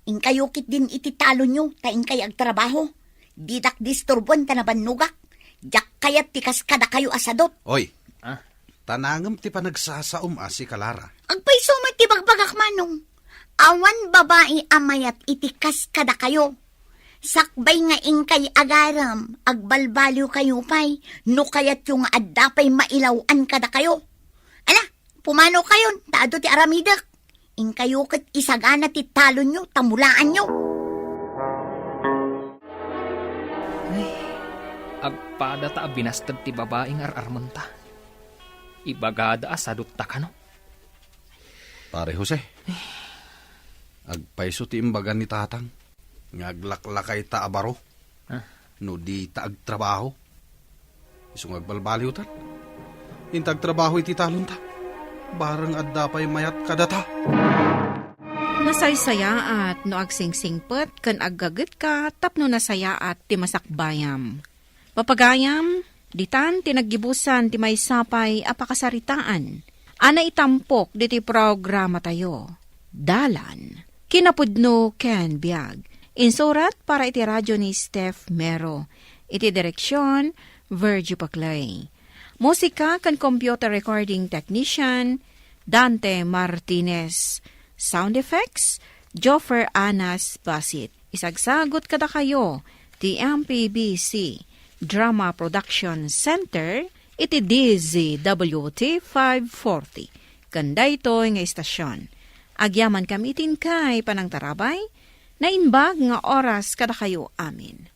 Inkayokit din iti talon nyo, taing kay agtrabaho. Didak disturbon ta na banugak. Jak kayat ti kaskada kayo asadot. Oy, tanangam ti panagsasaum si Kalara. Agpaysumat ti bagbagak manong. Awan babae amayat iti kaskada kayo. Sakbay nga ingkay agaram, agbalbaliw kayo pay, no kayat yung adda pay mailawan kada kayo. Ala, pumano kayon, taado ti aramidak. Ingkayo kat isagana ti talon nyo, tamulaan nyo. Agpada ta binastad ti babaeng ararmanta. Ibagada asadot ta kano. Pare Jose, agpaiso ti imbagan ni tatang. Ngaglaklakay ta abaro. No di ta agtrabaho. Isong agbalbaliw tan. Intag trabaho iti talon ta. Barang adda pa'y mayat kadata. Nasaysaya at no agsingsingpet kan aggaget ka tapno nasaya at ti masakbayam. Papagayam, ditan tinaggibusan ti may sapay apakasaritaan. Ana itampok diti programa tayo. Dalan. Kinapudno ken biag. Insurat para iti radyo ni Steph Mero. Iti direksyon, Virgil Paclay. Musika kan computer recording technician, Dante Martinez. Sound effects, Joffer Anas Basit. Isagsagot kada kayo, ti MPBC Drama Production Center, iti DZWT 540. Kanda ito nga istasyon. Agyaman kami itin kay panangtarabay, na inbag nga oras kada kayo amin.